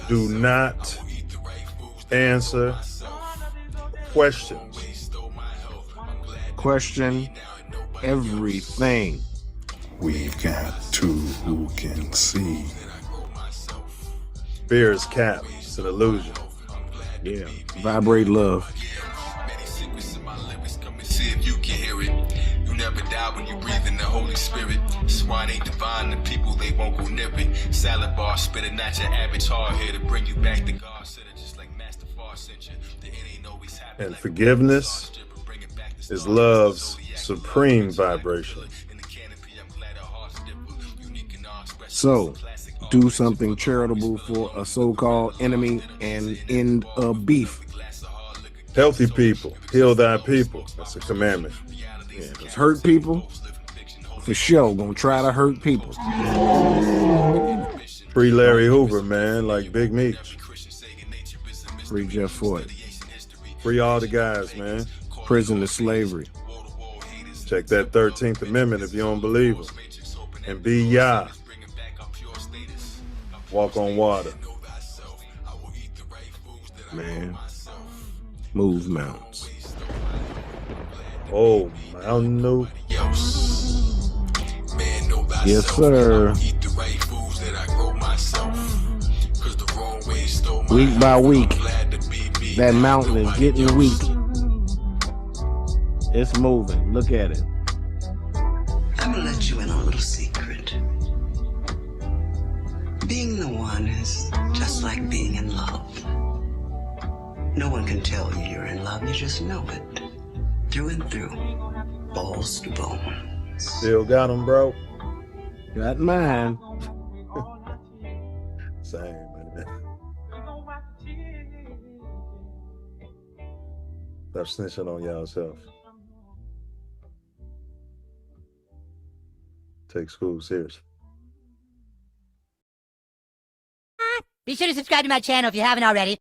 Do not answer questions. Question everything. We've got two who can see. Fear is cap. It's an illusion. Yeah. Vibrate love. See if you can hear it. You never die when you breathe in the Holy Spirit. Swine ain't divine, the people they won't go near it. Salad bar, spit it, not your average hard here to bring you back to God. Said it just like Master Far sent you. The end ain't always happy. And forgiveness is love's supreme vibration. So, do something charitable for a so-called enemy and end a beef. Healthy people, heal thy people. That's a commandment. Yeah, because hurt people, for sure, gonna try to hurt people. Free Larry Hoover, man, like Big Meech. Free Jeff Floyd. Free all the guys, man. Prison to slavery. Check that 13th Amendment if you don't believe them. And be Yah. Walk on water. Man. Move mountains. Oh, Mountain Dew. Yes, sir. Week by week, that mountain is getting weak. It's moving. Look at it. I'm gonna let you in on a little secret. Being the one is just like being in love. No one can tell you you're in love, you just know it. Through and through. Balls to bones. Still got them, bro. Got mine. Same, man. Stop snitching on y'allself. Take school serious. Be sure to subscribe to my channel if you haven't already.